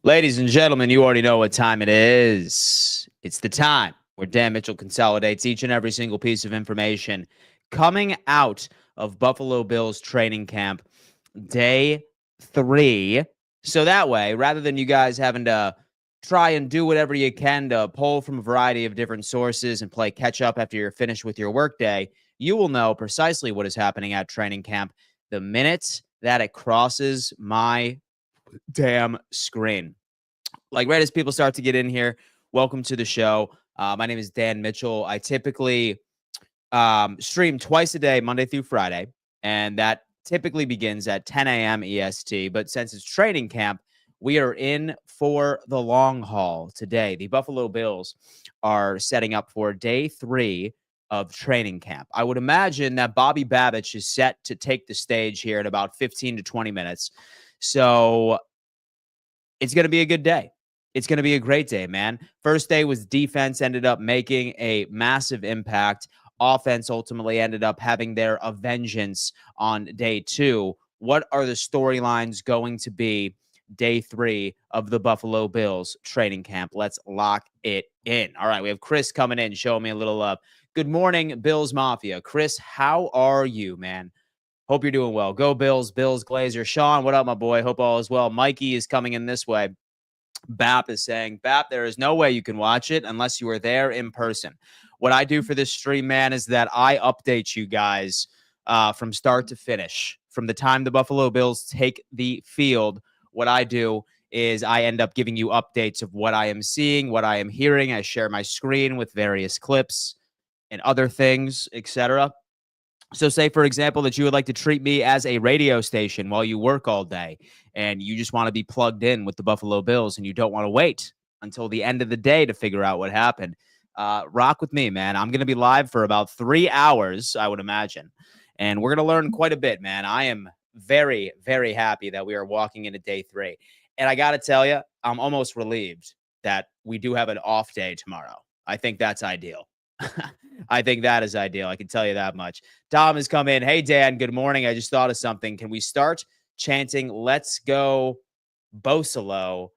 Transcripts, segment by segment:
Ladies and gentlemen, you already know what time it is. It's the time where Dan Mitchell consolidates each and every single piece of information coming out of Buffalo Bills training camp day 3. So that way, rather than you guys having to try and do whatever you can to pull from a variety of different sources and play catch up after you're finished with your workday, you will know precisely what is happening at training camp the minute that it crosses my damn screen. Like right as people start to get in here, welcome to the show. My name is Dan Mitchell. I typically stream twice a day, Monday through Friday, and that typically begins at 10 a.m. EST. But since it's training camp, we are in for the long haul today. The Buffalo Bills are setting up for day 3 of training camp. I would imagine that Bobby Babich is set to take the stage here in about 15 to 20 minutes. So it's going to be a good day. It's going to be a great day, man. First day was defense ended up making a massive impact. Offense ultimately ended up having their vengeance on day 2. What are the storylines going to be day 3 of the Buffalo Bills training camp? Let's lock it in. All right, we have Chris coming in, showing me a little love. Good morning, Bills Mafia. Chris, how are you, man? Hope you're doing well. Go Bills, Bills Glazer. Sean, what up, my boy? Hope all is well. Mikey is coming in this way. Bap is saying, Bap, there is no way you can watch it unless you are there in person. What I do for this stream, man, is that I update you guys from start to finish. From the time the Buffalo Bills take the field, what I do is I end up giving you updates of what I am seeing, what I am hearing. I share my screen with various clips and other things, etc. So say, for example, that you would like to treat me as a radio station while you work all day and you just want to be plugged in with the Buffalo Bills and you don't want to wait until the end of the day to figure out what happened. Rock with me, man. I'm going to be live for about 3 hours, I would imagine. And we're going to learn quite a bit, man. I am very, very happy that we are walking into day 3. And I got to tell you, I'm almost relieved that we do have an off day tomorrow. I think that's ideal. I think that is ideal. I can tell you that much. Tom has come in. Hey, Dan, good morning. I just thought of something. Can we start chanting, let's go Bosalo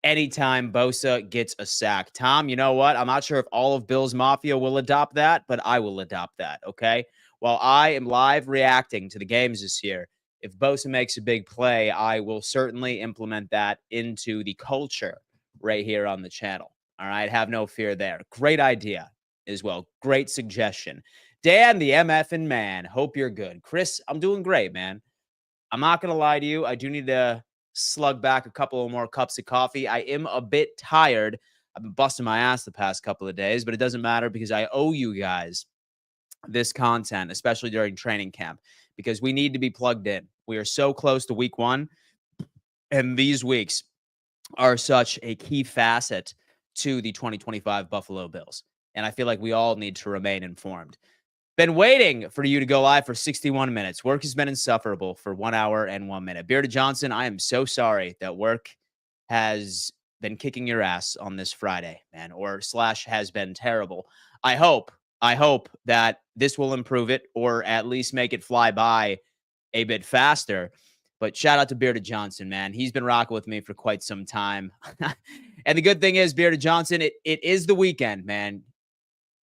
anytime Bosa gets a sack? Tom, you know what? I'm not sure if all of Bills Mafia will adopt that, but I will adopt that, okay? While I am live reacting to the games this year, if Bosa makes a big play, I will certainly implement that into the culture right here on the channel. All right? Have no fear there. Great idea as well. Great suggestion. Dan, the MFing man. Hope you're good. Chris, I'm doing great, man. I'm not going to lie to you. I do need to slug back a couple of more cups of coffee. I am a bit tired. I've been busting my ass the past couple of days, but it doesn't matter because I owe you guys this content, especially during training camp, because we need to be plugged in. We are so close to week 1, and these weeks are such a key facet to the 2025 Buffalo Bills. And I feel like we all need to remain informed. Been waiting for you to go live for 61 minutes. Work has been insufferable for 1 hour and 1 minute. Bearded Johnson, I am so sorry that work has been kicking your ass on this Friday, man, or / has been terrible. I hope that this will improve it or at least make it fly by a bit faster. But shout out to Bearded Johnson, man. He's been rocking with me for quite some time. And the good thing is, Bearded Johnson, it is the weekend, man.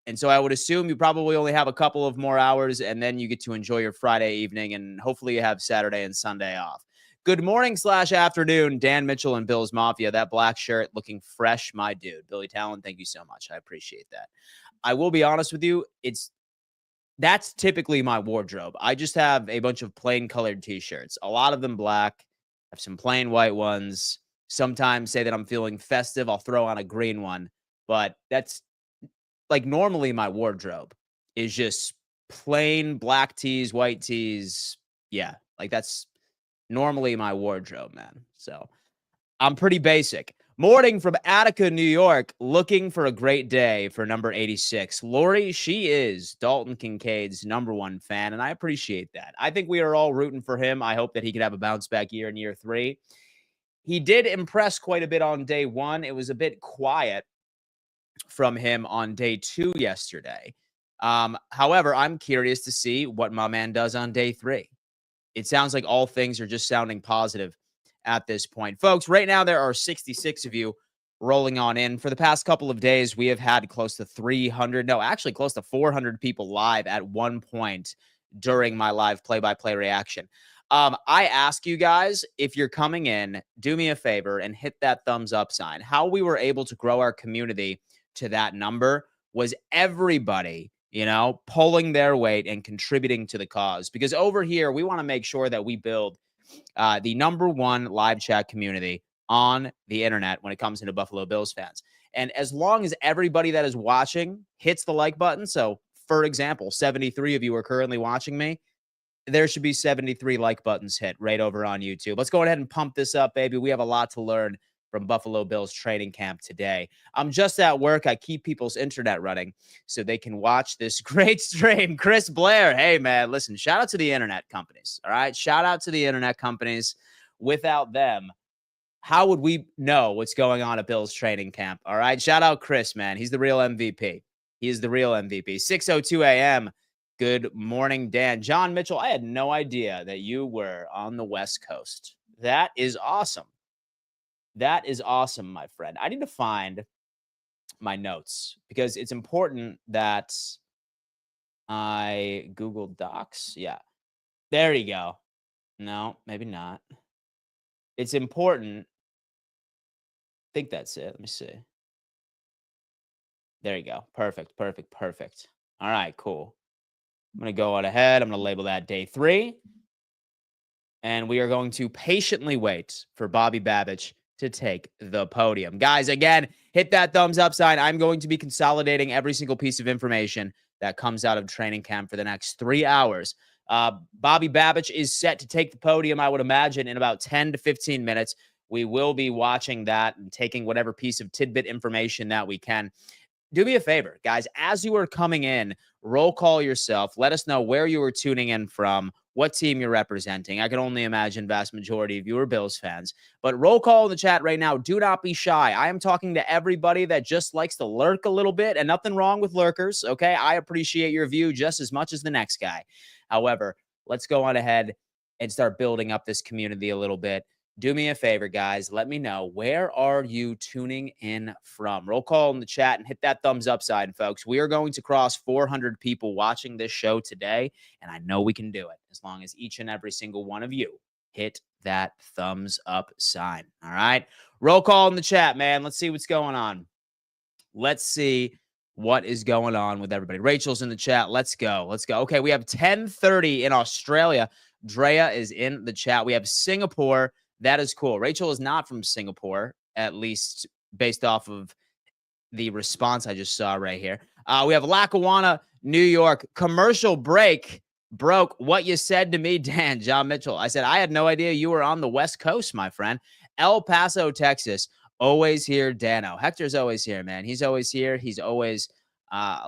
And so I would assume you probably only have a couple of more hours, and then you get to enjoy your Friday evening, and hopefully you have Saturday and Sunday off. Good morning / afternoon, Dan Mitchell and Bills Mafia. That black shirt looking fresh, my dude. Billy Talon, thank you so much. I appreciate that. I will be honest with you, that's typically my wardrobe. I just have a bunch of plain colored t-shirts, a lot of them black. I have some plain white ones. Sometimes say that I'm feeling festive, I'll throw on a green one, but that's like normally my wardrobe is just plain black tees, white tees. Yeah, like that's normally my wardrobe, man. So I'm pretty basic. Morning from Attica, New York, looking for a great day for number 86. Lori, she is Dalton Kincaid's #1 fan, and I appreciate that. I think we are all rooting for him. I hope that he could have a bounce back year in year 3. He did impress quite a bit on day 1. It was a bit quiet from him on day 2 yesterday. However, I'm curious to see what my man does on day 3. It sounds like all things are just sounding positive at this point. Folks, right now there are 66 of you rolling on in. For the past couple of days, we have had close to 300, no, actually close to 400 people live at one point during my live play-by-play reaction. I ask you guys, if you're coming in, do me a favor and hit that thumbs up sign. How we were able to grow our community to that number was everybody, pulling their weight and contributing to the cause. Because over here, we want to make sure that we build the number one live chat community on the internet when it comes into Buffalo Bills fans. And as long as everybody that is watching hits the like button, so for example, 73 of you are currently watching me, there should be 73 like buttons hit right over on YouTube. Let's go ahead and pump this up, baby. We have a lot to learn from Buffalo Bills training camp today. I'm just at work. I keep people's internet running so they can watch this great stream. Chris Blair, hey, man, listen, shout out to the internet companies, all right? Shout out to the internet companies. Without them, how would we know what's going on at Bills training camp, all right? Shout out Chris, man. He's the real MVP. He is the real MVP. 6:02 a.m., good morning, Dan. John Mitchell, I had no idea that you were on the West Coast. That is awesome. That is awesome, my friend. I need to find my notes because it's important that I Google Docs. Yeah. There you go. No, maybe not. It's important. I think that's it. Let me see. There you go. Perfect. All right, cool. I'm going to go on ahead. I'm going to label that day 3. And we are going to patiently wait for Bobby Babich to take the podium. Guys, again, hit that thumbs up sign. I'm going to be consolidating every single piece of information that comes out of training camp for the next 3 hours. Bobby Babich is set to take the podium, I would imagine, in about 10 to 15 minutes. We will be watching that and taking whatever piece of tidbit information that we can. Do me a favor, guys, as you are coming in, roll call yourself. Let us know where you are tuning in from, what team you're representing. I can only imagine vast majority of you are Bills fans. But roll call in the chat right now. Do not be shy. I am talking to everybody that just likes to lurk a little bit, and nothing wrong with lurkers, okay? I appreciate your view just as much as the next guy. However, let's go on ahead and start building up this community a little bit. Do me a favor, guys. Let me know, where are you tuning in from? Roll call in the chat and hit that thumbs up sign, folks. We are going to cross 400 people watching this show today, and I know we can do it as long as each and every single one of you hit that thumbs up sign. All right? Roll call in the chat, man. Let's see what's going on. Let's see what is going on with everybody. Rachel's in the chat. Let's go. Okay, we have 10:30 in Australia. Drea is in the chat. We have Singapore. That is cool. Rachel is not from Singapore, at least based off of the response I just saw right here. We have Lackawanna, New York. Commercial break broke what you said to me, Dan. John Mitchell. I said, I had no idea you were on the West Coast, my friend. El Paso, Texas. Always here, Dano. Hector's always here, man. He's always here. He's always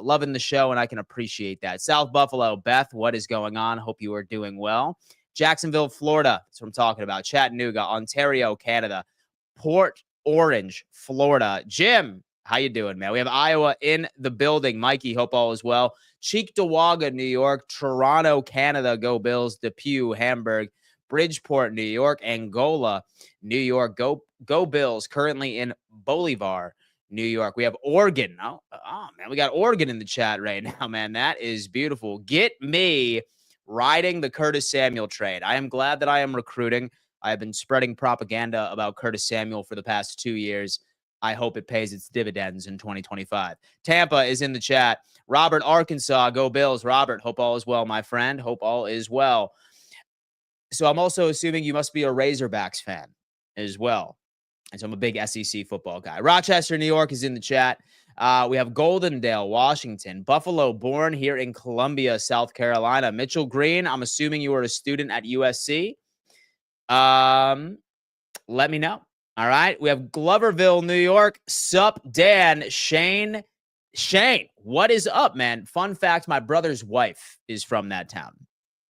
loving the show, and I can appreciate that. South Buffalo, Beth, what is going on? Hope you are doing well. Jacksonville, Florida. That's what I'm talking about. Chattanooga, Ontario, Canada. Port Orange, Florida. Jim, how you doing, man? We have Iowa in the building. Mikey, hope all is well. Cheektowaga, New York. Toronto, Canada. Go Bills. Depew, Hamburg. Bridgeport, New York. Angola, New York. Go Bills. Currently in Bolivar, New York. We have Oregon. Oh, man, we got Oregon in the chat right now, man. That is beautiful. Get me riding the Curtis Samuel train. I am glad that I am recruiting. I have been spreading propaganda about Curtis Samuel for the past 2 years. I hope it pays its dividends in 2025. Tampa is in the chat. Robert, Arkansas, go Bills. Robert, hope all is well, my friend. Hope all is well. So I'm also assuming you must be a Razorbacks fan as well. And so I'm a big SEC football guy. Rochester, New York is in the chat. We have Goldendale, Washington. Buffalo, born here in Columbia, South Carolina. Mitchell Green, I'm assuming you were a student at USC. Let me know. All right. We have Gloverville, New York. Sup, Dan. Shane, what is up, man? Fun fact, my brother's wife is from that town,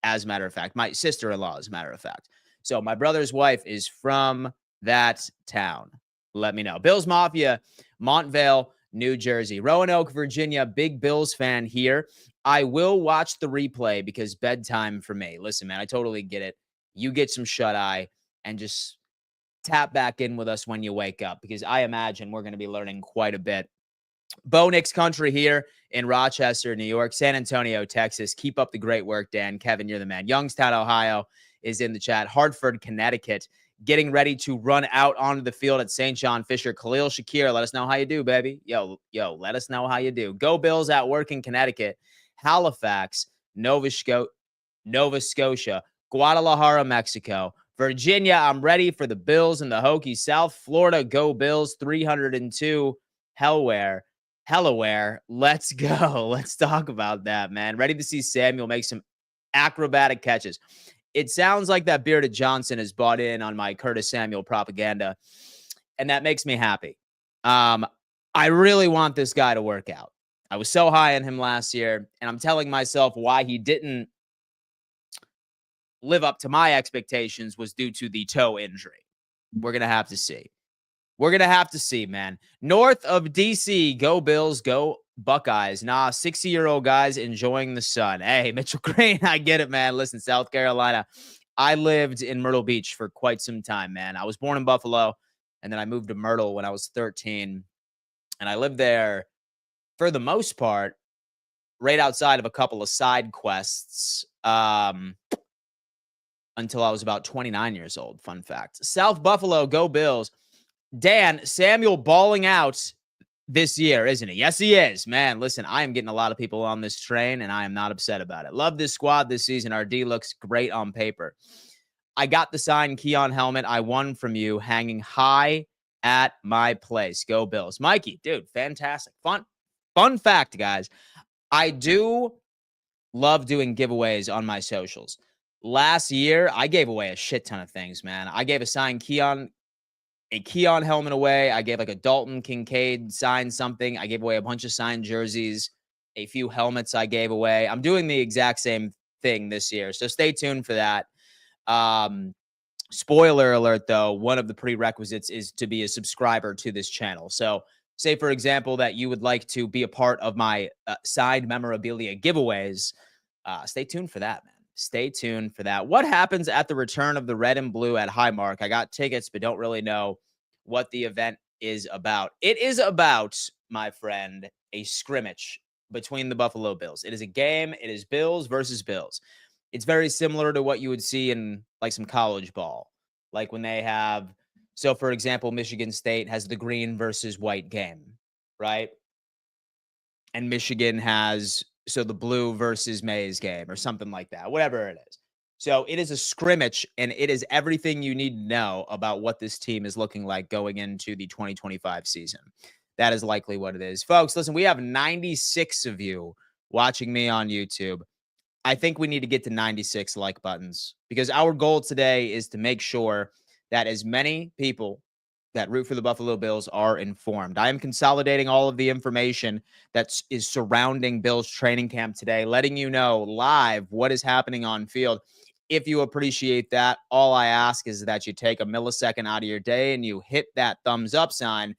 as a matter of fact. My sister-in-law, as a matter of fact. So my brother's wife is from that town. Let me know. Bills Mafia, Montvale, New Jersey. Roanoke, Virginia, big Bills fan here. I will watch the replay because bedtime for me. Listen, man, I totally get it. You get some shut-eye and just tap back in with us when you wake up, because I imagine we're going to be learning quite a bit. Bo Nix country here in Rochester, New York, San Antonio, Texas. Keep up the great work, Dan. Kevin, you're the man. Youngstown, Ohio is in the chat. Hartford, Connecticut, getting ready to run out onto the field at St. John Fisher. Khalil Shakir, let us know how you do, baby. Yo, let us know how you do. Go Bills at work in Connecticut. Halifax, Nova Scotia, Guadalajara, Mexico. Virginia, I'm ready for the Bills and the Hokies. South Florida, go Bills, 302. Hellaware. Let's go. Let's talk about that, man. Ready to see Samuel make some acrobatic catches. It sounds like that Bearded Johnson has bought in on my Curtis Samuel propaganda, and that makes me happy. I really want this guy to work out. I was so high on him last year, and I'm telling myself why he didn't live up to my expectations was due to the toe injury. We're going to have to see. We're going to have to see, man. North of D.C., go Bills, go Buckeyes. Nah, 60-year-old guys enjoying the sun. Hey, Mitchell Crane, I get it, man. Listen, South Carolina, I lived in Myrtle Beach for quite some time, man. I was born in Buffalo, and then I moved to Myrtle when I was 13, and I lived there for the most part right outside of a couple of side quests until I was about 29 years old. Fun fact. South Buffalo, go Bills. Dan, Samuel balling out this year, isn't he? Yes, he is. Man, listen, I am getting a lot of people on this train, and I am not upset about it. Love this squad this season. Our D looks great on paper. I got the signed Keon helmet I won from you hanging high at my place. Go Bills. Mikey, dude, fantastic. Fun fact, guys. I do love doing giveaways on my socials. Last year, I gave away a shit ton of things, man. I gave a signed Keon helmet away. I gave like a Dalton Kincaid signed something. I gave away a bunch of signed jerseys, a few helmets I gave away. I'm doing the exact same thing this year, so stay tuned for that. Spoiler alert, though, one of the prerequisites is to be a subscriber to this channel. So say, for example, that you would like to be a part of my signed memorabilia giveaways. Stay tuned for that, man. Stay tuned for that. What happens at the return of the red and blue at Highmark? I got tickets, but don't really know what the event is about. It is about, my friend, a scrimmage between the Buffalo Bills. It is a game. It is Bills versus Bills. It's very similar to what you would see in like some college ball, like when they have. So, for example, Michigan State has the green versus white game, right? And Michigan has the blue versus maize game or something like that, whatever it is. So it is a scrimmage, and it is everything you need to know about what this team is looking like going into the 2025 season. That is likely what it is. Folks, listen, we have 96 of you watching me on YouTube. I think we need to get to 96 like buttons, because our goal today is to make sure that as many people that root for the Buffalo Bills are informed. I am consolidating all of the information that is surrounding Bills training camp today, letting you know live what is happening on field. If you appreciate that, all I ask is that you take a millisecond out of your day and you hit that thumbs up sign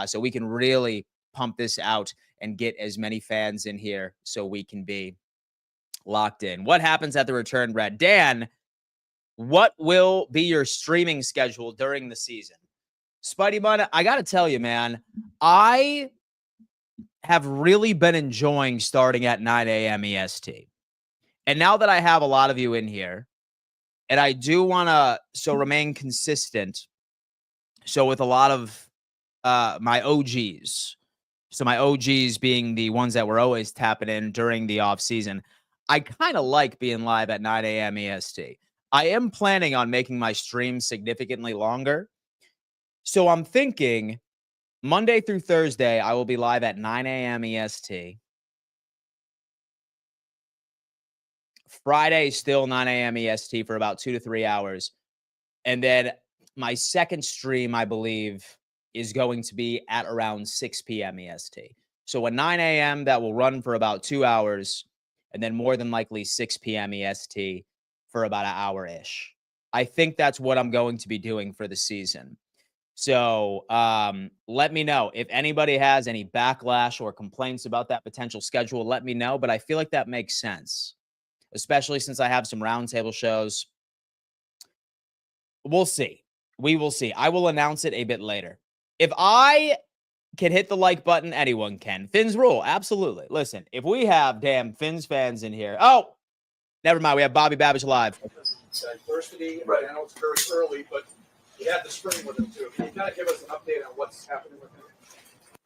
so we can really pump this out and get as many fans in here so we can be locked in. What happens at the return, Brad? Dan, what will be your streaming schedule during the season? Spidey Bun, I got to tell you, man, I have really been enjoying starting at 9 a.m. EST. And now that I have a lot of you in here, and I do want to remain consistent. So with a lot of my OGs, so my OGs being the ones that were always tapping in during the off season, I kind of like being live at 9 a.m. EST. I am planning on making my stream significantly longer. So I'm thinking Monday through Thursday, I will be live at 9 a.m. EST. Friday, still 9 a.m. EST for about 2 to 3 hours. And then my second stream, I believe, is going to be at around 6 p.m. EST. So at 9 a.m., that will run for about 2 hours, and then more than likely 6 p.m. EST for about an hour-ish. I think that's what I'm going to be doing for the season. So let me know. If anybody has any backlash or complaints about that potential schedule, let me know. But I feel like that makes sense, especially since I have some roundtable shows. We'll see. We will see. I will announce it a bit later. If I can hit the like button, anyone can. Fins rule. Absolutely. Listen, if we have damn Fins fans in here. Oh, never mind. We have Bobby Babich live. Diversity, right. I know it's very early, but we had the spring with him too. Can you kind of give us an update on what's happening with him?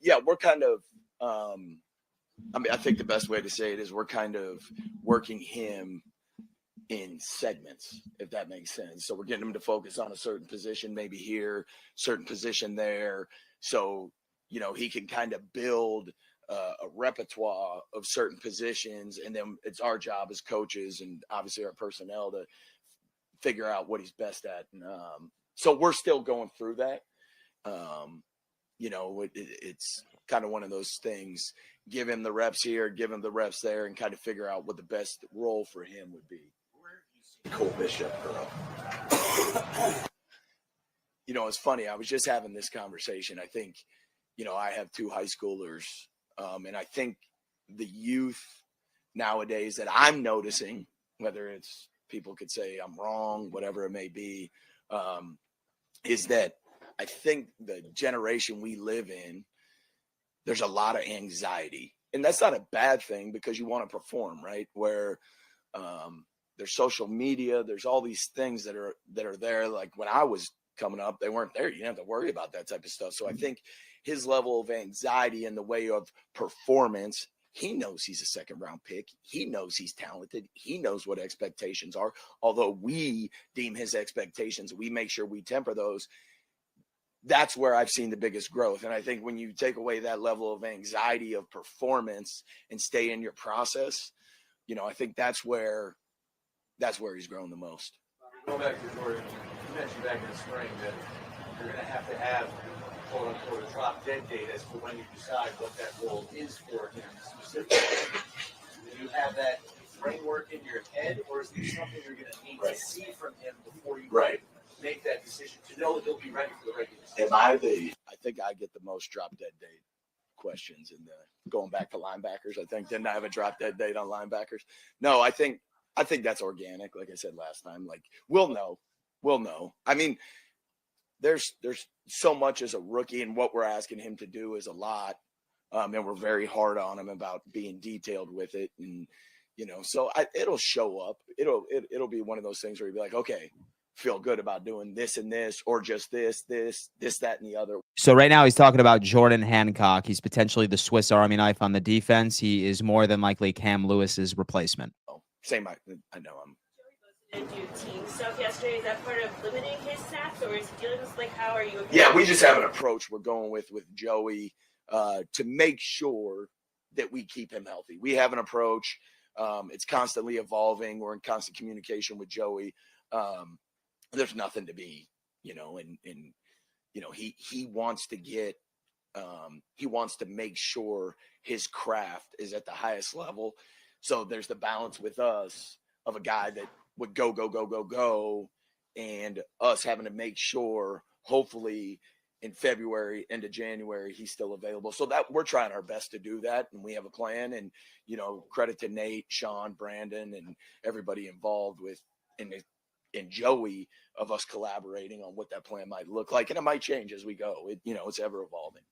Yeah, we're kind of, I think the best way to say it is we're kind of working him in segments, if that makes sense. So we're getting him to focus on a certain position, maybe here, certain position there. So, he can kind of build a repertoire of certain positions. And then it's our job as coaches and obviously our personnel to figure out what he's best at. And so we're still going through that. It's kind of one of those things. Give him the reps here, give him the reps there, and kind of figure out what the best role for him would be. Cole Bishop. It's funny. I was just having this conversation. I think, I have 2 high schoolers, and I think the youth nowadays that I'm noticing, whether it's people could say I'm wrong, whatever it may be, is that I think the generation we live in, there's a lot of anxiety. And that's not a bad thing because you want to perform, right? Where there's social media, there's all these things that are there. Like when I was coming up, they weren't there. You didn't have to worry about that type of stuff. So I think his level of anxiety in the way of performance, he knows he's a second-round pick. He knows he's talented. He knows what expectations are. Although we deem his expectations, we make sure we temper those. That's where I've seen the biggest growth. And I think when you take away that level of anxiety of performance and stay in your process, I think that's where he's grown the most. Go back to Jordan. You mentioned back in the spring that you're going to have quote unquote a drop dead date as to when you decide what that role is for him specifically. Do you have that framework in your head, or is there something you're going to need to see from him before you make that decision to know that he'll be ready for the regular season? I think I get the most drop dead date questions in going back to linebackers. I think didn't I have a drop dead date on linebackers? No, I think that's organic. Like I said last time, like we'll know. I mean, there's so much as a rookie, and what we're asking him to do is a lot. And we're very hard on him about being detailed with it. And, so it'll show up. It'll be one of those things where you'll be like, okay, feel good about doing this and this, or just this, that, and the other. So right now he's talking about Jordan Hancock. He's potentially the Swiss Army knife on the defense. He is more than likely Cam Lewis's replacement. Same. I know him. And do team stuff yesterday. Is that part of limiting his sacks, or is he dealing with how are you? Yeah, we just have an approach we're going with Joey to make sure that we keep him healthy. We have an approach. It's constantly evolving. We're in constant communication with Joey. There's nothing to be, he wants to get, he wants to make sure his craft is at the highest level. So there's the balance with us of a guy that would go, and us having to make sure, hopefully in February, into January, he's still available. So that we're trying our best to do that. And we have a plan, and, credit to Nate, Sean, Brandon, and everybody involved and Joey of us collaborating on what that plan might look like. And it might change as we go. It's ever evolving.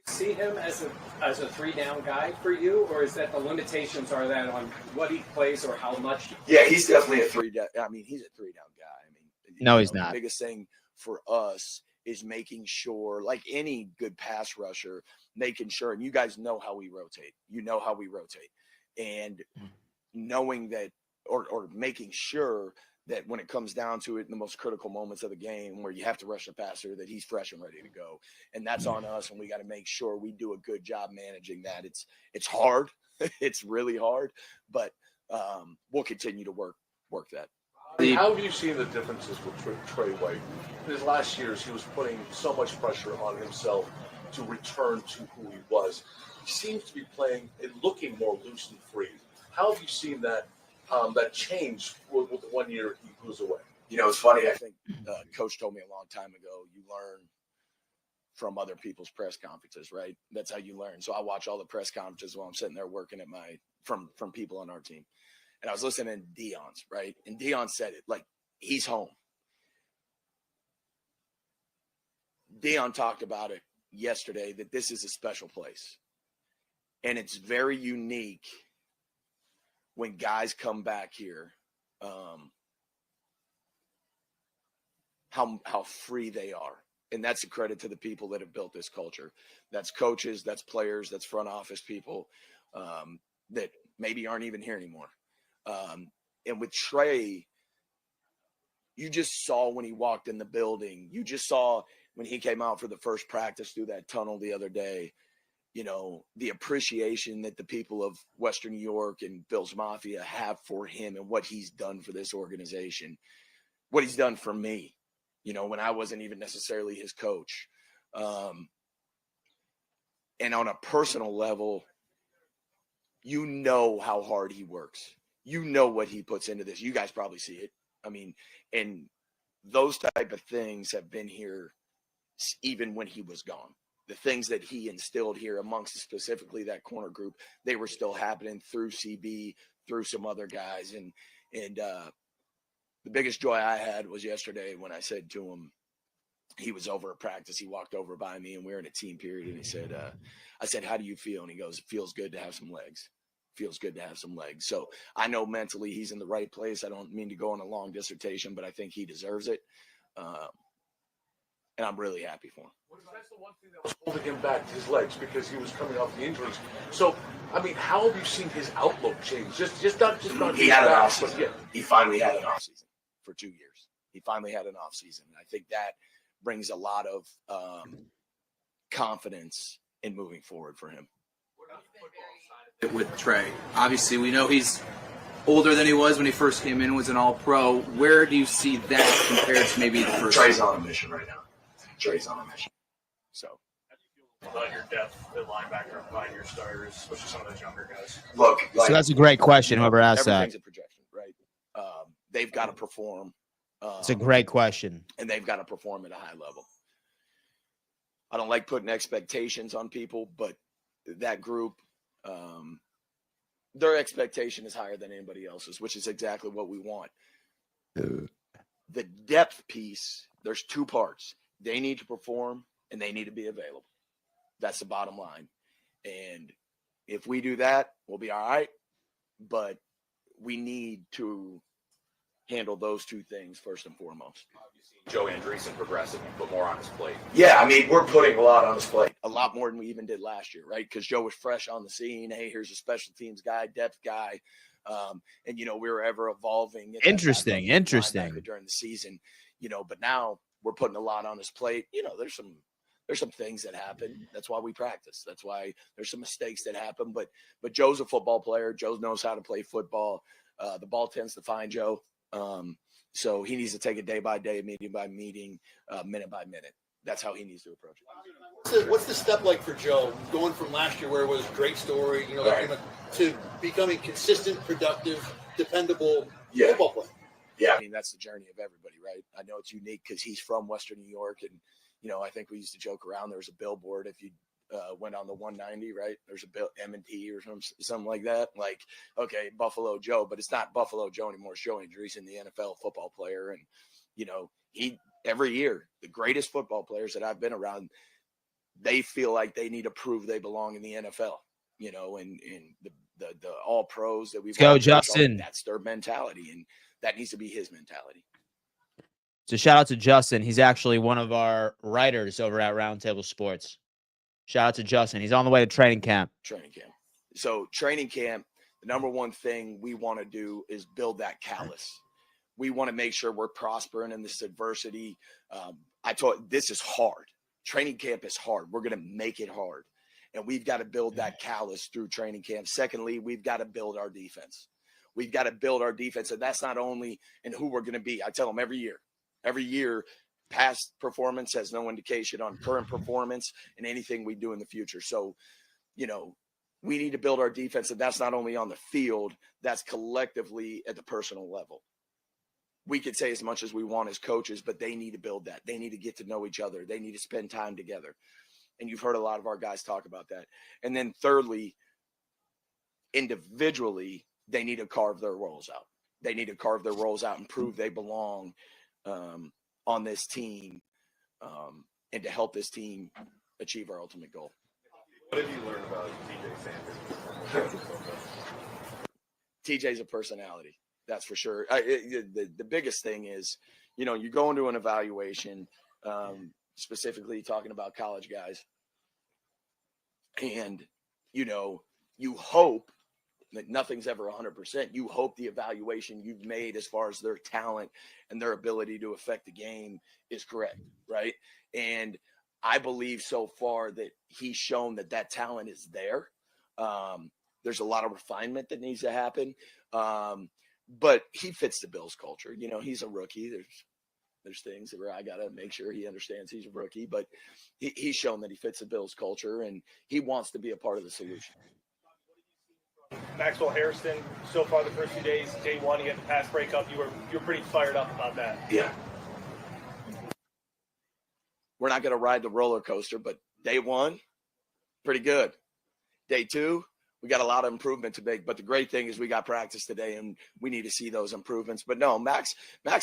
Do you see him as a 3-down guy for you, or is that the limitations are that on what he plays or how much? Yeah, he's definitely a 3-down. I mean, he's a 3-down guy. No, he's not. The biggest thing for us is making sure, like any good pass rusher, making sure, and you guys know how we rotate. And knowing that, or making sure that when it comes down to it in the most critical moments of the game where you have to rush the passer, that he's fresh and ready to go. And that's on us, and we got to make sure we do a good job managing that. It's hard. It's really hard, but we'll continue to work that. How have you seen the differences with Trey White? In his last years, he was putting so much pressure on himself to return to who he was. He seems to be playing and looking more loose and free. How have you seen that change with the 1 year he goes away? It's funny. I think Coach told me a long time ago, you learn from other people's press conferences, right? That's how you learn. So I watch all the press conferences while I'm sitting there working at from people on our team. And I was listening to Deion's, right? And Deion said it, like, he's home. Dion talked about it yesterday, that this is a special place. And it's very unique when guys come back here, how free they are. And that's a credit to the people that have built this culture. That's coaches, that's players, that's front office people that maybe aren't even here anymore. And with Trey, you just saw when he walked in the building, you just saw when he came out for the first practice through that tunnel the other day, you know, the appreciation that the people of Western New York and Bills Mafia have for him and what he's done for this organization, what he's done for me, you know, when I wasn't even necessarily his coach. And on a personal level, you know how hard he works. You know what he puts into this. You guys probably see it. I mean, and those type of things have been here even when he was gone. The things that he instilled here amongst specifically that corner group, they were still happening through CB, through some other guys. And the biggest joy I had was yesterday when I said to him, he was over at practice. He walked over by me and we were in a team period. And he said, I said, how do you feel? And he goes, it feels good to have some legs. Feels good to have some legs. So I know mentally he's in the right place. I don't mean to go on a long dissertation, but I think he deserves it. And I'm really happy for him. That's the one thing that was holding him back, his legs, because he was coming off the injuries. So, I mean, how have you seen his outlook change? Just not he had an off season. Yeah. He finally had an off season for 2 years. He finally had an off season. I think that brings a lot of confidence in moving forward for him. With Trey, obviously we know he's older than he was when he first came in, was an all-pro. Where do you see that compared to maybe the first? Trey's on a mission right now. Trey's on a mission. So how do you feel about your depth at linebacker and behind your starters, especially some of those younger guys? Look, So that's a great question, whoever asked that. Everything's a projection, right? They've got to perform. It's a great question. And they've got to perform at a high level. I don't like putting expectations on people, but that group, their expectation is higher than anybody else's, which is exactly what we want. The depth piece, there's two parts. They need to perform and they need to be available. That's the bottom line. And if we do that, we'll be all right. But we need to handle those two things first and foremost. Joe Andreessen progressive and put more on his plate. Yeah, I mean, we're putting a lot on his plate. A lot more than we even did last year, right? Because Joe was fresh on the scene. Hey, here's a special teams guy, depth guy. And, you know, we were ever evolving. Interesting. During the season, you know, but now we're putting a lot on his plate. You know, there's some things that happen. That's why we practice. That's why there's some mistakes that happen. But Joe's a football player. Joe knows how to play football. The ball tends to find Joe. So he needs to take it day by day, meeting by meeting, minute by minute. That's how he needs to approach it. What's the step like for Joe, going from last year where it was a great story, you know, right, to becoming consistent, productive, dependable football player? Yeah, I mean, that's the journey of everybody, right? I know it's unique because he's from Western New York. And, you know, I think we used to joke around. There was a billboard if you went on the 190, right? There's a bill M&T or something like that. Like, okay, Buffalo Joe, but it's not Buffalo Joe anymore. It's Joe Andreessen, the NFL football player. And, you know, every year, the greatest football players that I've been around, they feel like they need to prove they belong in the NFL, you know, and the all pros that we've go, Justin. That's their mentality. And that needs to be his mentality. So shout out to Justin. He's actually one of our writers over at Roundtable Sports. Shout out to Justin. He's on the way to training camp. So training camp, the number one thing we want to do is build that callus. We want to make sure we're prospering in this adversity. This is hard. Training camp is hard. We're going to make it hard. And we've got to build that callus through training camp. Secondly, we've got to build our defense. We've got to build our defense. And that's not only in who we're going to be. I tell them every year, past performance has no indication on current performance and anything we do in the future. So, you know, we need to build our defense. And that's not only on the field, that's collectively at the personal level. We could say as much as we want as coaches, but they need to build that. They need to get to know each other. They need to spend time together. And you've heard a lot of our guys talk about that. And then thirdly, individually, they need to carve their roles out. They need to carve their roles out and prove they belong on this team. to help this team achieve our ultimate goal. What have you learned about TJ Sanders? TJ's a personality, that's for sure. The biggest thing is, you know, you go into an evaluation, specifically talking about college guys, and, you know, you hope that nothing's ever 100%. You hope the evaluation you've made as far as their talent and their ability to affect the game is correct, right? And I believe so far that he's shown that that talent is there. There's a lot of refinement that needs to happen, but he fits the Bills culture. You know, he's a rookie. There's things where I got to make sure he understands he's a rookie, but he's shown that he fits the Bills culture and he wants to be a part of the solution. Maxwell Harrison, so far the first few days, day one, you had the pass breakup. You were pretty fired up about that. Yeah. We're not going to ride the roller coaster, but day one, pretty good. Day two, we got a lot of improvement to make. But the great thing is we got practice today, and we need to see those improvements. But no, Max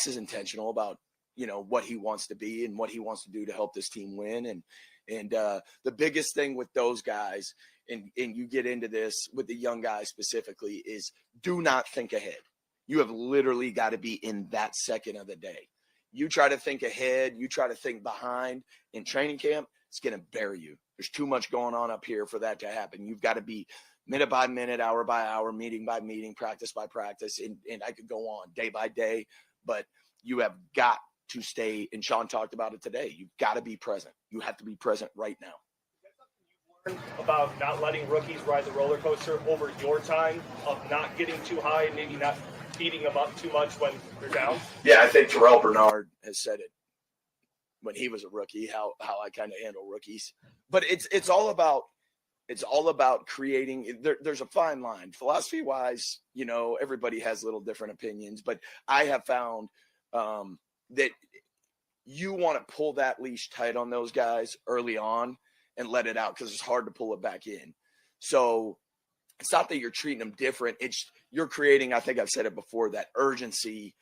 is intentional about, you know, what he wants to be and what he wants to do to help this team win. And the biggest thing with those guys, and you get into this with the young guys specifically, is do not think ahead. You have literally got to be in that second of the day. You try to think ahead, you try to think behind in training camp, it's going to bury you. There's too much going on up here for that to happen. You've got to be minute by minute, hour by hour, meeting by meeting, practice by practice. And I could go on day by day, but you have got to stay. And Sean talked about it today. You've got to be present. You have to be present right now. About not letting rookies ride the roller coaster over your time of not getting too high and maybe not beating them up too much when they're down? Yeah, I think Terrel Bernard has said it when he was a rookie, how I kind of handle rookies. But it's all about creating. There's a fine line. Philosophy wise, you know, everybody has little different opinions, but I have found that you want to pull that leash tight on those guys early on and let it out, because it's hard to pull it back in. So it's not that you're treating them different. It's you're creating, I think I've said it before, that urgency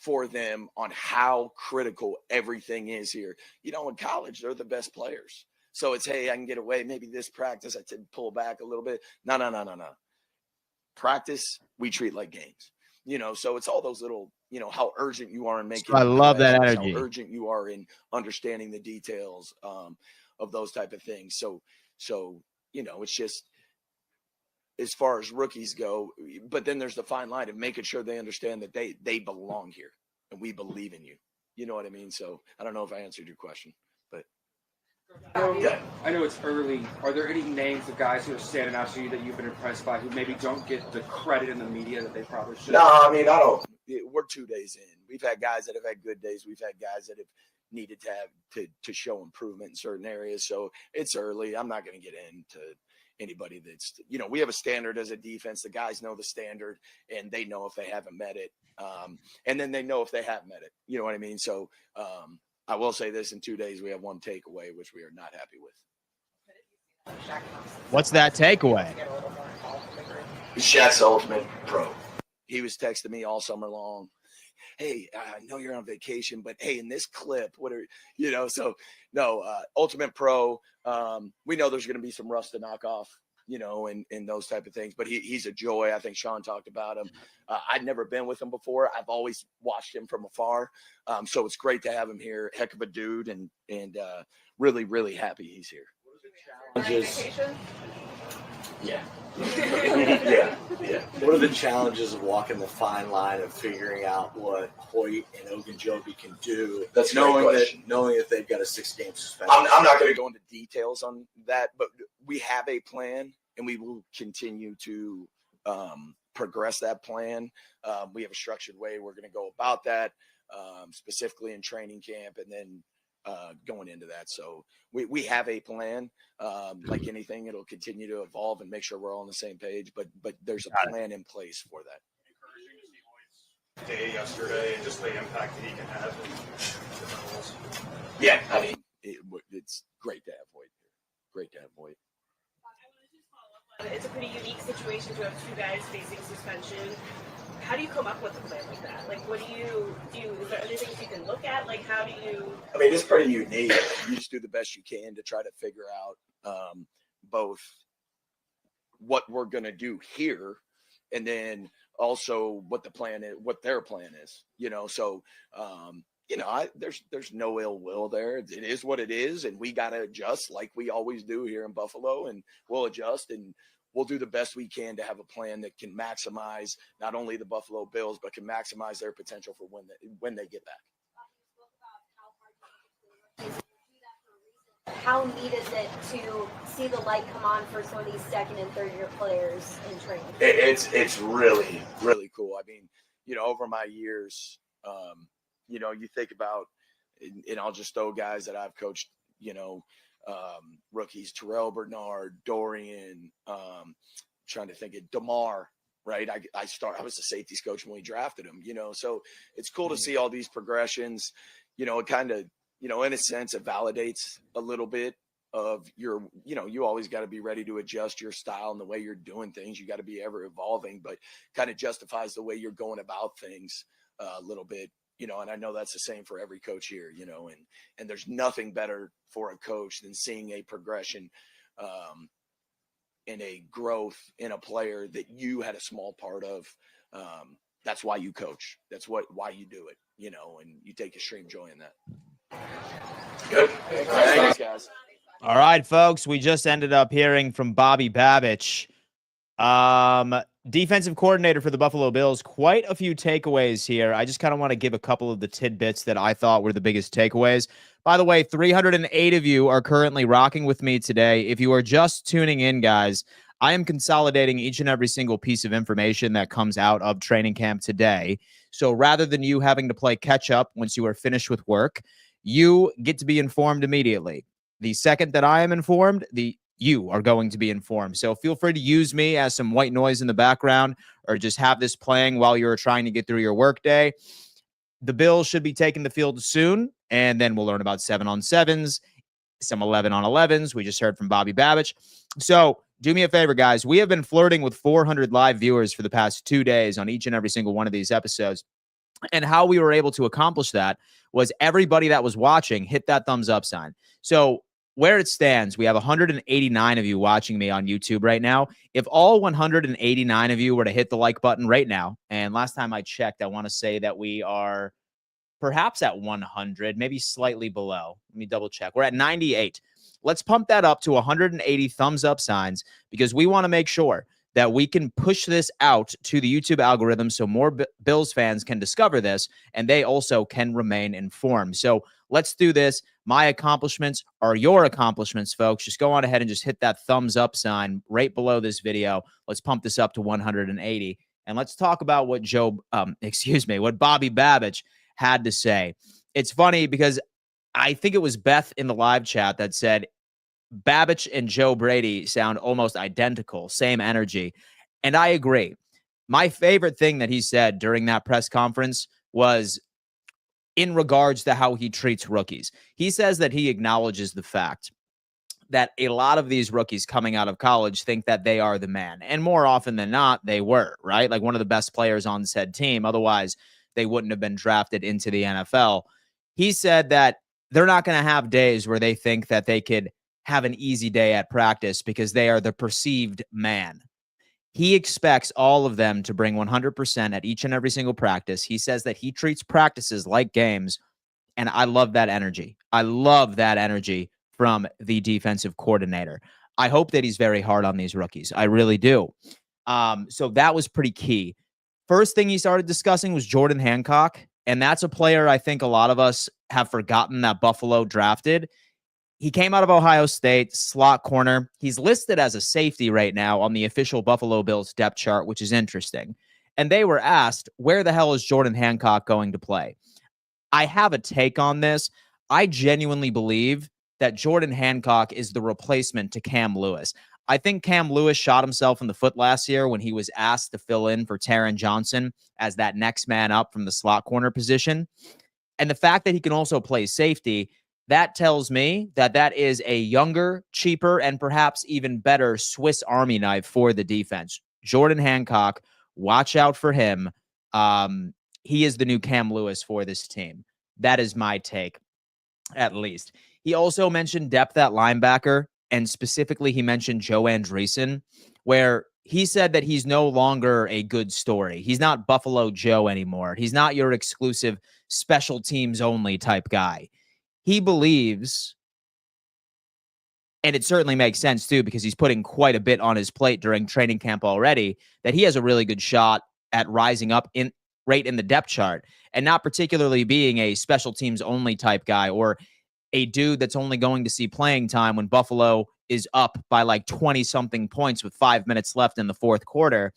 for them on how critical everything is here. You know, in college, they're the best players. So it's, hey, I can get away. Maybe this practice, I could pull back a little bit. No. Practice, we treat like games. You know, so it's all those little, you know, how urgent you are in making. I love that energy. How urgent you are in understanding the details of those type of things. So, you know, it's just as far as rookies go, but then there's the fine line of making sure they understand that they belong here and we believe in you. You know what I mean? So I don't know if I answered your question, but. I know it's early. Are there any names of guys who are standing out to you that you've been impressed by who maybe don't get the credit in the media that they probably should? No, I mean, I don't. We're 2 days in. We've had guys that have had good days. We've had guys that have needed to have to show improvement in certain areas. So it's early. I'm not going to get into anybody that's, you know, we have a standard as a defense. The guys know the standard and they know if they haven't met it. And then they know if they have met it. You know what I mean? So, I will say this, in 2 days, we have one takeaway, which we are not happy with. What's that takeaway? Shaq's ultimate pro. He was texting me all summer long. Hey, I know you're on vacation, but hey, in this clip, what are you know? So no, ultimate pro. We know there's going to be some rust to knock off, you know, and those type of things. But he's a joy. I think Sean talked about him. I'd never been with him before. I've always watched him from afar. So it's great to have him here. Heck of a dude, and really, really happy he's here. Yeah. Yeah. What are the challenges of walking the fine line of figuring out what Hoyt and Ogunjobi can do? That's knowing that they've got a 6-game suspension. I'm not going to go into details on that, but we have a plan, and we will continue to progress that plan. We have a structured way we're going to go about that, specifically in training camp, and then going into that. So we have a plan. Like anything, it'll continue to evolve and make sure we're all on the same page, but there's a plan in place for that. Encouraging to see Hoyt's day yesterday and just the impact that he can have in different roles. Yeah, I mean, it's great to have Hoyt here. Great to have Hoyt. It's a pretty unique situation to have 2 guys facing suspension. how do you come up with a plan like that? Like, what do you do? Is there other things you can look at? Like, how do you? I mean, it's pretty unique. You just do the best you can to try to figure out both what we're going to do here, and then also what the plan is, what their plan is, so there's no ill will there. It is what it is, and we got to adjust like we always do here in Buffalo, and we'll adjust and we'll do the best we can to have a plan that can maximize not only the Buffalo Bills, but can maximize their potential for when they get back. How neat is it to see the light come on for some of these second and third year players in training? It's really, really cool. I mean, over my years, you think about, and I'll just throw guys that I've coached, rookies, Terrel, Bernard, Dorian, trying to think of DeMar, right? I was the safeties coach when we drafted him, so it's cool to see all these progressions. It kind of, in a sense, it validates a little bit of your, you always got to be ready to adjust your style and the way you're doing things. You got to be ever evolving, but kind of justifies the way you're going about things a little bit, and I know that's the same for every coach here, and there's nothing better for a coach than seeing a progression and a growth in a player that you had a small part of. That's why you coach. That's why you do it, and you take extreme joy in that. Good. Thanks, guys. All right, folks. We just ended up hearing from Bobby Babich, defensive coordinator for the Buffalo Bills. Quite a few takeaways here. I just kind of want to give a couple of the tidbits that I thought were the biggest takeaways. By the way, 308 of you are currently rocking with me today. If you are just tuning in, guys, I am consolidating each and every single piece of information that comes out of training camp today. So rather than you having to play catch up once you are finished with work, you get to be informed immediately. The second that I am informed, you are going to be informed. So feel free to use me as some white noise in the background or just have this playing while you're trying to get through your workday. The Bills should be taking the field soon, and then we'll learn about 7-on-7s, some 11-on-11s. We just heard from Bobby Babich. So do me a favor, guys. We have been flirting with 400 live viewers for the past 2 days on each and every single one of these episodes. And how we were able to accomplish that was everybody that was watching hit that thumbs up sign. So where it stands, we have 189 of you watching me on YouTube right now. If all 189 of you were to hit the like button right now, and last time I checked, I want to say that we are perhaps at 100, maybe slightly below. Let me double check. We're at 98. Let's pump that up to 180 thumbs up signs because we want to make sure that we can push this out to the YouTube algorithm so more Bills fans can discover this and they also can remain informed. So let's do this. My accomplishments are your accomplishments, folks. Just go on ahead and just hit that thumbs up sign right below this video. Let's pump this up to 180. And let's talk about what what Bobby Babich had to say. It's funny because I think it was Beth in the live chat that said, Babich and Joe Brady sound almost identical, same energy. And I agree. My favorite thing that he said during that press conference was in regards to how he treats rookies. He says that he acknowledges the fact that a lot of these rookies coming out of college think that they are the man. And more often than not, they were, right? Like one of the best players on said team. Otherwise, they wouldn't have been drafted into the NFL. He said that they're not going to have days where they think that they could have an easy day at practice because they are the perceived man. He expects all of them to bring 100% at each and every single practice. He says that he treats practices like games, and I love that energy. I love that energy from the defensive coordinator. I hope that he's very hard on these rookies. I really do. So that was pretty key. First thing he started discussing was Jordan Hancock, and that's a player I think a lot of us have forgotten that Buffalo drafted. He came out of Ohio State, slot corner. He's listed as a safety right now on the official Buffalo Bills depth chart, which is interesting. And they were asked, where the hell is Jordan Hancock going to play? I have a take on this. I genuinely believe that Jordan Hancock is the replacement to Cam Lewis. I think Cam Lewis shot himself in the foot last year when he was asked to fill in for Taron Johnson as that next man up from the slot corner position. And the fact that he can also play safety, that tells me that that is a younger, cheaper, and perhaps even better Swiss Army knife for the defense. Jordan Hancock, watch out for him. He is the new Cam Lewis for this team. That is my take, at least. He also mentioned depth at linebacker, and specifically he mentioned Joe Andreessen, where he said that he's no longer a good story. He's not Buffalo Joe anymore. He's not your exclusive special teams only type guy. He believes, and it certainly makes sense too, because he's putting quite a bit on his plate during training camp already, that he has a really good shot at rising up in right in the depth chart and not particularly being a special teams only type guy or a dude that's only going to see playing time when Buffalo is up by like 20 something points with 5 minutes left in the fourth quarter.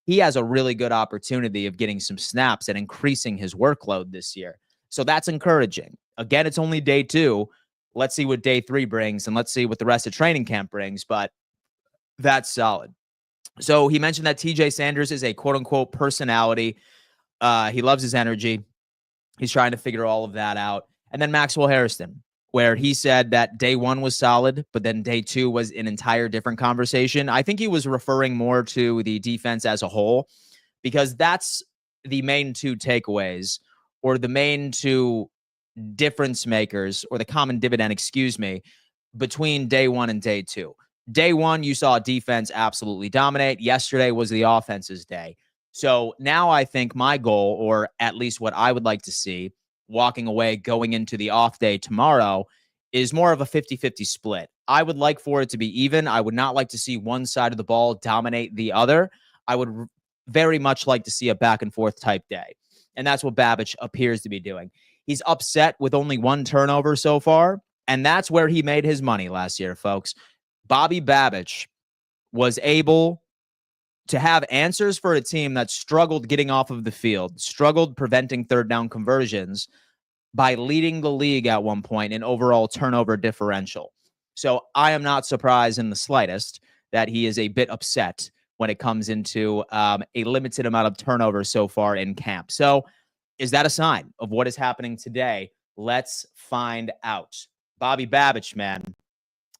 He has a really good opportunity of getting some snaps and increasing his workload this year. So that's encouraging. Again, it's only day 2. Let's see what day 3 brings, and let's see what the rest of training camp brings, but that's solid. So he mentioned that TJ Sanders is a quote-unquote personality. He loves his energy. He's trying to figure all of that out. And then Maxwell Harrison, where he said that day 1 was solid, but then day 2 was an entire different conversation. I think he was referring more to the defense as a whole, because that's the main 2 takeaways, or the main 2 difference makers, or the common dividend, between day 1 and day 2. Day 1, you saw defense absolutely dominate. Yesterday was the offense's day. So now I think my goal, or at least what I would like to see walking away going into the off day tomorrow, is more of a 50-50 split. I would like for it to be even. I would not like to see one side of the ball dominate the other. I would very much like to see a back and forth type day. And that's what Babich appears to be doing. He's upset with only 1 turnover so far, and that's where he made his money last year, folks. Bobby Babich was able to have answers for a team that struggled getting off of the field, struggled preventing third down conversions, by leading the league at one point in overall turnover differential. So I am not surprised in the slightest that he is a bit upset when it comes into a limited amount of turnover so far in camp. So is that a sign of what is happening today? Let's find out. Bobby Babich, man,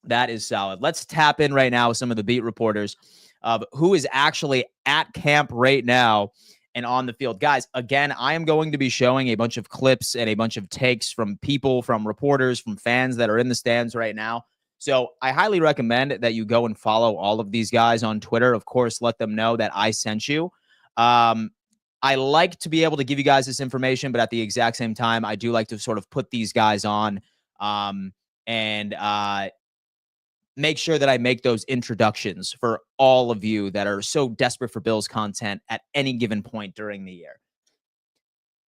that is solid. Let's tap in right now with some of the beat reporters of who is actually at camp right now and on the field. Guys, again, I am going to be showing a bunch of clips and a bunch of takes from people, from reporters, from fans that are in the stands right now. So I highly recommend that you go and follow all of these guys on Twitter. Of course, let them know that I sent you. I like to be able to give you guys this information, but at the exact same time, I do like to sort of put these guys on and make sure that I make those introductions for all of you that are so desperate for Bills content at any given point during the year.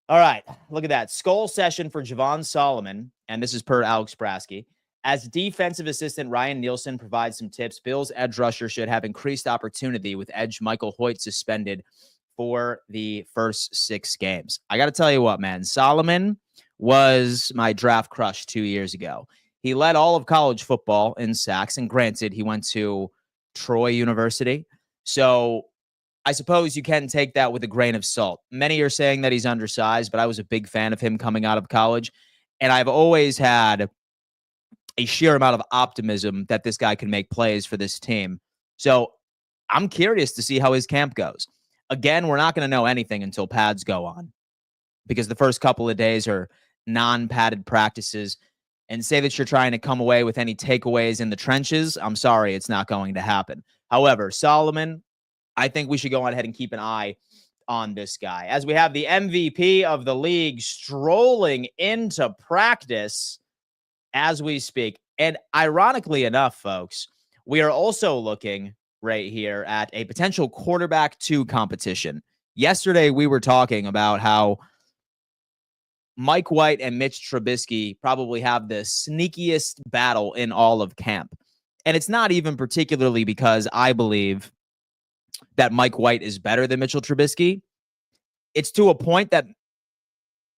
All right, look at that. Skull session for Javon Solomon, and this is per Alex Brasky. As defensive assistant Ryan Nielsen provides some tips, Bills edge rusher should have increased opportunity with edge Michael Hoyt suspended for the first 6 games. I got to tell you what, man. Solomon was my draft crush 2 years ago. He led all of college football in sacks, and granted, he went to Troy University. So I suppose you can take that with a grain of salt. Many are saying that he's undersized, but I was a big fan of him coming out of college, and I've always had a sheer amount of optimism that this guy can make plays for this team. So I'm curious to see how his camp goes. Again, we're not going to know anything until pads go on, because the first couple of days are non-padded practices. And say that you're trying to come away with any takeaways in the trenches, I'm sorry, it's not going to happen. However, Solomon, I think we should go on ahead and keep an eye on this guy. As we have the MVP of the league strolling into practice as we speak. And ironically enough, folks, we are also looking right here at a potential quarterback 2 competition. Yesterday, we were talking about how Mike White and Mitch Trubisky probably have the sneakiest battle in all of camp. And it's not even particularly because I believe that Mike White is better than Mitchell Trubisky. It's to a point that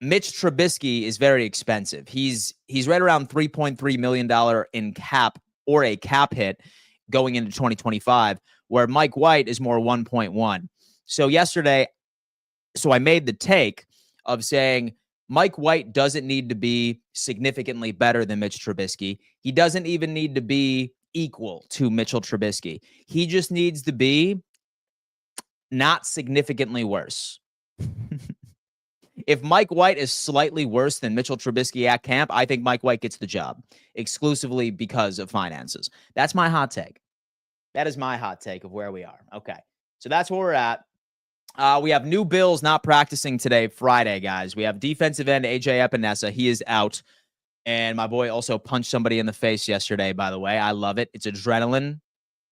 Mitch Trubisky is very expensive. He's right around $3.3 million in cap, or a cap hit going into 2025, where Mike White is more 1.1. So yesterday, I made the take of saying Mike White doesn't need to be significantly better than Mitch Trubisky. He doesn't even need to be equal to Mitchell Trubisky. He just needs to be not significantly worse. If Mike White is slightly worse than Mitchell Trubisky at camp, I think Mike White gets the job exclusively because of finances. That's my hot take. That is my hot take of where we are. Okay. So that's where we're at. We have new Bills not practicing today, Friday, guys. We have defensive end AJ Epinesa. He is out. And my boy also punched somebody in the face yesterday, by the way. I love it. It's adrenaline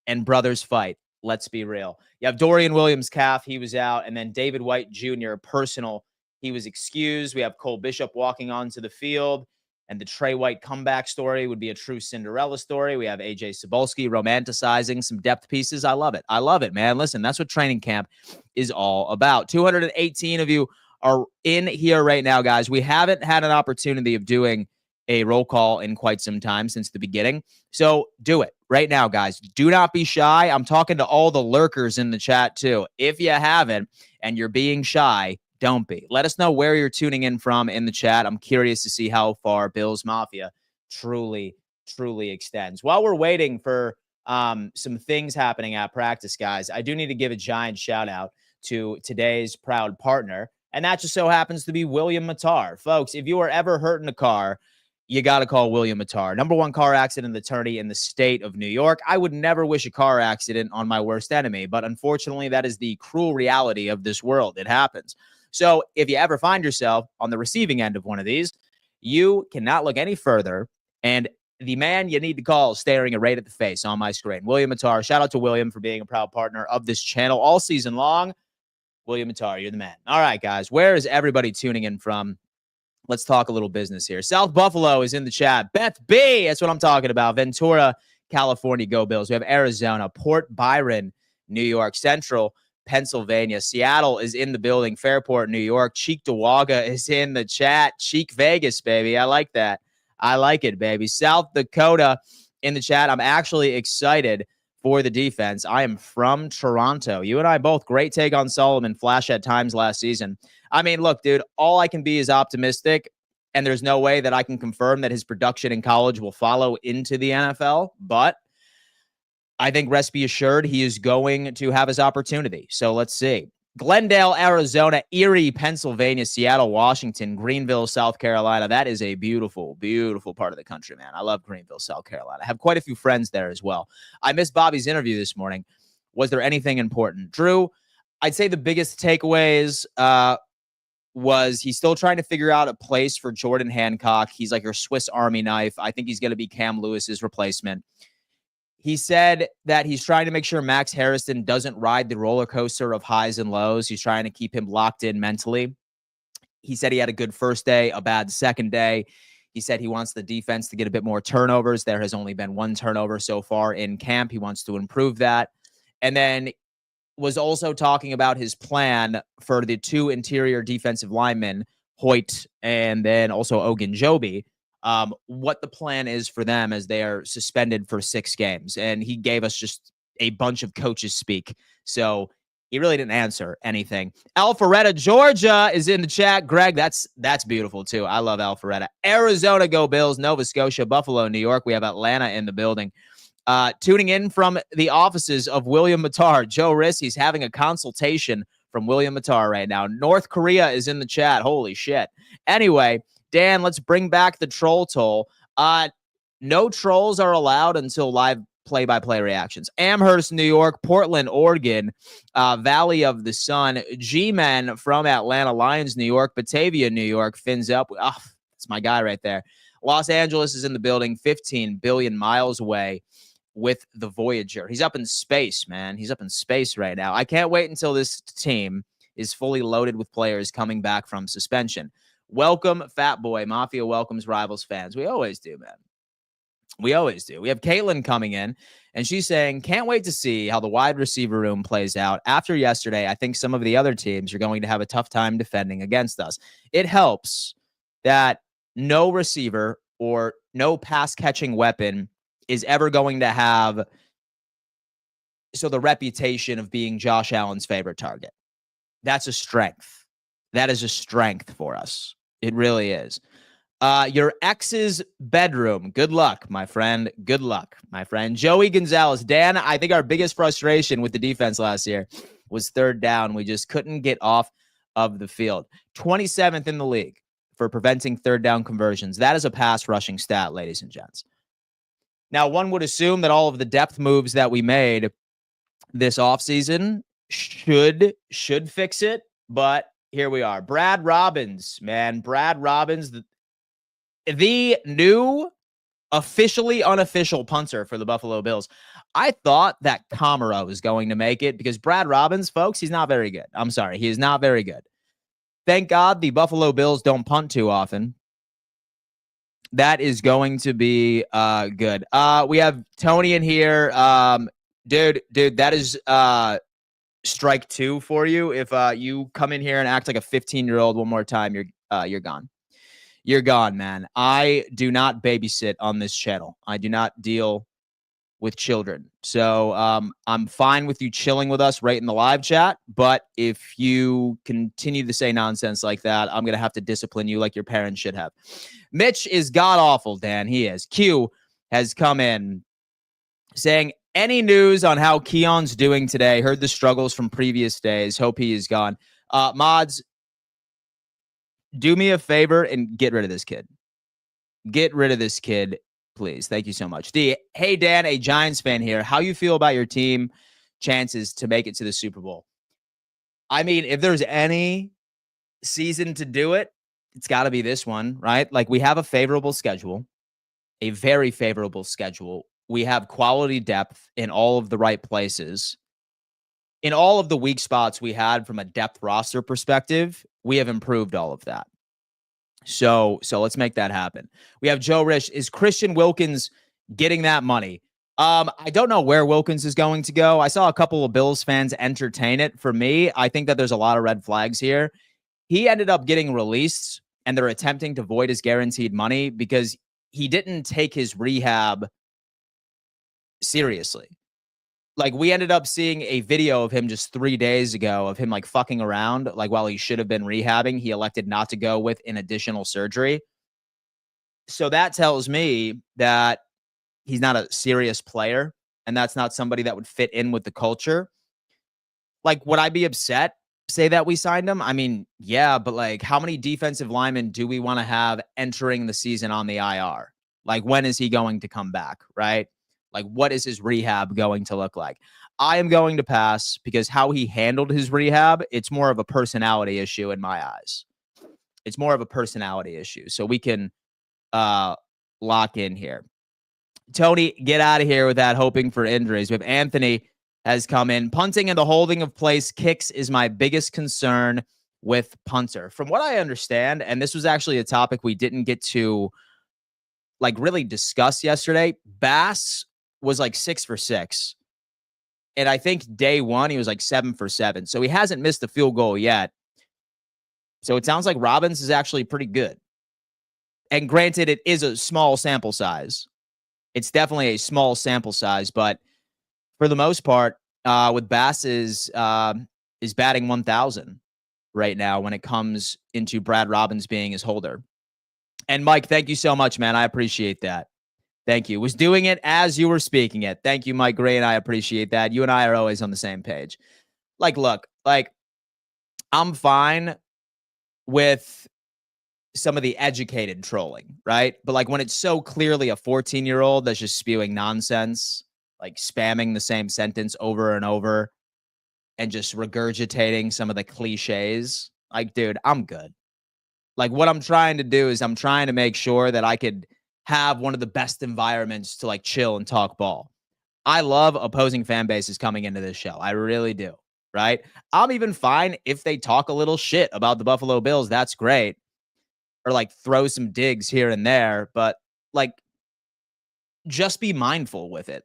and brothers fight. Let's be real. You have Dorian Williams calf. He was out. And then David White Jr., personal. He was excused. We have Cole Bishop walking onto the field. And the Trey White comeback story would be a true Cinderella story. We have AJ Cebulski romanticizing some depth pieces. I love it. I love it, man. Listen, that's what training camp is all about. 218 of you are in here right now, guys. We haven't had an opportunity of doing a roll call in quite some time since the beginning. So do it right now, guys. Do not be shy. I'm talking to all the lurkers in the chat too. If you haven't and you're being shy, don't be. Let us know where you're tuning in from in the chat. I'm curious to see how far Bills Mafia truly extends. While we're waiting for some things happening at practice, guys, I do need to give a giant shout out to today's proud partner, and that just so happens to be William Matar. Folks, if you are ever hurt in a car, you got to call William Matar, #1 car accident attorney in the state of New York. I would never wish a car accident on my worst enemy, but unfortunately, that is the cruel reality of this world. It happens. So if you ever find yourself on the receiving end of one of these, you cannot look any further. And the man you need to call is staring right at the face on my screen. William Matar. Shout out to William for being a proud partner of this channel all season long. William Matar, you're the man. All right, guys. Where is everybody tuning in from? Let's talk a little business here. South Buffalo is in the chat. Beth B, that's what I'm talking about. Ventura, California, go Bills. We have Arizona, Port Byron, New York Central, Pennsylvania. Seattle is in the building. Fairport, New York. Cheek Dawaga is in the chat. Cheek Vegas, baby. I like that. I like it, baby. South Dakota in the chat. I'm actually excited for the defense. I am from Toronto. You and I both. Great take on Solomon. Flash at times last season. I mean, look, dude, all I can be is optimistic, and there's no way that I can confirm that his production in college will follow into the NFL, but I think rest be assured he is going to have his opportunity. So let's see. Glendale, Arizona, Erie, Pennsylvania, Seattle, Washington, Greenville, South Carolina. That is a beautiful, beautiful part of the country, man. I love Greenville, South Carolina. I have quite a few friends there as well. I missed Bobby's interview this morning. Was there anything important? Drew, I'd say the biggest takeaways was he's still trying to figure out a place for Jordan Hancock. He's like your Swiss Army knife. I think he's going to be Cam Lewis's replacement. He said that he's trying to make sure Max Harrison doesn't ride the roller coaster of highs and lows. He's trying to keep him locked in mentally. He said he had a good first day, a bad second day. He said he wants the defense to get a bit more turnovers. There has only been 1 turnover so far in camp. He wants to improve that. And then was also talking about his plan for the 2 interior defensive linemen, Hoyt and then also Ogunjobi, what the plan is for them as they are suspended for 6 games. And he gave us just a bunch of coaches speak. So he really didn't answer anything. Alpharetta, Georgia is in the chat. Greg, that's beautiful too. I love Alpharetta. Arizona, go Bills. Nova Scotia, Buffalo, New York. We have Atlanta in the building. Tuning in from the offices of William Matar, Joe Riss. He's having a consultation from William Matar right now. North Korea is in the chat. Holy shit. Anyway, Dan, let's bring back the troll toll. No trolls are allowed until live play-by-play reactions. Amherst, New York, Portland, Oregon, Valley of the Sun, G-Men from Atlanta, Lions, New York, Batavia, New York, fins up. Oh, that's my guy right there. Los Angeles is in the building, 15 billion miles away with the Voyager. He's up in space, man. He's up in space right now. I can't wait until this team is fully loaded with players coming back from suspension. Welcome, Fat Boy. Mafia welcomes Rivals fans. We always do, man. We always do. We have Caitlin coming in, and she's saying, can't wait to see how the wide receiver room plays out. After yesterday, I think some of the other teams are going to have a tough time defending against us. It helps that no receiver or no pass-catching weapon is ever going to have the reputation of being Josh Allen's favorite target. That's a strength. That is a strength for us. It really is. Your ex's bedroom. Good luck, my friend. Good luck, my friend. Joey Gonzalez. Dan, I think our biggest frustration with the defense last year was 3rd down. We just couldn't get off of the field. 27th in the league for preventing third down conversions. That is a pass rushing stat, ladies and gents. Now, one would assume that all of the depth moves that we made this offseason should fix it, but here we are. Brad Robbins, man. Brad Robbins, the new officially unofficial punter for the Buffalo Bills. I thought that Kamara was going to make it because Brad Robbins, folks, he's not very good. I'm sorry. He is not very good. Thank God the Buffalo Bills don't punt too often. That is going to be good. We have Tony in here. Dude, that is strike 2 for you. If you come in here and act like a 15-year-old one more time, you're gone. You're gone, man. I do not babysit on this channel. I do not deal with children. So I'm fine with you chilling with us right in the live chat. But if you continue to say nonsense like that, I'm going to have to discipline you like your parents should have. Mitch is god-awful, Dan. He is. Q has come in saying, any news on how Keon's doing today? Heard the struggles from previous days. Hope he is gone. Mods, do me a favor and get rid of this kid. Get rid of this kid, please. Thank you so much. D, hey, Dan, a Giants fan here. How you feel about your team chances to make it to the Super Bowl? I mean, if there's any season to do it, it's got to be this one, right? Like, we have a favorable schedule, a very favorable schedule. We have quality depth in all of the right places. In all of the weak spots we had from a depth roster perspective, we have improved all of that. So let's make that happen. We have Joe Rich. Is Christian Wilkins getting that money? I don't know where Wilkins is going to go. I saw a couple of Bills fans entertain it. For me, I think that there's a lot of red flags here. He ended up getting released, and they're attempting to void his guaranteed money because he didn't take his rehab seriously. Like, we ended up seeing a video of him just 3 days ago of him like fucking around, like while he should have been rehabbing. He elected not to go with an additional surgery. So that tells me that he's not a serious player, and that's not somebody that would fit in with the culture. Like, would I be upset, say that we signed him? I mean, yeah, but like, how many defensive linemen do we want to have entering the season on the IR? Like, when is he going to come back, right? Like, what is his rehab going to look like? I am going to pass because how he handled his rehab, it's more of a personality issue in my eyes. It's more of a personality issue. So we can lock in here. Tony, get out of here with that hoping for injuries. We have Anthony has come in. Punting and the holding of place kicks is my biggest concern with punter. From what I understand, and this was actually a topic we didn't get to like really discuss yesterday, Bass was like 6 for 6. And I think day one, he was like 7 for 7. So he hasn't missed a field goal yet. So it sounds like Robbins is actually pretty good. And granted, it is a small sample size. It's definitely a small sample size, but for the most part, with Bass is batting 1,000 right now when it comes into Brad Robbins being his holder. And Mike, thank you so much, man. I appreciate that. Thank you. Was doing it as you were speaking it. Thank you, Mike Gray, and I appreciate that. You and I are always on the same page. Like, look, like, I'm fine with some of the educated trolling, right? But like, when it's so clearly a 14-year-old that's just spewing nonsense, like spamming the same sentence over and over and just regurgitating some of the cliches, like, dude, I'm good. Like, what I'm trying to do is I'm trying to make sure that I could have one of the best environments to like chill and talk ball. I love opposing fan bases coming into this show. I really do, right? I'm even fine if they talk a little shit about the Buffalo Bills. That's great. Or like throw some digs here and there, but like, just be mindful with it.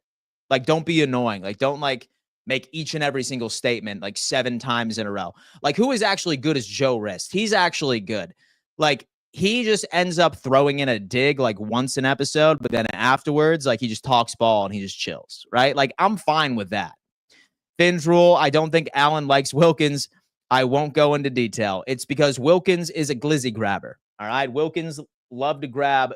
Like, don't be annoying. Like, don't like make each and every single statement like 7 times in a row. Like, who is actually good is Joe Rist. He's actually good. Like, he just ends up throwing in a dig like once an episode, but then afterwards, like, he just talks ball and he just chills, right? Like, I'm fine with that. Finn's rule, I don't think Allen likes Wilkins. I won't go into detail. It's because Wilkins is a glizzy grabber, all right? Wilkins loved to grab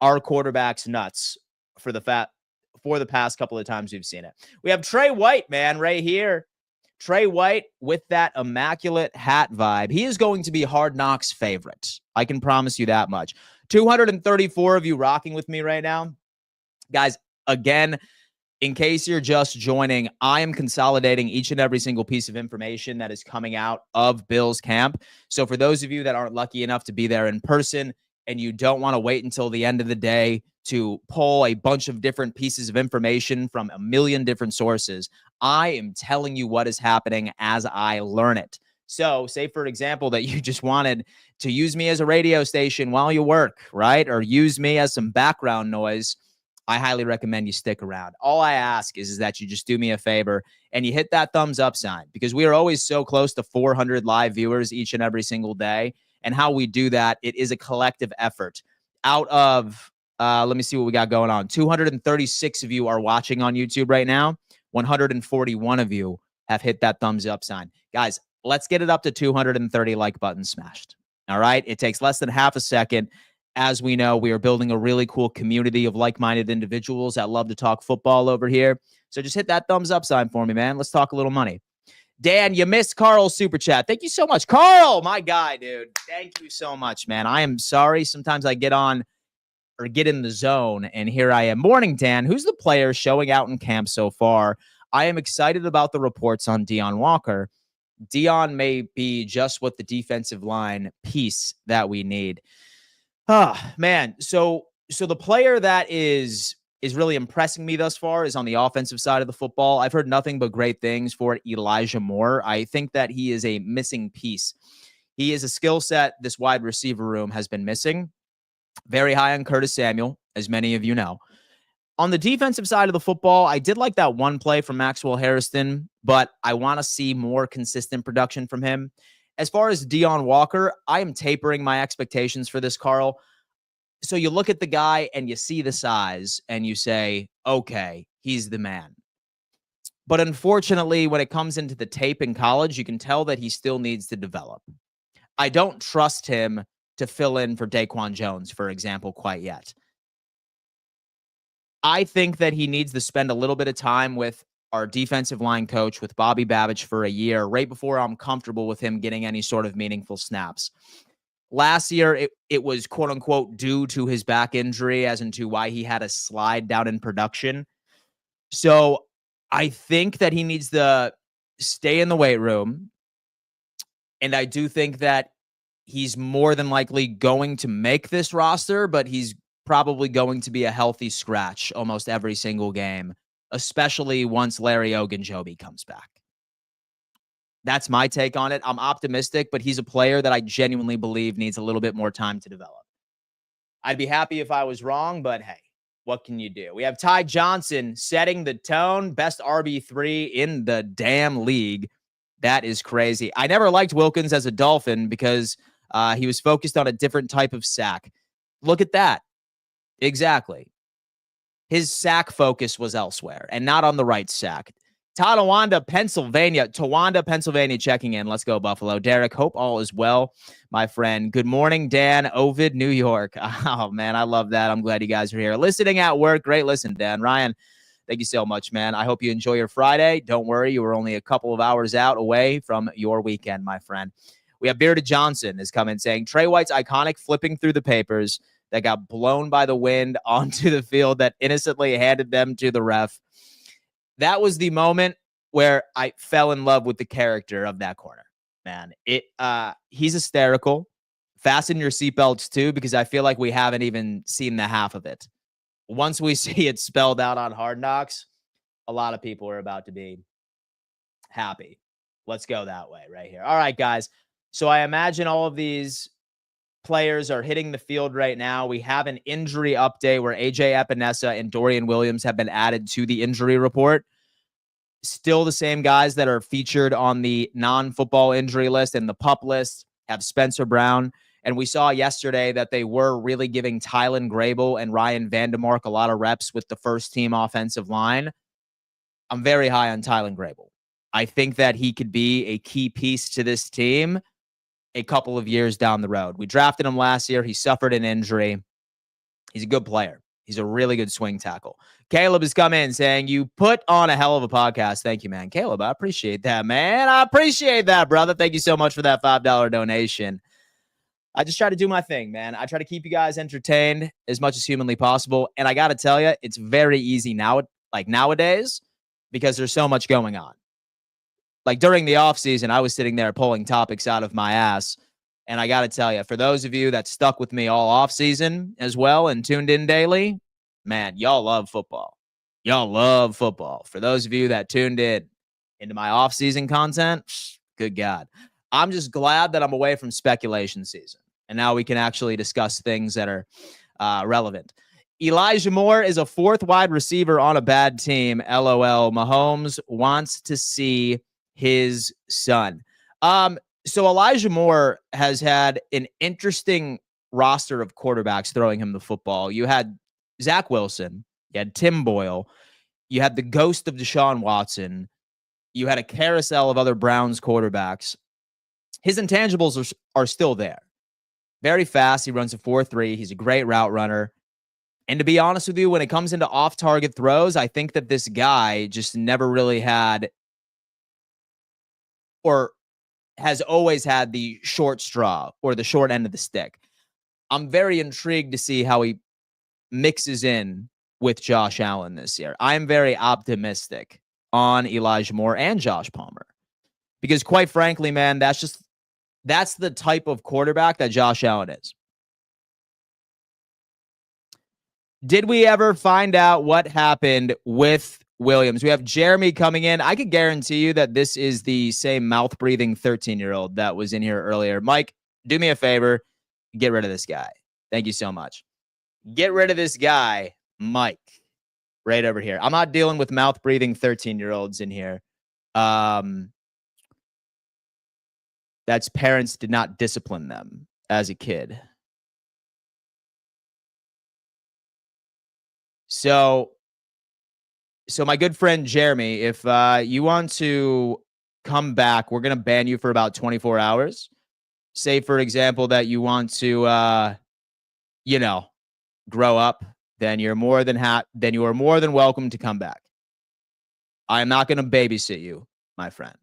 our quarterback's nuts for the past couple of times we've seen it. We have Trey White, man, right here. Trey White with that immaculate hat vibe, he is going to be Hard Knocks' favorite. I can promise you that much. 234 of you rocking with me right now. Guys, again, in case you're just joining, I am consolidating each and every single piece of information that is coming out of Bills camp. So for those of you that aren't lucky enough to be there in person and you don't want to wait until the end of the day to pull a bunch of different pieces of information from a million different sources, I am telling you what is happening as I learn it. So say, for example, that you just wanted to use me as a radio station while you work, right? Or use me as some background noise. I highly recommend you stick around. All I ask is that you just do me a favor and you hit that thumbs up sign, because we are always so close to 400 live viewers each and every single day. And how we do that, it is a collective effort. Out of, let me see what we got going on. 236 of you are watching on YouTube right now. 141 of you have hit that thumbs up sign. Guys, let's get it up to 230 like buttons smashed. All right. It takes less than half a second. As we know, we are building a really cool community of like-minded individuals that love to talk football over here. So just hit that thumbs up sign for me, man. Let's talk a little money. Dan, you missed Carl's super chat. Thank you so much. Carl, my guy, dude. Thank you so much, man. I am sorry. Sometimes I get on or get in the zone, and here I am. Morning, Dan. Who's the player showing out in camp so far? I am excited about the reports on Deon Walker. Deon may be just what the defensive line piece that we need. Man. So the player that is really impressing me thus far is on the offensive side of the football. I've heard nothing but great things for Elijah Moore. I think that he is a missing piece. He is a skill set this wide receiver room has been missing. Very high on Curtis Samuel, as many of you know. On the defensive side of the football, I did like that one play from Maxwell Harrison, but I want to see more consistent production from him. As far as Deon Walker, I am tapering my expectations for this, Carl. So you look at the guy and you see the size and you say, okay, he's the man. But unfortunately, when it comes into the tape in college, you can tell that he still needs to develop. I don't trust him to fill in for Daquan Jones, for example, quite yet. I think that he needs to spend a little bit of time with our defensive line coach, with Bobby Babich, for a year, right before I'm comfortable with him getting any sort of meaningful snaps. Last year, it was quote-unquote due to his back injury, as into why he had a slide down in production. So I think that he needs to stay in the weight room. And I do think that he's more than likely going to make this roster, but he's probably going to be a healthy scratch almost every single game, especially once Larry Ogunjobi comes back. That's my take on it. I'm optimistic, but he's a player that I genuinely believe needs a little bit more time to develop. I'd be happy if I was wrong, but hey, what can you do? We have Ty Johnson setting the tone, best RB3 in the damn league. That is crazy. I never liked Wilkins as a Dolphin because he was focused on a different type of sack. Look at that. Exactly. His sack focus was elsewhere and not on the right sack. Towanda, Pennsylvania checking in. Let's go, Buffalo. Derek, hope all is well, my friend. Good morning, Dan. Ovid, New York. Oh, man, I love that. I'm glad you guys are here. Listening at work. Great listen, Dan. Ryan, thank you so much, man. I hope you enjoy your Friday. Don't worry, you were only a couple of hours out away from your weekend, my friend. We have Bearded Johnson is coming saying, Trey White's iconic flipping through the papers that got blown by the wind onto the field that innocently handed them to the ref. That was the moment where I fell in love with the character of that corner, man. He's hysterical. Fasten your seatbelts too, because I feel like we haven't even seen the half of it. Once we see it spelled out on Hard Knocks, a lot of people are about to be happy. Let's go that way right here. All right, guys. So I imagine all of these players are hitting the field right now. We have an injury update where AJ Epinesa and Dorian Williams have been added to the injury report. Still the same guys that are featured on the non-football injury list and the PUP list have Spencer Brown. And we saw yesterday that they were really giving Tylen Grable and Ryan Vandermark a lot of reps with the first team offensive line. I'm very high on Tylen Grable. I think that he could be a key piece to this team a couple of years down the road. We drafted him last year. He suffered an injury. He's a good player. He's a really good swing tackle. Caleb has come in saying, you put on a hell of a podcast. Thank you, man. Caleb, I appreciate that, man. I appreciate that, brother. Thank you so much for that $5 donation. I just try to do my thing, man. I try to keep you guys entertained as much as humanly possible. And I got to tell you, it's very easy now, like nowadays, because there's so much going on. Like during the off season, I was sitting there pulling topics out of my ass. And I got to tell you, for those of you that stuck with me all off season as well and tuned in daily, man, y'all love football. Y'all love football. For those of you that tuned in into my off season content, good God. I'm just glad that I'm away from speculation season. And now we can actually discuss things that are relevant. Elijah Moore is a fourth wide receiver on a bad team. LOL. Mahomes wants to see his son. So Elijah Moore has had an interesting roster of quarterbacks throwing him the football. You had Zach Wilson, you had Tim Boyle, you had the ghost of Deshaun Watson, you had a carousel of other Browns quarterbacks. His intangibles are still there. Very fast. He runs a 4.3. He's a great route runner. And to be honest with you, when it comes into off-target throws, I think that this guy just never really had or has always had the short straw or the short end of the stick. I'm very intrigued to see how he mixes in with Josh Allen this year. I'm very optimistic on Elijah Moore and Josh Palmer because quite frankly, man, that's the type of quarterback that Josh Allen is. Did we ever find out what happened with Williams? We have Jeremy coming in. I could guarantee you that this is the same mouth-breathing 13-year-old that was in here earlier. Mike, do me a favor. Get rid of this guy. Thank you so much. Get rid of this guy, Mike, right over here. I'm not dealing with mouth-breathing 13-year-olds in here. That's parents did not discipline them as a kid. So my good friend Jeremy, if you want to come back, we're going to ban you for about 24 hours. Say, for example, that you want to, grow up, then you're more than welcome to come back. I am not going to babysit you, my friend.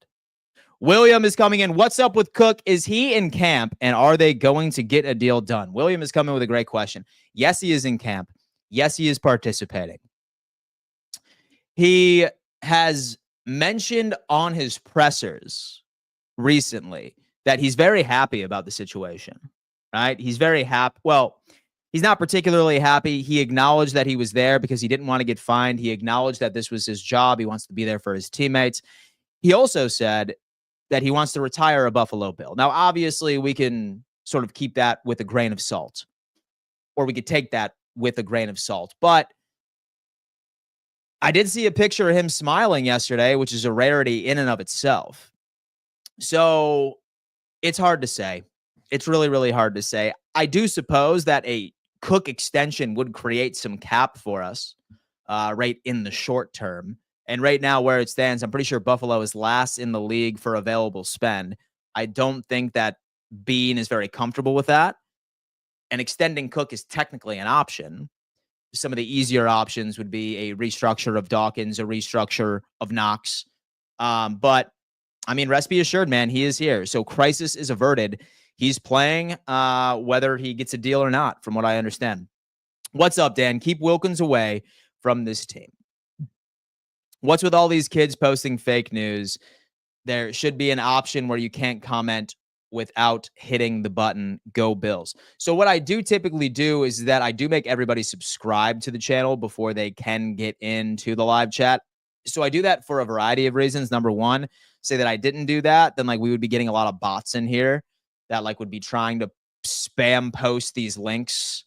William is coming in. What's up with Cook? Is he in camp, and are they going to get a deal done? William is coming with a great question. Yes, he is in camp. Yes, he is participating. He has mentioned on his pressers recently that he's very happy about the situation, right? He's very happy. Well, he's not particularly happy. He acknowledged that he was there because he didn't want to get fined. He acknowledged that this was his job. He wants to be there for his teammates. He also said that he wants to retire a Buffalo Bill. Now, obviously, we can sort of keep that with a grain of salt, or we could take that with a grain of salt. But I did see a picture of him smiling yesterday, which is a rarity in and of itself. So it's hard to say. It's really, really hard to say. I do suppose that a Cook extension would create some cap for us right in the short term. And right now, where it stands, I'm pretty sure Buffalo is last in the league for available spend. I don't think that Bean is very comfortable with that. And extending Cook is technically an option. Some of the easier options would be a restructure of Dawkins, a restructure of Knox. But, I mean, rest be assured, man, he is here. So crisis is averted. He's playing whether he gets a deal or not, from what I understand. What's up, Dan? Keep Wilkins away from this team. What's with all these kids posting fake news? There should be an option where you can't comment without hitting the button, go Bills. So what I do typically do is that I do make everybody subscribe to the channel before they can get into the live chat. So I do that for a variety of reasons. Number one, say that I didn't do that, then like we would be getting a lot of bots in here that like would be trying to spam post these links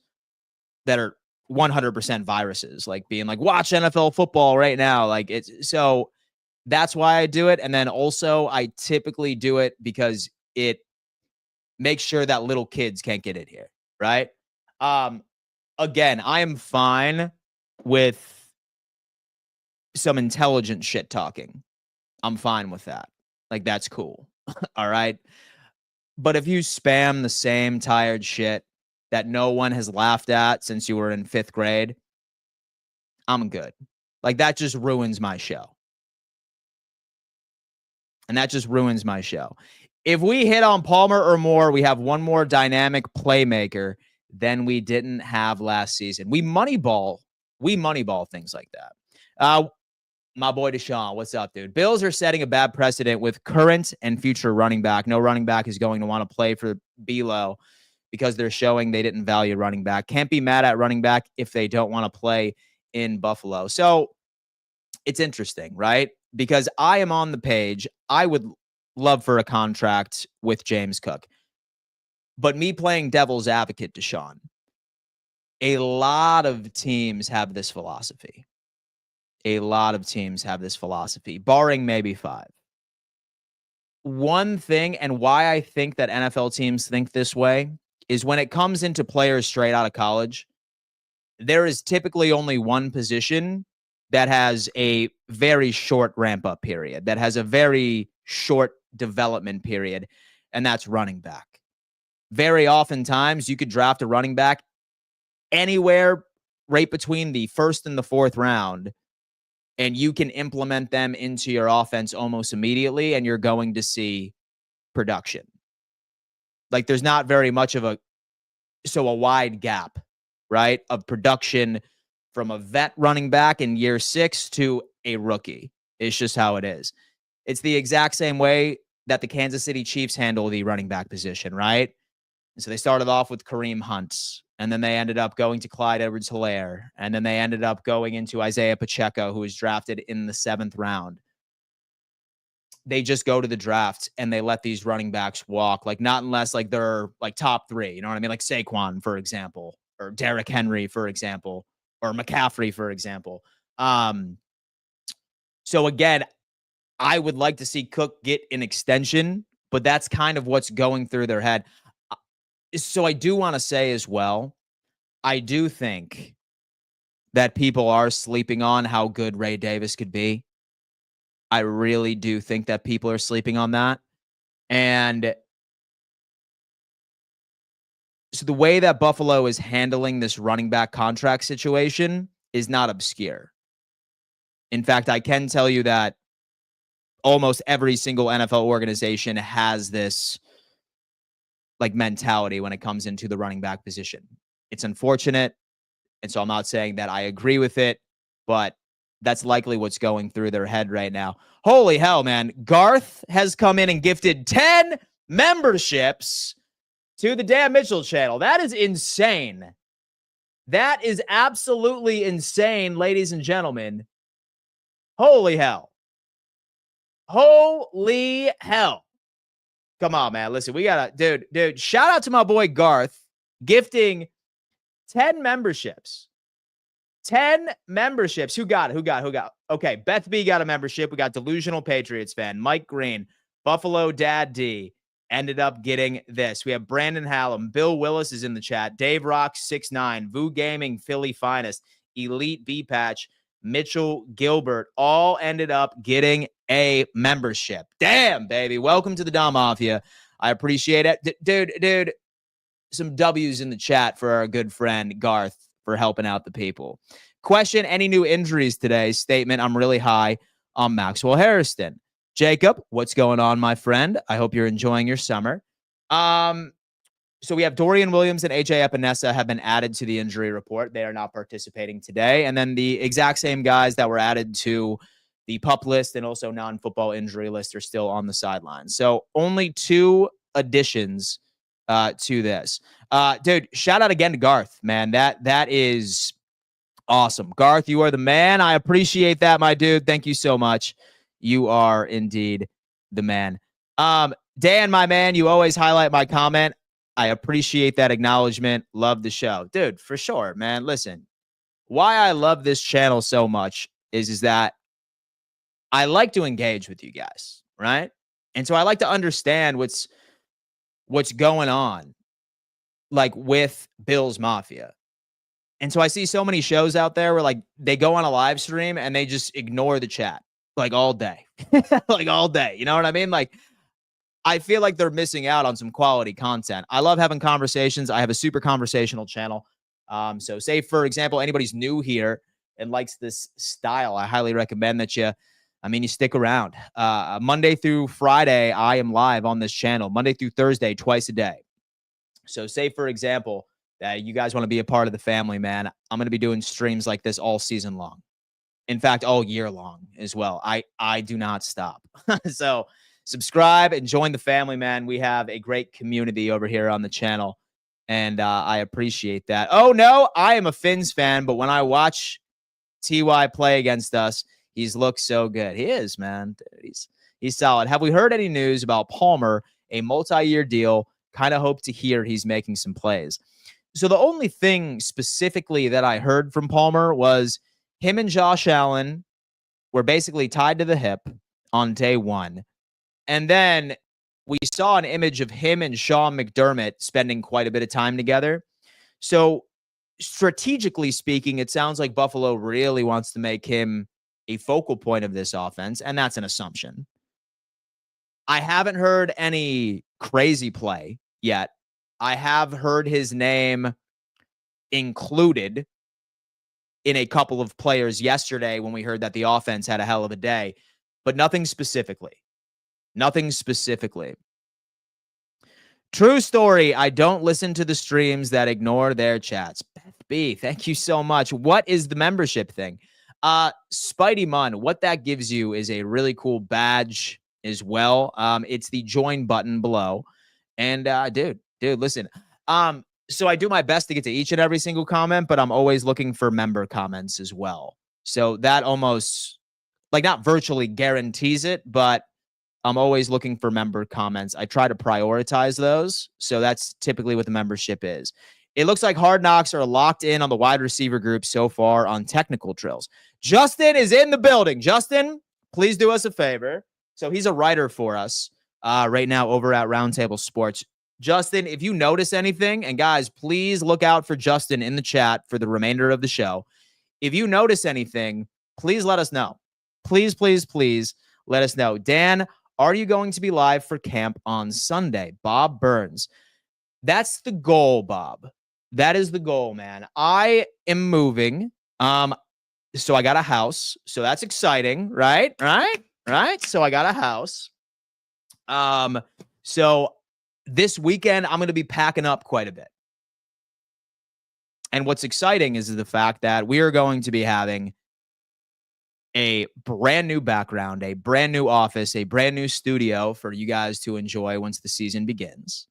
that are 100% viruses, like being like, watch NFL football right now. Like it's so that's why I do it. And then also I typically do it because it makes sure that little kids can't get in here. Right. Again, I am fine with some intelligent shit talking. I'm fine with that. Like that's cool. All right. But if you spam the same tired shit that no one has laughed at since you were in 5th grade, I'm good. Like, that just ruins my show. And that just ruins my show. If we hit on Palmer or Moore, we have one more dynamic playmaker than we didn't have last season. We moneyball things like that. My boy Deshaun, what's up, dude? Bills are setting a bad precedent with current and future running back. No running back is going to want to play for Belo because they're showing they didn't value running back. Can't be mad at running back if they don't want to play in Buffalo. So it's interesting, right? Because I am on the page. I would love for a contract with James Cook. But me playing devil's advocate, Deshaun, a lot of teams have this philosophy. A lot of teams have this philosophy, barring maybe 5. One thing, and why I think that NFL teams think this way, is when it comes into players straight out of college, there is typically only one position that has a very short ramp-up period, that has a very short development period, and that's running back. Very oftentimes, you could draft a running back anywhere right between the 1st and the 4th round, and you can implement them into your offense almost immediately, and you're going to see production. Like, there's not very much of a wide gap, right, of production from a vet running back in year 6 to a rookie. It's just how it is. It's the exact same way that the Kansas City Chiefs handle the running back position, right? And so they started off with Kareem Hunt, and then they ended up going to Clyde Edwards-Helaire, and then they ended up going into Isaiah Pacheco, who was drafted in the 7th round. They just go to the draft and they let these running backs walk, like not unless like they're like top 3, you know what I mean? Like Saquon, for example, or Derrick Henry, for example, or McCaffrey, for example. So again, I would like to see Cook get an extension, but that's kind of what's going through their head. So I do want to say as well, I do think that people are sleeping on how good Ray Davis could be. I really do think that people are sleeping on that. And so the way that Buffalo is handling this running back contract situation is not obscure. In fact, I can tell you that almost every single NFL organization has this like mentality when it comes into the running back position. It's unfortunate. And so I'm not saying that I agree with it, but that's likely what's going through their head right now. Holy hell, man. Garth has come in and gifted 10 memberships to the Dan Mitchell channel. That is insane. That is absolutely insane, ladies and gentlemen. Holy hell. Holy hell. Come on, man. Listen, we got to, dude, shout out to my boy Garth gifting 10 memberships. 10 memberships. Who got it? Okay, Beth B got a membership. We got Delusional Patriots fan, Mike Green, Buffalo Dad D ended up getting this. We have Brandon Hallam, Bill Willis is in the chat, Dave Rock 69, Vu Gaming, Philly Finest, Elite B Patch, Mitchell Gilbert, all ended up getting a membership. Damn, baby. Welcome to the Don Mafia. I appreciate it. Dude, some W's in the chat for our good friend Garth for helping out the people. Question, any new injuries today? Statement, I'm really high on Maxwell Harrison. Jacob, what's going on, my friend? I hope you're enjoying your summer. So we have Dorian Williams and AJ Epinesa have been added to the injury report. They are not participating today. And then the exact same guys that were added to the PUP list and also non-football injury list are still on the sidelines. So only 2 additions to this. Dude, shout out again to Garth, man. That is awesome. Garth, you are the man. I appreciate that, my dude. Thank you so much. You are indeed the man. Dan, my man, you always highlight my comment. I appreciate that acknowledgement. Love the show. Dude, for sure, man. Listen, why I love this channel so much is that I like to engage with you guys, right? And so I like to understand what's going on, like with Bills Mafia. And so I see so many shows out there where like they go on a live stream and they just ignore the chat like all day, like all day. You know what I mean? Like, I feel like they're missing out on some quality content. I love having conversations. I have a super conversational channel. So say, for example, anybody's new here, and likes this style, I highly recommend that you stick around. Monday through Friday, I am live on this channel. Monday through Thursday, twice a day. So say, for example, that you guys want to be a part of the family, man, I'm going to be doing streams like this all season long. In fact, all year long as well. I do not stop. So subscribe and join the family, man. We have a great community over here on the channel, and I appreciate that. Oh, no, I am a Finns fan, but when I watch TY play against us, he's looked so good. He is, man. He's solid. Have we heard any news about Palmer, a multi-year deal? Kind of hope to hear he's making some plays. So the only thing specifically that I heard from Palmer was him and Josh Allen were basically tied to the hip on day one. And then we saw an image of him and Sean McDermott spending quite a bit of time together. So strategically speaking, it sounds like Buffalo really wants to make him a focal point of this offense, and that's an assumption. I haven't heard any crazy play yet. I have heard his name included in a couple of players yesterday when we heard that the offense had a hell of a day, but nothing specifically. Nothing specifically. True story. I don't listen to the streams that ignore their chats. Beth B, thank you so much. What is the membership thing? Spidey Mun, what that gives you is a really cool badge as well. It's the join button below. And dude, listen. So I do my best to get to each and every single comment, but I'm always looking for member comments as well. So that almost, like, not virtually guarantees it, but I'm always looking for member comments. I try to prioritize those. So that's typically what the membership is. It looks like Hard Knocks are locked in on the wide receiver group so far on technical drills. Justin is in the building. Justin, please do us a favor. So he's a writer for us right now over at Roundtable Sports. Justin, if you notice anything, and guys, please look out for Justin in the chat for the remainder of the show. If you notice anything, please let us know. Please, please, please let us know. Dan, are you going to be live for camp on Sunday? Bob Burns. That's the goal, Bob. That is the goal, man. I am moving. So I got a house. So that's exciting, right? So I got a house. So this weekend, I'm going to be packing up quite a bit. And what's exciting is the fact that we are going to be having a brand new background, a brand new office, a brand new studio for you guys to enjoy once the season begins.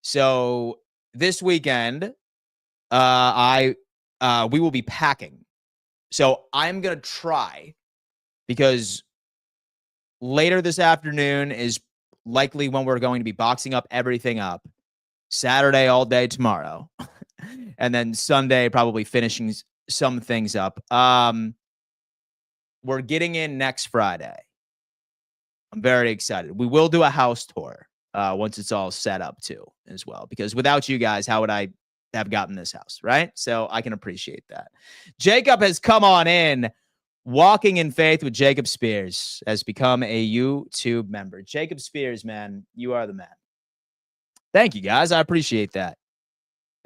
So this weekend, we will be packing. So I'm going to try, because later this afternoon is likely when we're going to be boxing up everything up. Saturday all day tomorrow. And then Sunday probably finishing some things up. We're getting in next Friday. I'm very excited. We will do a house tour once it's all set up too as well. Because without you guys, how would I have gotten this house, right? So I can appreciate that. Jacob has come on in. Walking in Faith with Jacob Spears has become a YouTube member. Jacob Spears, man, you are the man. Thank you, guys. I appreciate that.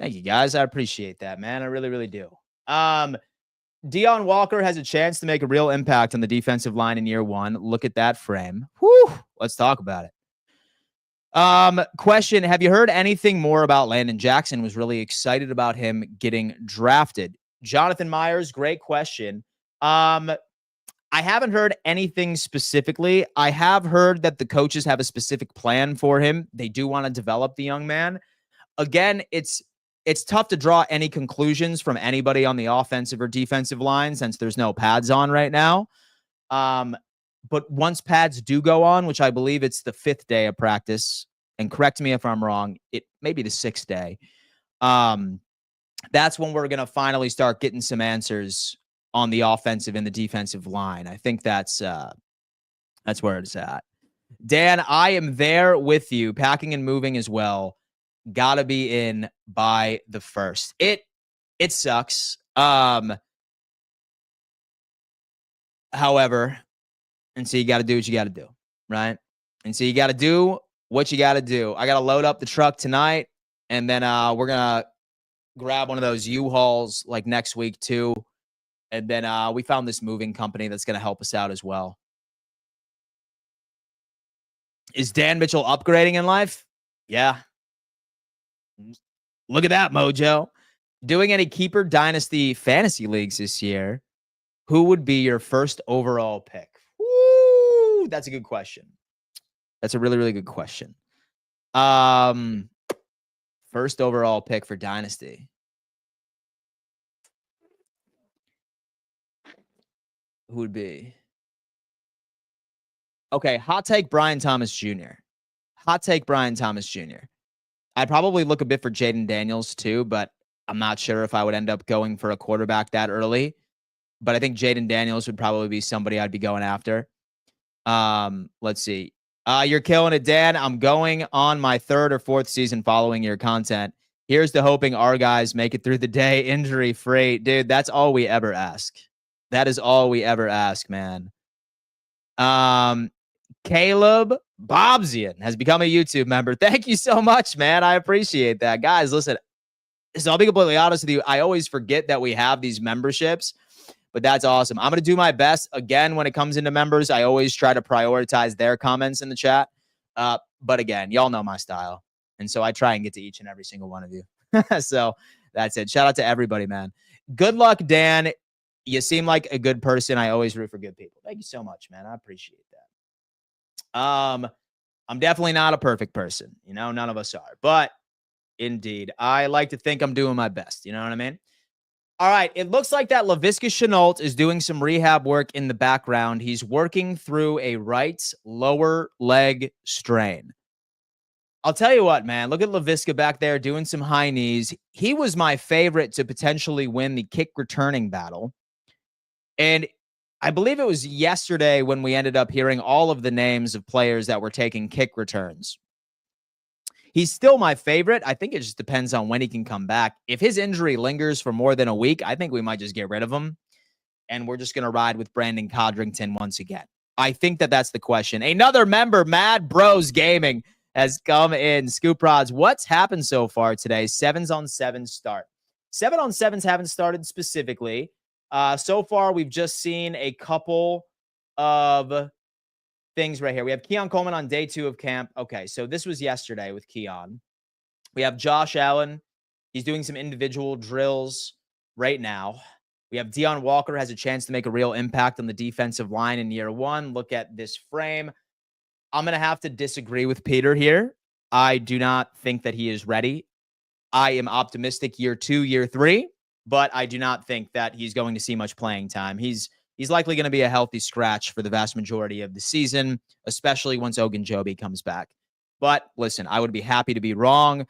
Thank you, guys. I appreciate that, man. I really, really do. Deion Walker has a chance to make a real impact on the defensive line in year one. Look at that frame. Whew. Let's talk about it. Question, have you heard anything more about Landon Jackson? Was really excited about him getting drafted. Jonathan Myers, great question. I haven't heard anything specifically. I have heard that the coaches have a specific plan for him. They do want to develop the young man. Again, it's tough to draw any conclusions from anybody on the offensive or defensive line since there's no pads on right now. But once pads do go on, which I believe it's the 5th day of practice, and correct me if I'm wrong, it may be the 6th day. That's when we're going to finally start getting some answers on the offensive and the defensive line. I think that's where it's at. Dan, I am there with you, packing and moving as well. Gotta be in by the 1st. It sucks. However, and so you got to do what you got to do, right? And so you got to do what you got to do. I got to load up the truck tonight, and then we're gonna grab one of those U-Hauls like next week too. And then we found this moving company that's going to help us out as well. Is Dan Mitchell upgrading in life? Yeah. Look at that, Mojo. Doing any keeper dynasty fantasy leagues this year, who would be your first overall pick? Woo, that's a good question. That's a really, really good question. First overall pick for dynasty. Who would be? Okay, hot take Brian Thomas Jr. Hot take Brian Thomas Jr. I'd probably look a bit for Jaden Daniels too, but I'm not sure if I would end up going for a quarterback that early. But I think Jaden Daniels would probably be somebody I'd be going after. Let's see. You're killing it, Dan. I'm going on my 3rd or 4th season following your content. Here's to hoping our guys make it through the day injury free. Dude, that's all we ever ask. That is all we ever ask, man. Caleb Bobzian has become a YouTube member. Thank you so much, man. I appreciate that. Guys, listen, so I'll be completely honest with you. I always forget that we have these memberships, but that's awesome. I'm going to do my best. Again, when it comes into members, I always try to prioritize their comments in the chat. But again, y'all know my style. And so I try and get to each and every single one of you. So that's it. Shout out to everybody, man. Good luck, Dan. You seem like a good person. I always root for good people. Thank you so much, man. I appreciate that. I'm definitely not a perfect person. You know, none of us are. But indeed, I like to think I'm doing my best. You know what I mean? All right. It looks like that Laviska Shenault is doing some rehab work in the background. He's working through a right lower leg strain. I'll tell you what, man. Look at Laviska back there doing some high knees. He was my favorite to potentially win the kick returning battle. And I believe it was yesterday when we ended up hearing all of the names of players that were taking kick returns. He's still my favorite. I think it just depends on when he can come back. If his injury lingers for more than a week, I think we might just get rid of him. And we're just going to ride with Brandon Codrington once again. I think that that's the question. Another member, Mad Bros Gaming, has come in. Scoop Rods, what's happened so far today? 7s on 7 start. 7 on 7s haven't started specifically. So far, we've just seen a couple of things right here. We have Keon Coleman on day 2 of camp. Okay, so this was yesterday with Keon. We have Josh Allen. He's doing some individual drills right now. We have Deion Walker has a chance to make a real impact on the defensive line in year 1. Look at this frame. I'm going to have to disagree with Peter here. I do not think that he is ready. I am optimistic year 2, year 3. But I do not think that he's going to see much playing time. He's likely going to be a healthy scratch for the vast majority of the season, especially once Ogunjobi comes back. But listen, I would be happy to be wrong.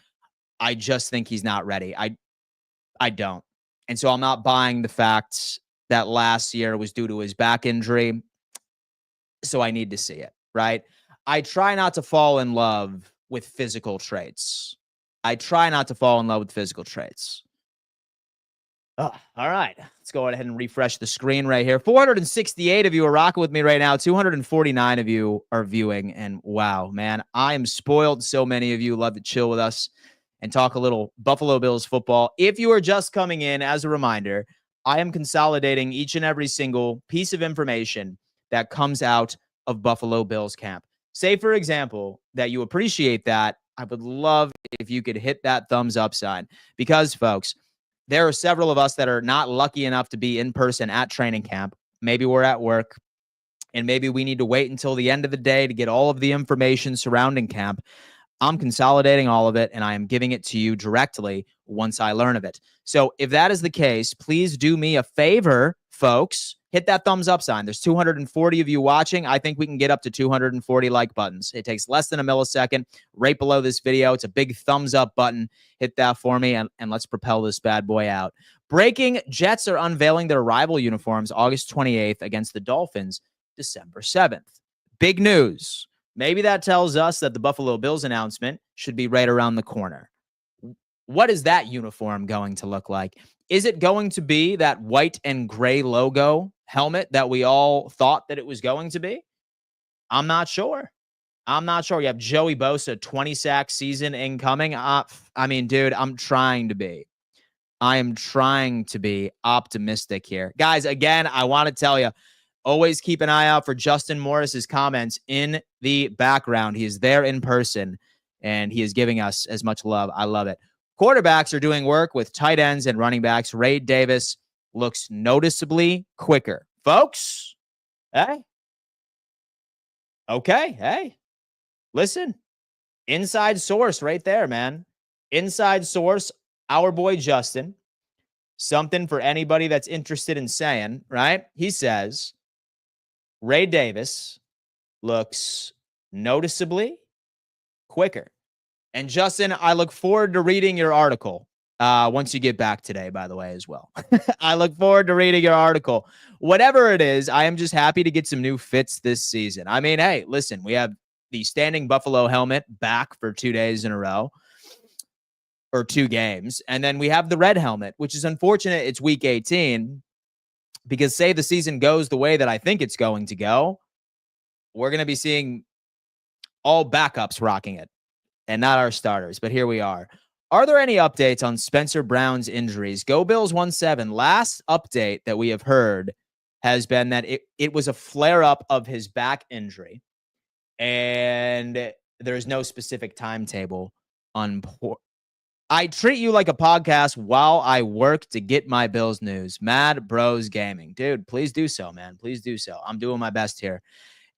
I just think he's not ready. I don't. And so I'm not buying the fact that last year was due to his back injury. So I need to see it, right? I try not to fall in love with physical traits. Oh, all right. Let's go ahead and refresh the screen right here. 468 of you are rocking with me right now. 249 of you are viewing. And wow, man, I am spoiled. So many of you love to chill with us and talk a little Buffalo Bills football. If you are just coming in, as a reminder, I am consolidating each and every single piece of information that comes out of Buffalo Bills camp. Say, for example, that you appreciate that. I would love if you could hit that thumbs up sign because, folks, there are several of us that are not lucky enough to be in person at training camp. Maybe we're at work, and maybe we need to wait until the end of the day to get all of the information surrounding camp. I'm consolidating all of it, and I am giving it to you directly once I learn of it. So if that is the case, please do me a favor, folks. Hit that thumbs up sign. There's 240 of you watching. I think we can get up to 240 like buttons. It takes less than a millisecond. Right below this video, it's a big thumbs up button. Hit that for me, and let's propel this bad boy out. Breaking: Jets are unveiling their rival uniforms August 28th against the Dolphins December 7th. Big news. Maybe that tells us that the Buffalo Bills announcement should be right around the corner. What is that uniform going to look like? Is it going to be that white and gray logo helmet that we all thought that it was going to be? I'm not sure. You have Joey Bosa, 20 sack season incoming. I mean, dude, I'm trying to be. I am trying to be optimistic here. Guys, again, I want to tell you, always keep an eye out for Justin Morris's comments in the background. He is there in person, and he is giving us as much love. I love it. Quarterbacks are doing work with tight ends and running backs. Ray Davis looks noticeably quicker. Folks, hey. Okay, hey. Listen. Inside source right there, man. Inside source, our boy Justin. Something for anybody that's interested in saying, right? He says, Ray Davis looks noticeably quicker. And Justin, I look forward to reading your article once you get back today, by the way, as well. I look forward to reading your article. Whatever it is, I am just happy to get some new fits this season. I mean, hey, listen, we have the standing Buffalo helmet back for 2 days in a row, or 2 games. And then we have the red helmet, which is unfortunate. It's week 18 because say the season goes the way that I think it's going to go, we're going to be seeing all backups rocking it and not our starters. But here we are. Are there any updates on Spencer Brown's injuries? Go Bills 1-7. Last update that we have heard has been that it was a flare-up of his back injury. And there's no specific timetable on. I treat you like a podcast while I work to get my Bills news. Mad Bros Gaming. Dude, please do so, man. Please do so. I'm doing my best here,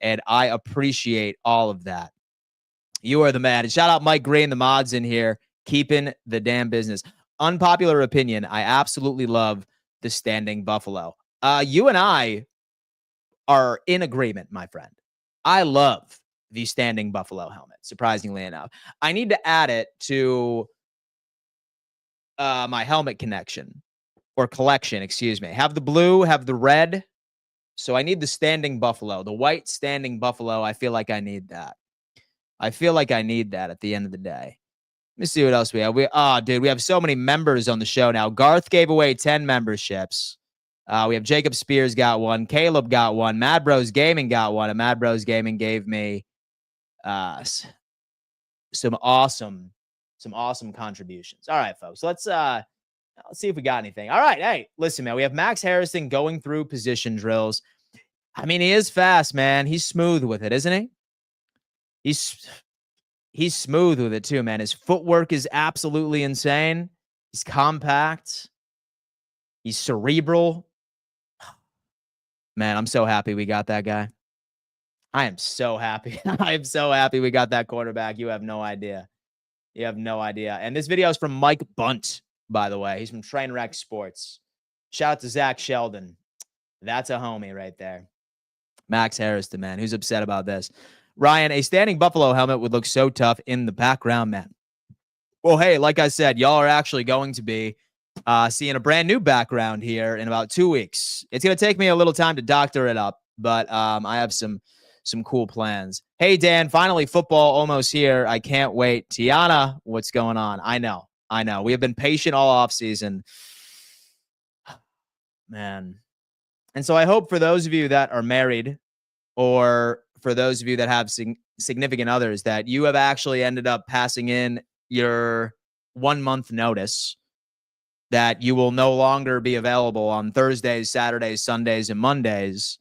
and I appreciate all of that. You are the man. And shout out Mike Green, the mods in here, keeping the damn business. Unpopular opinion, I absolutely love the standing Buffalo. You and I are in agreement, my friend. I love the standing Buffalo helmet, surprisingly enough. I need to add it to my helmet collection, excuse me. Have the blue, have the red. So I need the standing Buffalo, the white standing Buffalo. I feel like I need that. at the end of the day. Let me see what else we have. We have so many members on the show now. Garth gave away 10 memberships. We have Jacob Spears got one. Caleb got one. Mad Bros Gaming got one. And Mad Bros Gaming gave me some awesome contributions. All right, folks. Let's see if we got anything. All right. Hey, listen, man. We have Max Harrison going through position drills. I mean, he is fast, man. He's smooth with it, isn't he? He's smooth with it too, man. His footwork is absolutely insane. He's compact. He's cerebral. Man, I'm so happy we got that guy. I am so happy. I am so happy we got that quarterback. You have no idea. And this video is from Mike Bunt, by the way. He's from Trainwreck Sports. Shout out to Zach Sheldon. That's a homie right there. Max Harrison, man. Who's upset about this? Ryan, a standing Buffalo helmet would look so tough in the background, man. Well, hey, like I said, y'all are actually going to be seeing a brand new background here in about 2 weeks. It's going to take me a little time to doctor it up, but I have some cool plans. Hey, Dan, finally football almost here. I can't wait. Tiana, what's going on? I know. We have been patient all offseason. Man. And so I hope for those of you that are married or for those of you that have significant others that you have actually ended up passing in your 1 month notice that you will no longer be available on Thursdays, Saturdays, Sundays, and Mondays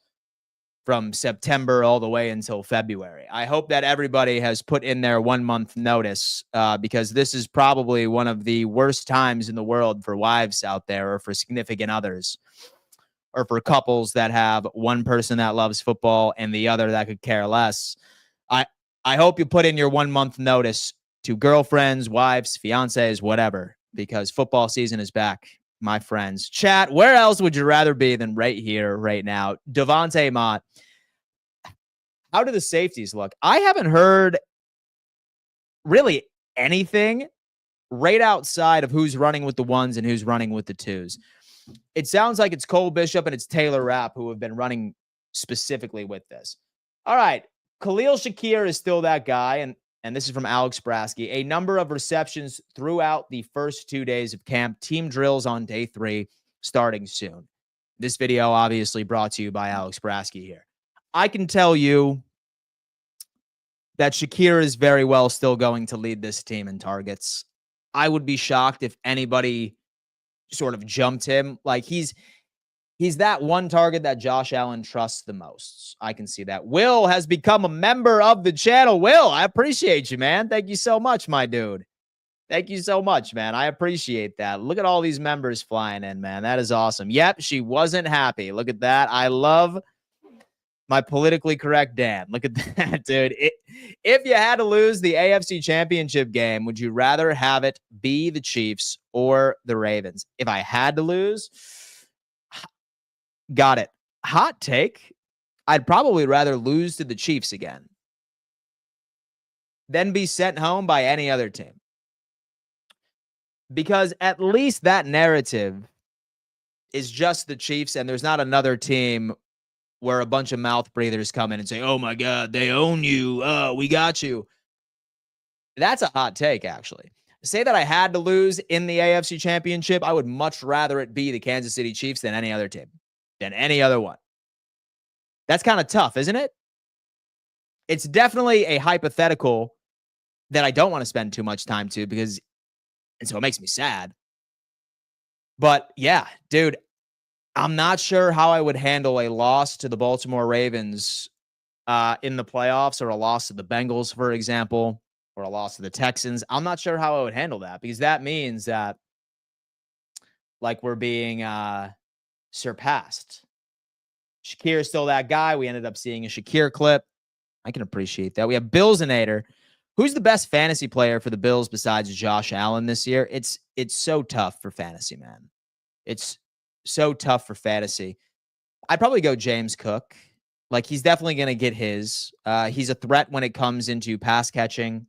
from September all the way until February. I hope that everybody has put in their 1 month notice because this is probably one of the worst times in the world for wives out there or for significant others or for couples that have one person that loves football and the other that could care less. I hope you put in your 1 month notice to girlfriends, wives, fiancés, whatever, because football season is back, my friends. Chat, where else would you rather be than right here, right now? Devontae Mott, how do the safeties look? I haven't heard really anything right outside of who's running with the ones and who's running with the twos. It sounds like it's Cole Bishop and it's Taylor Rapp who have been running specifically with this. All right. Khalil Shakir is still that guy. And this is from Alex Brasky. A number of receptions throughout the first 2 days of camp. Team drills on day 3 starting soon. This video obviously brought to you by Alex Brasky here. I can tell you that Shakir is very well still going to lead this team in targets. I would be shocked if anybody sort of jumped him. Like he's that one target that Josh Allen trusts the most. I can see that. Will has become a member of the channel. Will, I appreciate you, man. Thank you so much, my dude. Thank you so much, man. I appreciate that. Look at all these members flying in, man. That is awesome. Yep, she wasn't happy. Look at that. I love my politically correct Dan. Look at that, dude. If you had to lose the AFC Championship game, would you rather have it be the Chiefs or the Ravens? If I had to lose, got it. Hot take. I'd probably rather lose to the Chiefs again than be sent home by any other team. Because at least that narrative is just the Chiefs, and there's not another team where a bunch of mouth breathers come in and say, oh my God, they own you. Oh, we got you. That's a hot take, actually. Say that I had to lose in the AFC Championship, I would much rather it be the Kansas City Chiefs than any other team, than any other one. That's kind of tough, isn't it? It's definitely a hypothetical that I don't want to spend too much time to because, and so it makes me sad. But yeah, dude, I'm not sure how I would handle a loss to the Baltimore Ravens in the playoffs, or a loss to the Bengals, for example, or a loss to the Texans. I'm not sure how I would handle that, because that means that like we're being surpassed. Shakir is still that guy. We ended up seeing a Shakir clip. I can appreciate that. We have Billsinator. Who's the best fantasy player for the Bills besides Josh Allen this year? It's so tough for fantasy, man. It's so tough for fantasy. I'd probably go James Cook. Like, he's definitely going to get his. He's a threat when it comes into pass catching.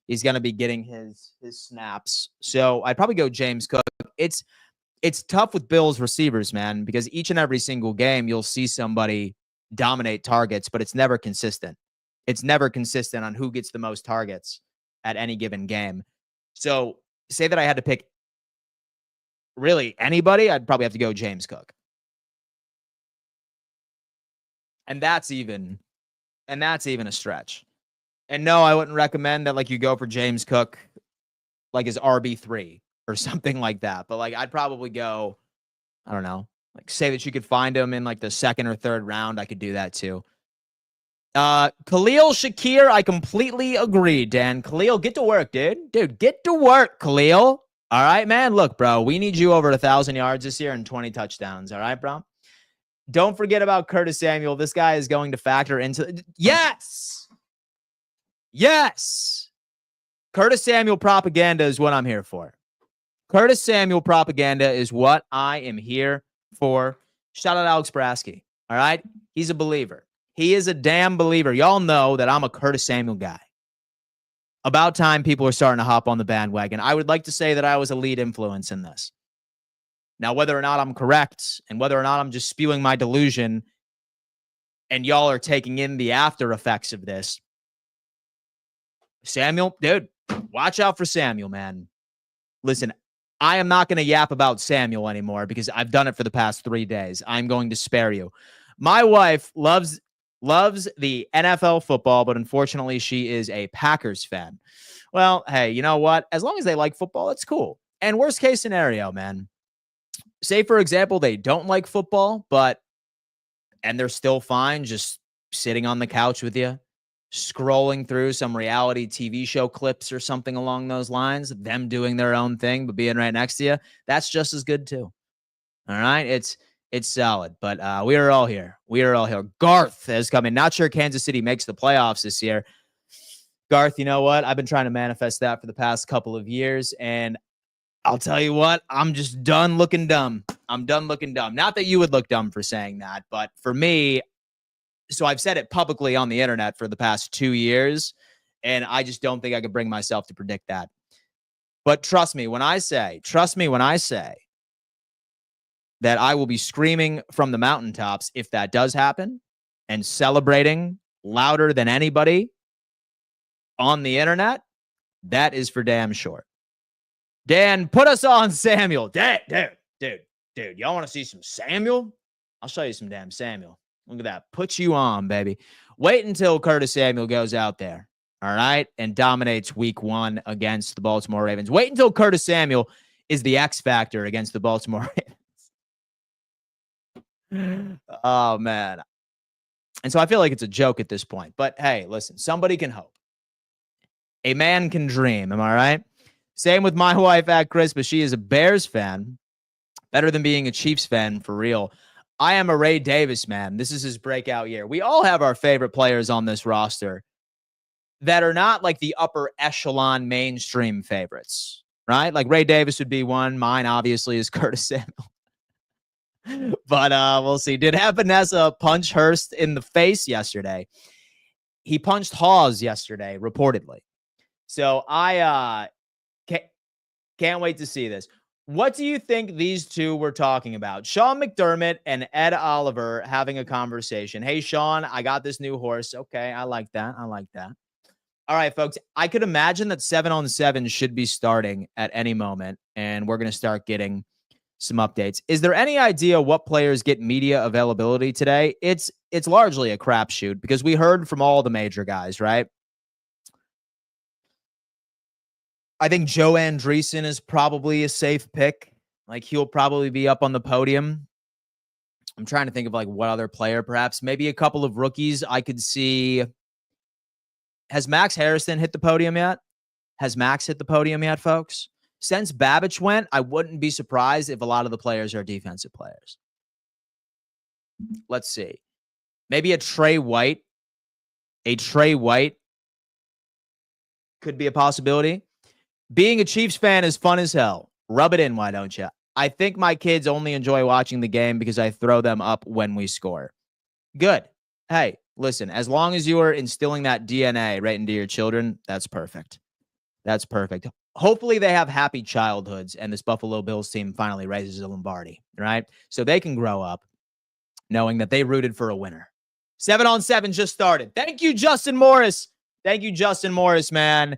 He's going to be getting his snaps. So I'd probably go James Cook. It's tough with Bills receivers, man, because each and every single game you'll see somebody dominate targets, but it's never consistent. It's never consistent on who gets the most targets at any given game. So say that I had to pick really anybody, I'd probably have to go James Cook. And that's even a stretch. And no, I wouldn't recommend that like you go for James Cook like his RB3 or something like that. But like I'd probably go, I don't know, like say that you could find him in like the second or third round. I could do that too. Khalil Shakir, I completely agree, Dan. Khalil, get to work, dude. Dude, get to work, Khalil. All right, man. Look, bro, we need you over 1,000 yards this year and 20 touchdowns. All right, bro? Don't forget about Curtis Samuel. This guy is going to factor into... Yes! Yes! Curtis Samuel propaganda is what I'm here for. Curtis Samuel propaganda is what I am here for. Shout out Alex Brasky. All right? He's a believer. He is a damn believer. Y'all know that I'm a Curtis Samuel guy. About time people are starting to hop on the bandwagon. I would like to say that I was a lead influence in this. Now, whether or not I'm correct and whether or not I'm just spewing my delusion and y'all are taking in the after effects of this, Samuel, dude, watch out for Samuel, man. Listen, I am not going to yap about Samuel anymore because I've done it for the past 3 days. I'm going to spare you. My wife loves the NFL football, but unfortunately she is a Packers fan. Well, hey, you know what? As long as they like football, it's cool. And worst case scenario, man, say, for example, they don't like football, and they're still fine just sitting on the couch with you, scrolling through some reality TV show clips or something along those lines, them doing their own thing, but being right next to you. That's just as good too. All right. It's solid, but we are all here. We are all here. Garth has come in. Not sure Kansas City makes the playoffs this year. Garth, you know what? I've been trying to manifest that for the past couple of years, and I'll tell you what, I'm just done looking dumb. I'm done looking dumb. Not that you would look dumb for saying that, but for me, so I've said it publicly on the internet for the past 2 years, and I just don't think I could bring myself to predict that. But trust me when I say that I will be screaming from the mountaintops if that does happen and celebrating louder than anybody on the internet. That is for damn sure. Dan, put us on Samuel. Dude. Y'all want to see some Samuel? I'll show you some damn Samuel. Look at that. Put you on, baby. Wait until Curtis Samuel goes out there, all right, and dominates week 1 against the Baltimore Ravens. Wait until Curtis Samuel is the X factor against the Baltimore Ravens. Oh, man. And so I feel like it's a joke at this point. But hey, listen, somebody can hope. A man can dream. Am I right? Same with my wife at Christmas. She is a Bears fan. Better than being a Chiefs fan, for real. I am a Ray Davis man. This is his breakout year. We all have our favorite players on this roster that are not like the upper echelon mainstream favorites, right? Like Ray Davis would be one. Mine, obviously, is Curtis Samuel. But we'll see. Did Vanessa punch Hurst in the face yesterday? He punched Hawes yesterday, reportedly. So I can't wait to see this. What do you think these two were talking about? Sean McDermott and Ed Oliver having a conversation. Hey, Sean, I got this new horse. Okay, I like that. I like that. All right, folks, I could imagine that 7-on-7 should be starting at any moment, and we're going to start getting some updates. Is there any idea what players get media availability today? It's largely a crapshoot because we heard from all the major guys, right? I think Joe Andreessen is probably a safe pick. Like, he'll probably be up on the podium. I'm trying to think of, like, what other player, perhaps. Maybe a couple of rookies I could see. Has Max Harrison hit the podium yet? Has Max hit the podium yet, folks? Since Babich went, I wouldn't be surprised if a lot of the players are defensive players. Let's see. Maybe a Trey White. A Trey White could be a possibility. Being a Chiefs fan is fun as hell. Rub it in, why don't you? I think my kids only enjoy watching the game because I throw them up when we score. Good. Hey, listen, as long as you are instilling that DNA right into your children, that's perfect. That's perfect. Hopefully they have happy childhoods and this Buffalo Bills team finally raises a Lombardi, right? So they can grow up knowing that they rooted for a winner. 7-on-7 just started. Thank you, Justin Morris. Thank you, Justin Morris, man.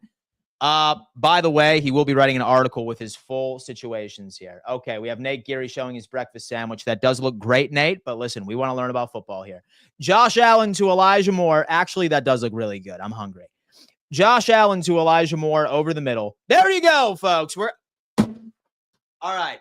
By the way, he will be writing an article with his full situations here. Okay, we have Nate Geary showing his breakfast sandwich. That does look great, Nate, but listen, we want to learn about football here. Josh Allen to Elijah Moore. Actually, that does look really good. I'm hungry. Josh Allen to Elijah Moore over the middle. There you go, folks. We're all right.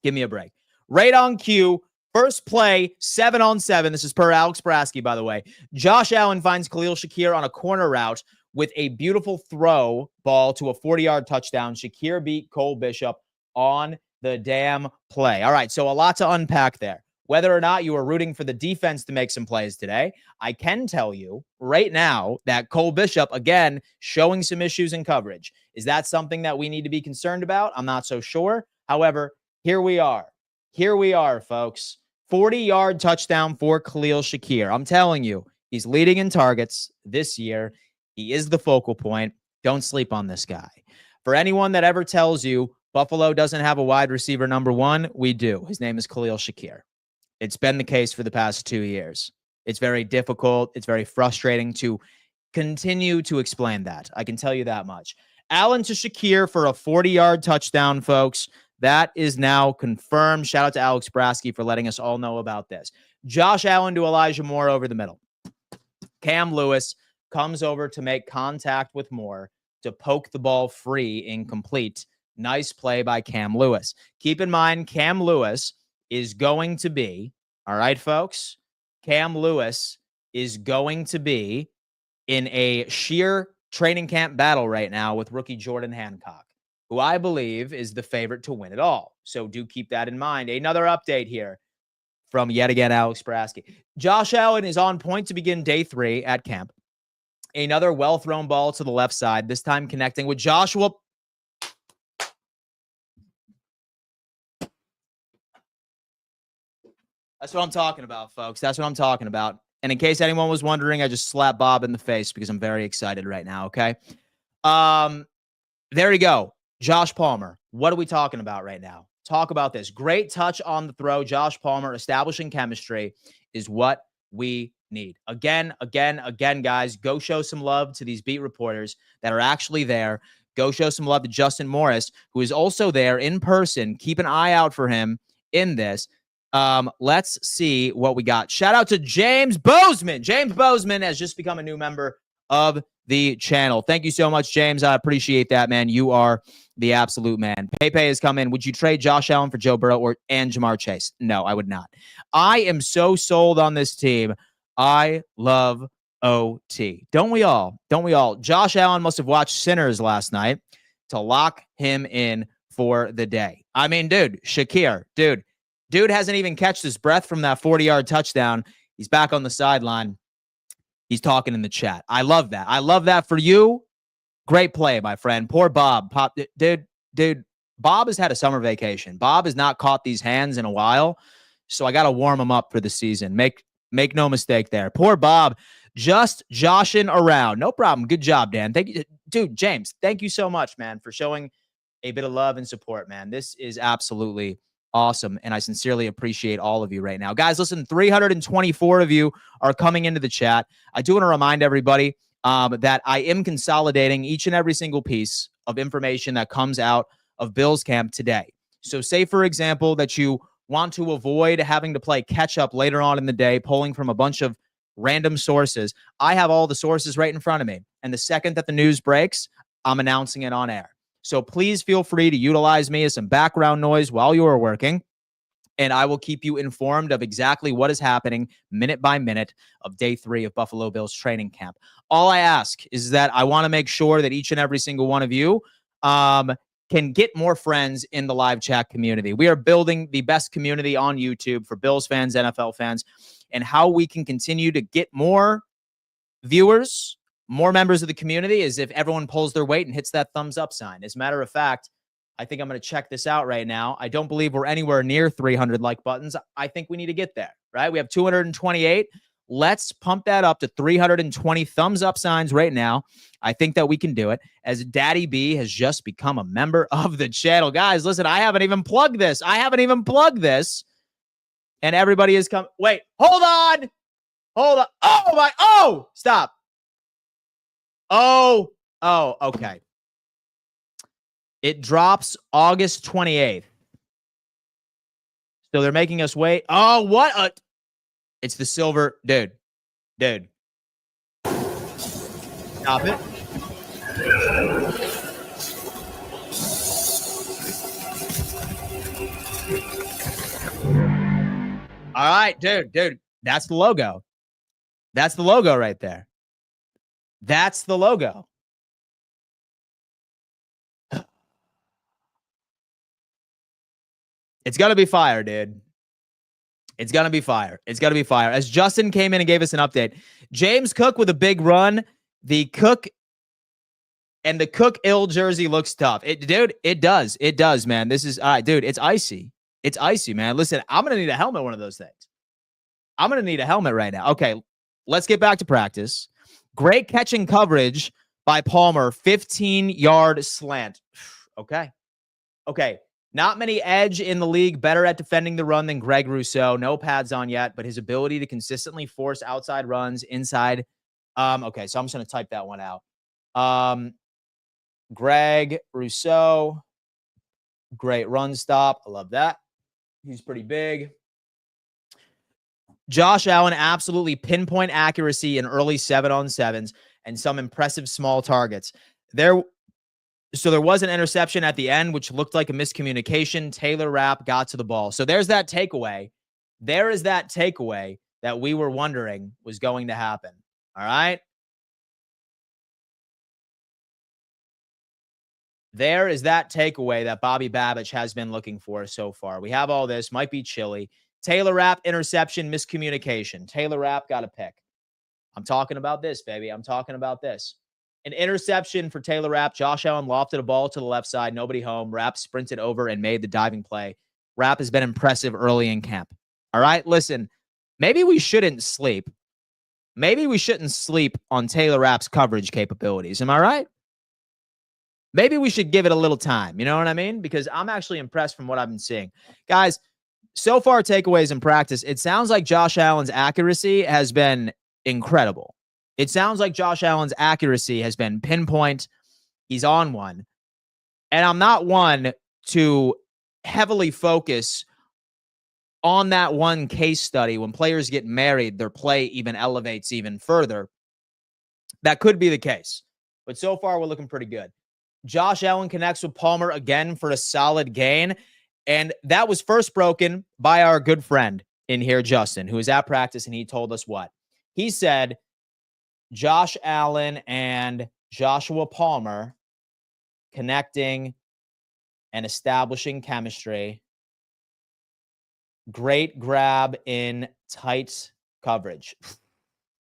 Give me a break. Right on cue. First play, 7-on-7. This is per Alex Brasky, by the way. Josh Allen finds Khalil Shakir on a corner route with a beautiful throw ball to a 40-yard touchdown. Shakir beat Cole Bishop on the damn play. All right, so a lot to unpack there. Whether or not you are rooting for the defense to make some plays today, I can tell you right now that Cole Bishop, again, showing some issues in coverage. Is that something that we need to be concerned about? I'm not so sure. However, here we are. Here we are, folks. 40-yard touchdown for Khalil Shakir. I'm telling you, he's leading in targets this year. He is the focal point. Don't sleep on this guy. For anyone that ever tells you Buffalo doesn't have a wide receiver number one, we do. His name is Khalil Shakir. It's been the case for the past 2 years. It's very difficult. It's very frustrating to continue to explain that. I can tell you that much. Allen to Shakir for a 40-yard touchdown, folks. That is now confirmed. Shout out to Alex Brasky for letting us all know about this. Josh Allen to Elijah Moore over the middle. Cam Lewis comes over to make contact with Moore to poke the ball free, incomplete. Nice play by Cam Lewis. Keep in mind, Cam Lewis is going to be, all right, folks, Cam Lewis is going to be in a sheer training camp battle right now with rookie Jordan Hancock, who I believe is the favorite to win it all. So do keep that in mind. Another update here from yet again Alex Brasky. Josh Allen is on point to begin day 3 at camp. Another well-thrown ball to the left side, this time connecting with Joshua. That's what I'm talking about, folks. That's what I'm talking about. And in case anyone was wondering, I just slapped Bob in the face because I'm very excited right now, okay? There you go. Josh Palmer. What are we talking about right now? Talk about this. Great touch on the throw. Josh Palmer establishing chemistry is what we need. Again, guys, go show some love to these beat reporters that are actually there. Go show some love to Justin Morris, who is also there in person. Keep an eye out for him in this. Let's see what we got. Shout out to James Bozeman. James Bozeman has just become a new member of the channel. Thank you so much, James. I appreciate that, man. You are the absolute man. Pepe has come in. Would you trade Josh Allen for Joe Burrow and Jamar Chase? No, I would not. I am so sold on this team. I love OT. Don't we all? Don't we all? Josh Allen must have watched Sinners last night to lock him in for the day. I mean, dude, Shakir, dude hasn't even catched his breath from that 40-yard touchdown. He's back on the sideline. He's talking in the chat. I love that. I love that for you. Great play, my friend. Poor Bob. Dude, Bob has had a summer vacation. Bob has not caught these hands in a while, so I got to warm him up for the season. Make no mistake there. Poor Bob just joshing around. No problem. Good job, Dan. Thank you. Dude, James, thank you so much, man, for showing a bit of love and support, man. This is absolutely awesome, and I sincerely appreciate all of you right now. Guys, listen, 324 of you are coming into the chat. I do want to remind everybody that I am consolidating each and every single piece of information that comes out of Bills camp today. So say, for example, that you want to avoid having to play catch-up later on in the day, pulling from a bunch of random sources. I have all the sources right in front of me, and the second that the news breaks, I'm announcing it on air. So please feel free to utilize me as some background noise while you are working, and I will keep you informed of exactly what is happening minute by minute of day 3 of Buffalo Bills training camp. All I ask is that I want to make sure that each and every single one of you can get more friends in the live chat community. We are building the best community on YouTube for Bills fans, NFL fans, and how we can continue to get more viewers, more members of the community is if everyone pulls their weight and hits that thumbs up sign. As a matter of fact, I think I'm going to check this out right now. I don't believe we're anywhere near 300 like buttons. I think we need to get there, right? We have 228. Let's pump that up to 320 thumbs up signs right now. I think that we can do it, as Daddy B has just become a member of the channel. Guys, listen, I haven't even plugged this. And everybody has come. Wait, hold on. Oh, stop. Oh, okay. It drops August 28th. So they're making us wait. Oh, what? It's the silver. Dude. Stop it. All right, dude. That's the logo. That's the logo right there. That's the logo. It's going to be fire, dude. It's going to be fire. As Justin came in and gave us an update, James Cook with a big run. The Cook ill jersey looks tough. It does, man. This is, dude, it's icy. It's icy, man. Listen, I'm going to need a helmet, one of those things. I'm going to need a helmet right now. Okay, let's get back to practice. Great catching coverage by Palmer, 15-yard slant. Okay. Not many edge in the league, better at defending the run than Greg Rousseau. No pads on yet, but his ability to consistently force outside runs inside. Okay, so I'm just going to type that one out. Greg Rousseau, great run stop. I love that. He's pretty big. Josh Allen, absolutely pinpoint accuracy in early 7-on-7s and some impressive small targets. So there was an interception at the end, which looked like a miscommunication. Taylor Rapp got to the ball. So there's that takeaway. There is that takeaway that we were wondering was going to happen. All right. There is that takeaway that Bobby Babich has been looking for so far. We have all this. Might be chilly. Taylor Rapp, interception, miscommunication. Taylor Rapp got a pick. I'm talking about this, baby. I'm talking about this. An interception for Taylor Rapp. Josh Allen lofted a ball to the left side. Nobody home. Rapp sprinted over and made the diving play. Rapp has been impressive early in camp. All right, listen, maybe we shouldn't sleep. Maybe we shouldn't sleep on Taylor Rapp's coverage capabilities. Am I right? Maybe we should give it a little time. You know what I mean? Because I'm actually impressed from what I've been seeing. Guys, so far takeaways in practice, it sounds like Josh Allen's accuracy has been incredible. It sounds like Josh Allen's accuracy has been pinpoint. He's on one. And I'm not one to heavily focus on that one case study. When players get married, their play even elevates even further. That could be the case. But so far, we're looking pretty good. Josh Allen connects with Palmer again for a solid gain. And that was first broken by our good friend in here, Justin, who was at practice, and he told us what? He said Josh Allen and Joshua Palmer connecting and establishing chemistry. Great grab in tight coverage.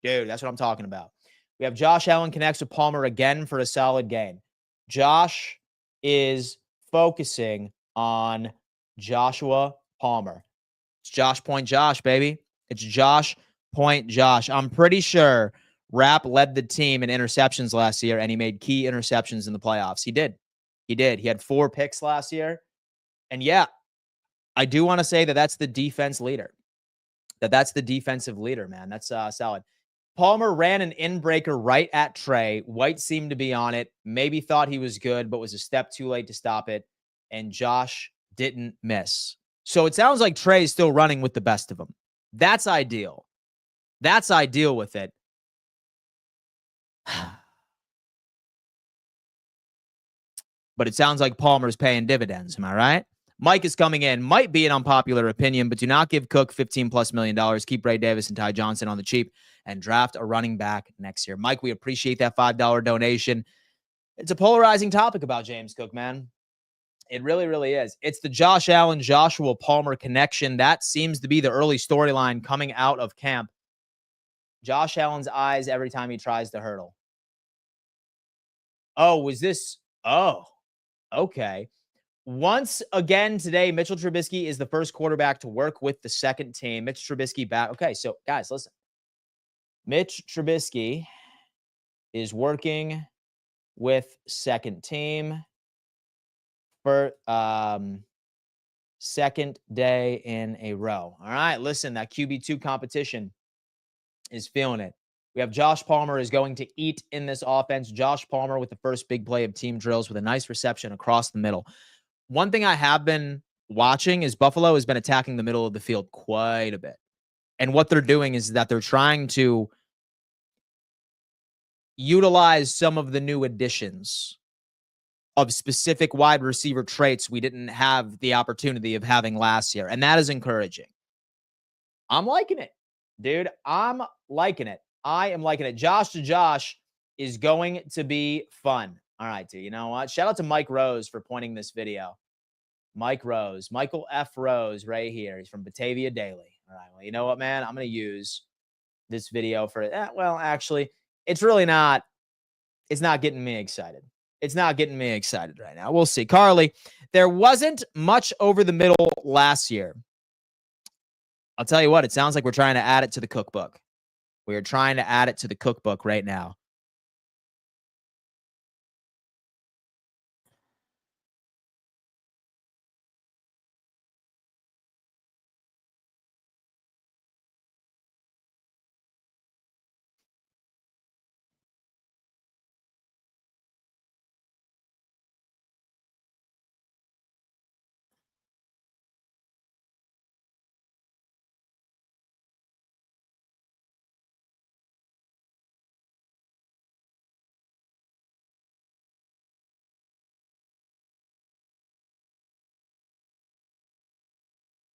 Dude, that's what I'm talking about. We have Josh Allen connects with Palmer again for a solid gain. Josh is focusing on Joshua Palmer. It's Josh Point Josh, baby. It's Josh Point Josh. I'm pretty sure Rapp led the team in interceptions last year, and he made key interceptions in the playoffs. He did. He did. He had 4 picks last year. And yeah, I do want to say that that's the defense leader. That's the defensive leader, man. That's solid. Palmer ran an in-breaker right at Trey. White seemed to be on it. Maybe thought he was good, but was a step too late to stop it. And Josh didn't miss. So it sounds like Trey is still running with the best of them. That's ideal. That's ideal with it. But it sounds like Palmer's paying dividends. Am I right? Mike is coming in. Might be an unpopular opinion, but do not give Cook $15+ million. Keep Ray Davis and Ty Johnson on the cheap and draft a running back next year. Mike, we appreciate that $5 donation. It's a polarizing topic about James Cook, man. It really, really is. It's the Josh Allen, Joshua Palmer connection. That seems to be the early storyline coming out of camp. Josh Allen's eyes every time he tries to hurdle. Oh, was this? Oh, okay. Once again today, Mitchell Trubisky is the first quarterback to work with the second team. Mitch Trubisky back. Okay, so guys, listen. Mitch Trubisky is working with second team for second day in a row. All right, listen, that QB2 competition is feeling it. We have Josh Palmer is going to eat in this offense. Josh Palmer with the first big play of team drills with a nice reception across the middle. One thing I have been watching is Buffalo has been attacking the middle of the field quite a bit. And what they're doing is that they're trying to utilize some of the new additions of specific wide receiver traits we didn't have the opportunity of having last year. And that is encouraging. I'm liking it, dude. I'm liking it. I am liking it. Josh to Josh is going to be fun. All right, dude. You know what? Shout out to Mike Rose for pointing this video. Mike Rose. Michael F. Rose right here. He's from Batavia Daily. All right. Well, you know what, man? I'm going to use this video for it. Well, actually, it's really not. It's not getting me excited. It's not getting me excited right now. We'll see. Carly, there wasn't much over the middle last year. I'll tell you what. It sounds like we're trying to add it to the cookbook. We're trying to add it to the cookbook right now.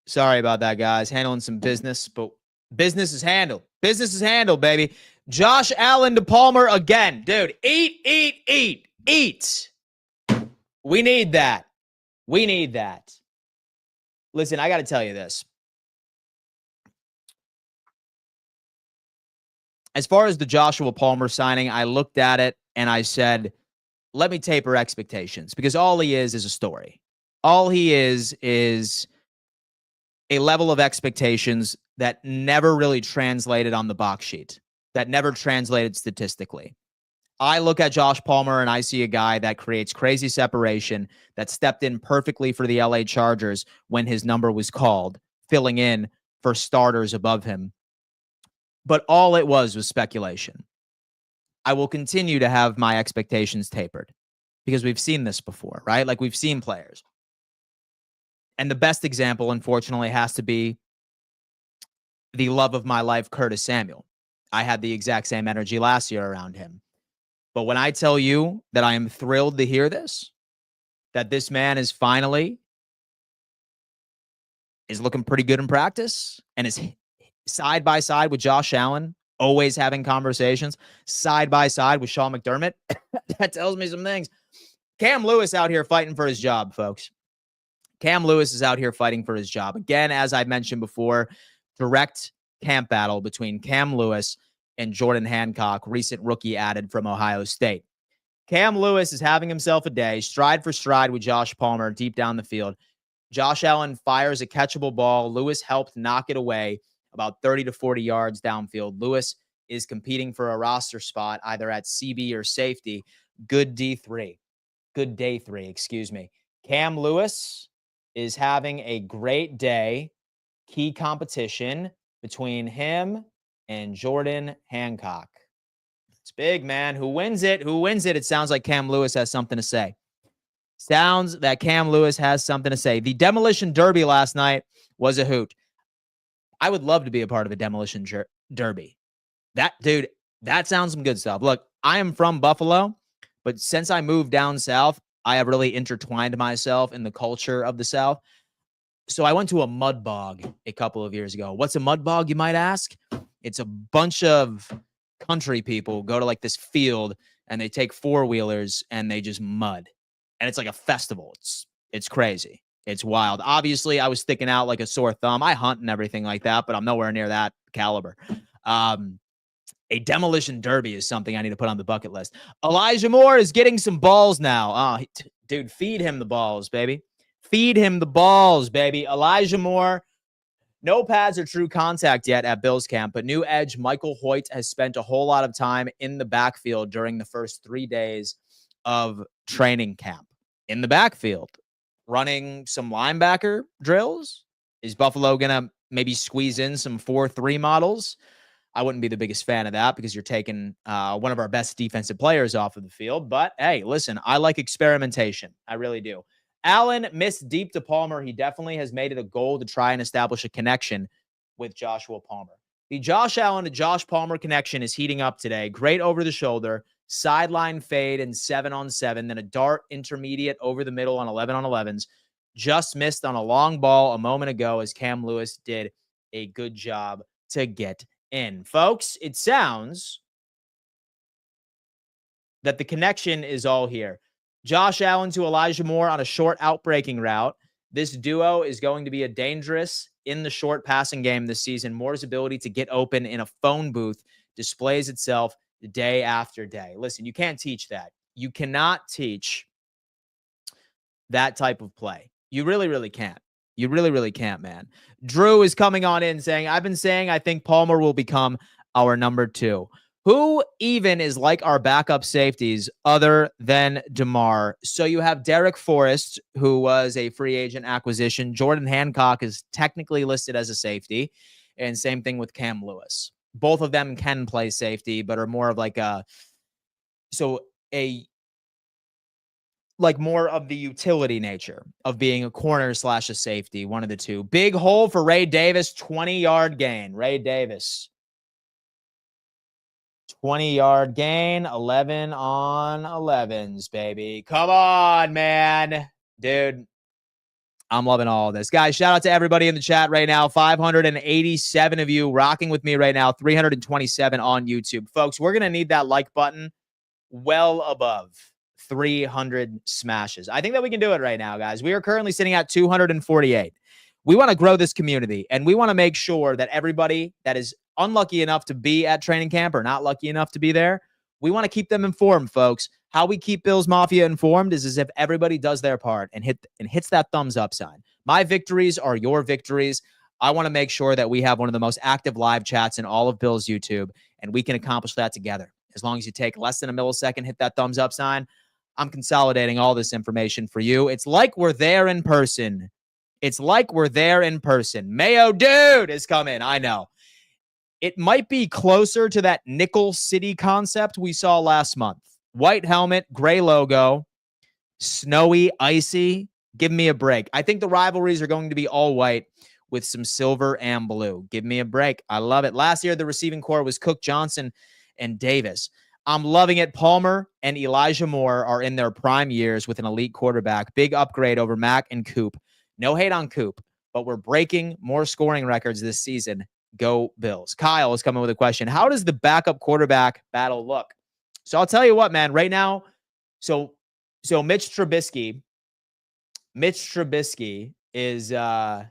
Sorry about that, guys. Handling some business, but business is handled. Business is handled, baby. Josh Allen to Palmer again. Dude, eat. We need that. We need that. Listen, I got to tell you this. As far as the Joshua Palmer signing, I looked at it and I said, let me taper expectations, because all he is a story. All he is a level of expectations that never really translated on the box sheet, that never translated statistically. I look at Josh Palmer and I see a guy that creates crazy separation, that stepped in perfectly for the LA Chargers when his number was called, filling in for starters above him. But all it was speculation. I will continue to have my expectations tapered because we've seen this before, right? Like, we've seen players. And the best example, unfortunately, has to be the love of my life, Curtis Samuel. I had the exact same energy last year around him. But when I tell you that I am thrilled to hear this, that this man is looking pretty good in practice and is side by side with Josh Allen, always having conversations, side by side with Sean McDermott, that tells me some things. Cam Lewis out here fighting for his job, folks. Cam Lewis is out here fighting for his job. Again, as I mentioned before, direct camp battle between Cam Lewis and Jordan Hancock, recent rookie added from Ohio State. Cam Lewis is having himself a day, stride for stride with Josh Palmer deep down the field. Josh Allen fires a catchable ball. Lewis helped knock it away about 30 to 40 yards downfield. Lewis is competing for a roster spot either at CB or safety. Good day three, excuse me. Cam Lewis is having a great day. Key competition between him and Jordan Hancock. It's big, man. Who wins it? It sounds like Cam Lewis has something to say. Sounds that Cam Lewis has something to say. The Demolition Derby last night was a hoot. I would love to be a part of a Demolition Derby. That sounds some good stuff. Look, I am from Buffalo, but since I moved down south, I have really intertwined myself in the culture of the South. So I went to a mud bog a couple of years ago. What's a mud bog, you might ask? It's a bunch of country people go to like this field and they take four-wheelers and they just mud. And it's like a festival. It's crazy. It's wild. Obviously, I was sticking out like a sore thumb. I hunt and everything like that, but I'm nowhere near that caliber. A demolition derby is something I need to put on the bucket list. Elijah Moore is getting some balls now. Oh, dude, feed him the balls, baby. Feed him the balls, baby. Elijah Moore, no pads or true contact yet at Bills camp, but new edge Michael Hoyt has spent a whole lot of time in the backfield during the first 3 days of training camp. In the backfield, running some linebacker drills. Is Buffalo going to maybe squeeze in some 4-3 models? I wouldn't be the biggest fan of that because you're taking one of our best defensive players off of the field. But, hey, listen, I like experimentation. I really do. Allen missed deep to Palmer. He definitely has made it a goal to try and establish a connection with Joshua Palmer. The Josh Allen to Josh Palmer connection is heating up today. Great over the shoulder, sideline fade and 7-on-7, then a dart intermediate over the middle on 11-on-11s. Just missed on a long ball a moment ago as Cam Lewis did a good job to get in. Folks, it sounds that the connection is all here. Josh Allen to Elijah Moore on a short outbreaking route. This duo is going to be a dangerous in the short passing game this season. Moore's ability to get open in a phone booth displays itself day after day. Listen, you can't teach that. You cannot teach that type of play. You really, really can't. You really, really can't, man. Drew is coming on in saying, I've been saying I think Palmer will become our number 2. Who even is like our backup safeties other than DeMar? So you have Derek Forrest, who was a free agent acquisition. Jordan Hancock is technically listed as a safety. And same thing with Cam Lewis. Both of them can play safety, but are more of like more of the utility nature of being a corner / a safety, one of the two. Big hole for Ray Davis, 20-yard gain. Ray Davis. 20-yard gain, 11-on-11s, baby. Come on, man. Dude, I'm loving all of this. Guys, shout out to everybody in the chat right now. 587 of you rocking with me right now. 327 on YouTube. Folks, we're going to need that like button well above 300 smashes. I think that we can do it right now, guys. We are currently sitting at 248. We want to grow this community, and we want to make sure that everybody that is unlucky enough to be at training camp or not lucky enough to be there, we want to keep them informed, folks. How we keep Bills Mafia informed is as if everybody does their part and hits that thumbs up sign. My victories are your victories. I want to make sure that we have one of the most active live chats in all of Bills YouTube, and we can accomplish that together. As long as you take less than a millisecond, hit that thumbs up sign. I'm consolidating all this information for you. It's like we're there in person. Mayo Dude is coming. I know. It might be closer to that Nickel City concept we saw last month. White helmet, gray logo, snowy, icy. Give me a break. I think the rivalries are going to be all white with some silver and blue. Give me a break. I love it. Last year, the receiving core was Cook, Johnson, and Davis. I'm loving it. Palmer and Elijah Moore are in their prime years with an elite quarterback. Big upgrade over Mack and Coop. No hate on Coop, but we're breaking more scoring records this season. Go Bills. Kyle is coming with a question. How does the backup quarterback battle look? So I'll tell you what, man, right now. So Mitch Trubisky is so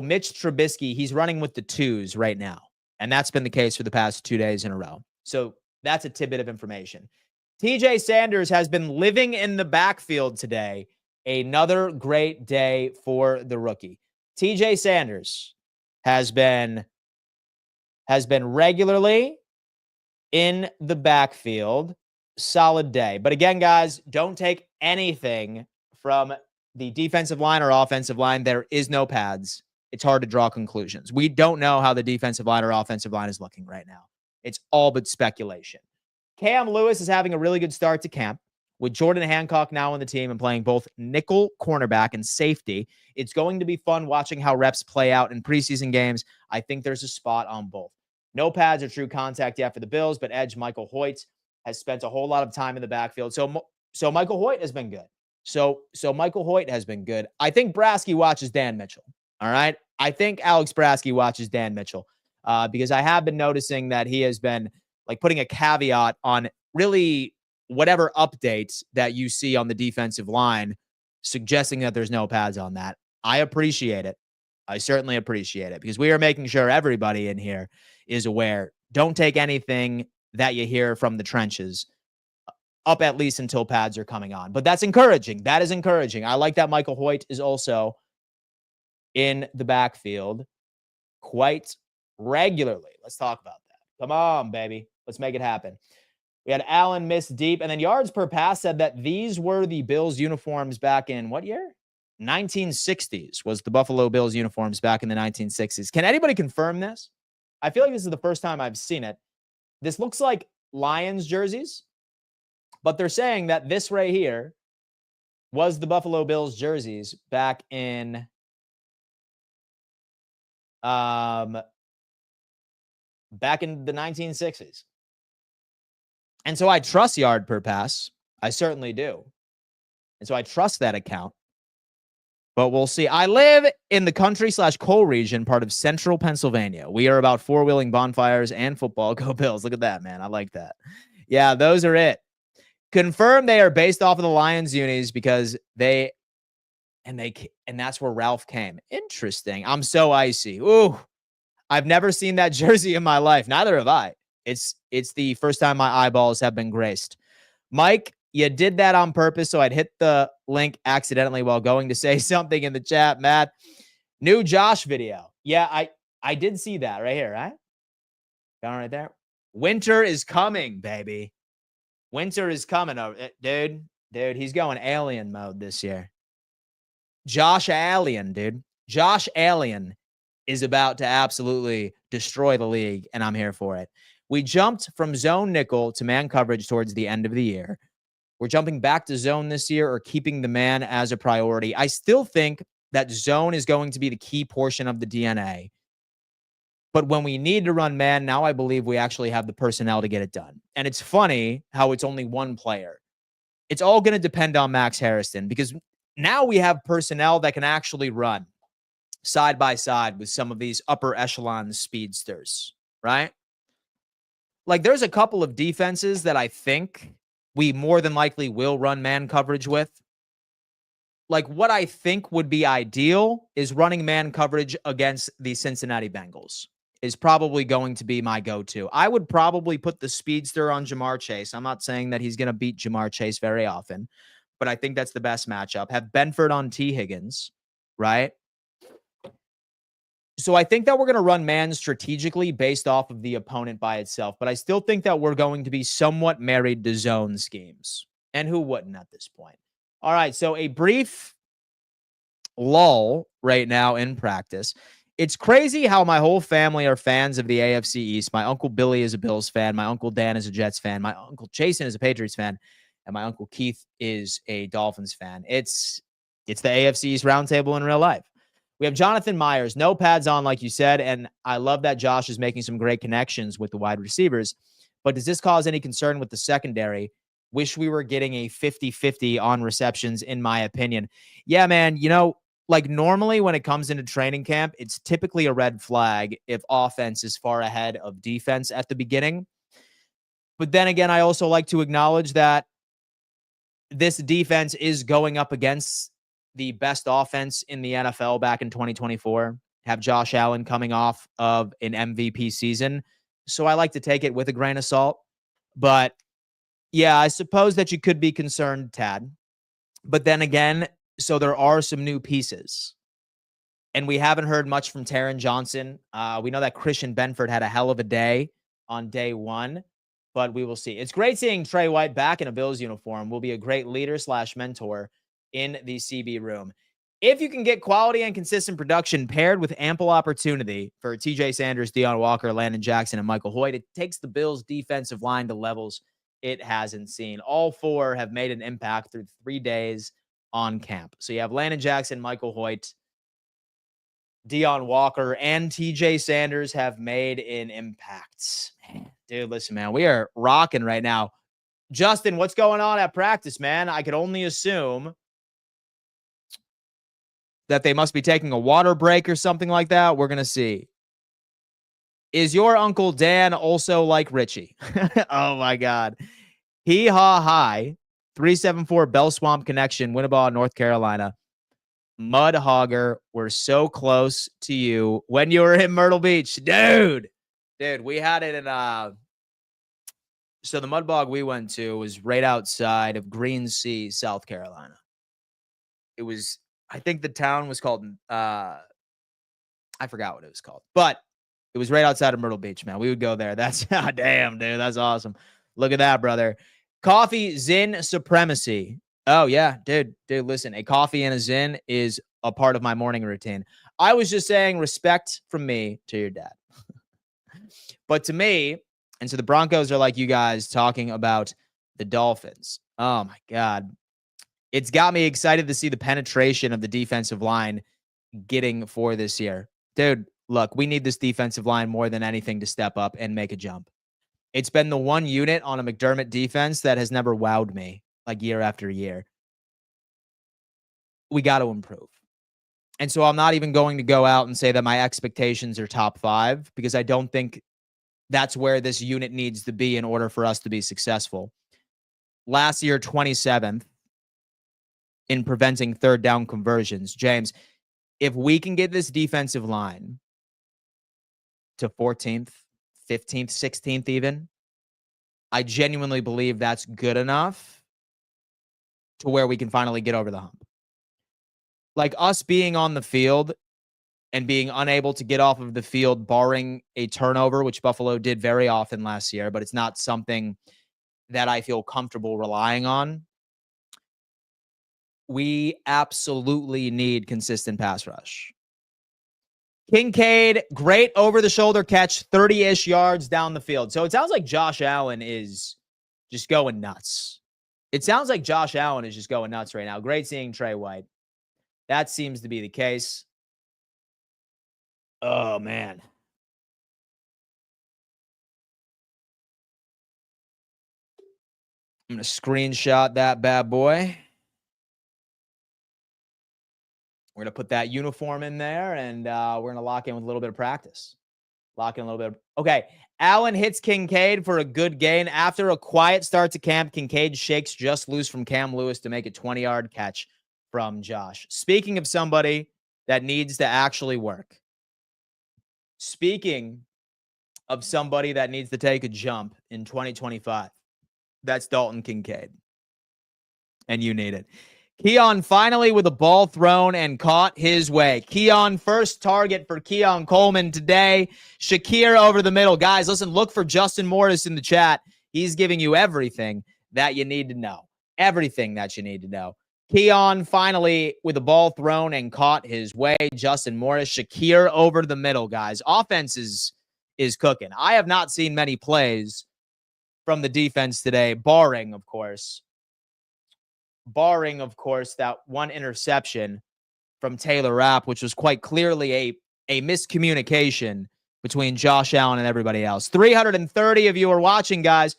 Mitch Trubisky, he's running with the twos right now. And that's been the case for the past 2 days in a row. So that's a tidbit of information. TJ Sanders has been living in the backfield today. Another great day for the rookie. TJ Sanders has been regularly in the backfield. Solid day. But again, guys, don't take anything from the defensive line or offensive line. There is no pads. It's hard to draw conclusions. We don't know how the defensive line or offensive line is looking right now. It's all but speculation. Cam Lewis is having a really good start to camp with Jordan Hancock now on the team and playing both nickel cornerback and safety. It's going to be fun watching how reps play out in preseason games. I think there's a spot on both. No pads or true contact yet for the Bills, but edge Michael Hoyt has spent a whole lot of time in the backfield. So Michael Hoyt has been good. So Michael Hoyt has been good. I think Brasky watches Dan Mitchell. All right. I think Alex Brasky watches Dan Mitchell because I have been noticing that he has been like putting a caveat on really whatever updates that you see on the defensive line, suggesting that there's no pads on that. I appreciate it. I certainly appreciate it because we are making sure everybody in here is aware. Don't take anything that you hear from the trenches up at least until pads are coming on. But that's encouraging. That is encouraging. I like that Michael Hoyt is also in the backfield quite regularly. Let's talk about that. Come on, baby. Let's make it happen. We had Allen miss deep, and then yards per pass said that these were the Bills uniforms back in what year? 1960s was the Buffalo Bills uniforms back in the 1960s. Can anybody confirm this? I feel like this is the first time I've seen it. This looks like Lions jerseys, but they're saying that this right here was the Buffalo Bills jerseys back in the 1960s. And so I trust yard per pass. I certainly do. And so I trust that account. But we'll see. I live in the country/coal region, part of central Pennsylvania. We are about four-wheeling bonfires and football. Go Bills. Look at that, man. I like that. Yeah, those are it. Confirm they are based off of the Lions unis because and that's where Ralph came. Interesting. I'm so icy. Ooh, I've never seen that jersey in my life. Neither have I. It's the first time my eyeballs have been graced. Mike, you did that on purpose, so I'd hit the link accidentally while going to say something in the chat, Matt. New Josh video. Yeah, I did see that right here, right? Down right there. Winter is coming, baby. Winter is coming. Dude, he's going alien mode this year. Josh Allen, dude. Josh Allen is about to absolutely destroy the league, and I'm here for it. We jumped from zone nickel to man coverage towards the end of the year. We're jumping back to zone this year or keeping the man as a priority. I still think that zone is going to be the key portion of the DNA. But when we need to run man, now I believe we actually have the personnel to get it done. And it's funny how it's only one player. It's all going to depend on Max Harrison because now we have personnel that can actually run side by side with some of these upper echelon speedsters, right? Like there's a couple of defenses that I think we more than likely will run man coverage with. Like what I think would be ideal is running man coverage against the Cincinnati Bengals is probably going to be my go-to. I would probably put the speedster on Jamar Chase. I'm not saying that he's going to beat Jamar Chase very often, but I think that's the best matchup. Have Benford on T. Higgins, right? So I think that we're going to run man strategically based off of the opponent by itself, but I still think that we're going to be somewhat married to zone schemes. And who wouldn't at this point? All right, so a brief lull right now in practice. It's crazy how my whole family are fans of the AFC East. My Uncle Billy is a Bills fan. My Uncle Dan is a Jets fan. My Uncle Jason is a Patriots fan. And my Uncle Keith is a Dolphins fan. It's the AFC East roundtable in real life. We have Jonathan Myers, no pads on, like you said, and I love that Josh is making some great connections with the wide receivers. But does this cause any concern with the secondary? Wish we were getting a 50-50 on receptions, in my opinion. Yeah, man, like normally when it comes into training camp, it's typically a red flag if offense is far ahead of defense at the beginning. But then again, I also like to acknowledge that this defense is going up against the best offense in the NFL back in 2024. Have Josh Allen coming off of an MVP season. So I like to take it with a grain of salt. But yeah, I suppose that you could be concerned, Tad. But then again, so there are some new pieces. And we haven't heard much from Taron Johnson. We know that Christian Benford had a hell of a day on day one, but we will see. It's great seeing Trey White back in a Bills uniform. Will be a great leader / mentor in the CB room. If you can get quality and consistent production paired with ample opportunity for TJ Sanders, Deion Walker, Landon Jackson, and Michael Hoyt, it takes the Bills' defensive line to levels it hasn't seen. All four have made an impact through 3 days on camp. So you have Landon Jackson, Michael Hoyt, Deion Walker, and TJ Sanders have made an impact. Man, dude, listen, man, we are rocking right now. Justin, what's going on at practice, man? I could only assume that they must be taking a water break or something like that. We're going to see. Is your Uncle Dan also like Richie? Oh, my God. Hee haw hi. 374 Bell Swamp Connection, Winnebago, North Carolina. Mud Hogger, we're so close to you when you were in Myrtle Beach. Dude, we had it in so the mud bog we went to was right outside of Green Sea, South Carolina. It was, I think the town was called I forgot what it was called, but it was right outside of Myrtle Beach, man. We would go there. That's damn, dude, that's awesome. Look at that, brother. Coffee Zin Supremacy. Oh, yeah, dude, listen, a coffee and a Zin is a part of my morning routine. I was just saying respect from me to your dad. But to me, and so the Broncos are like you guys talking about the Dolphins. Oh, my God. It's got me excited to see the penetration of the defensive line getting for this year. Dude, look, we need this defensive line more than anything to step up and make a jump. It's been the one unit on a McDermott defense that has never wowed me, like year after year. We got to improve. And so I'm not even going to go out and say that my expectations are top 5 because I don't think that's where this unit needs to be in order for us to be successful. Last year, 27th in preventing third down conversions. James, if we can get this defensive line to 14th, 15th, 16th even, I genuinely believe that's good enough to where we can finally get over the hump. Like us being on the field and being unable to get off of the field barring a turnover, which Buffalo did very often last year, but it's not something that I feel comfortable relying on. We absolutely need consistent pass rush. Kincaid, great over-the-shoulder catch, 30-ish yards down the field. So it sounds like Josh Allen is just going nuts. It sounds like Josh Allen is just going nuts right now. Great seeing Trey White. That seems to be the case. Oh, man. I'm going to screenshot that bad boy. We're going to put that uniform in there, and we're going to lock in with a little bit of practice. Lock in a little bit. Okay. Allen hits Kincaid for a good gain. After a quiet start to camp, Kincaid shakes just loose from Cam Lewis to make a 20-yard catch from Josh. Speaking of somebody that needs to actually work. Speaking of somebody that needs to take a jump in 2025, that's Dalton Kincaid. And you need it. Keon finally with a ball thrown and caught his way. Keon, first target for Keon Coleman today. Shakir over the middle. Guys, listen, look for Justin Morris in the chat. He's giving you everything that you need to know. Everything that you need to know. Keon finally with the ball thrown and caught his way. Justin Morris, Shakir over the middle, guys. Offense is cooking. I have not seen many plays from the defense today, barring, of course, that one interception from Taylor Rapp, which was quite clearly a miscommunication between Josh Allen and everybody else. 330 of you are watching, guys.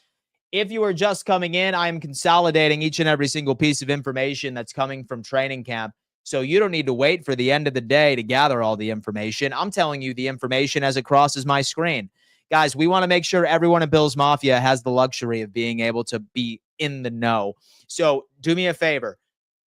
If you are just coming in, I am consolidating each and every single piece of information that's coming from training camp. So you don't need to wait for the end of the day to gather all the information. I'm telling you the information as it crosses my screen. Guys, we want to make sure everyone at Bills Mafia has the luxury of being able to be in the know. So do me a favor.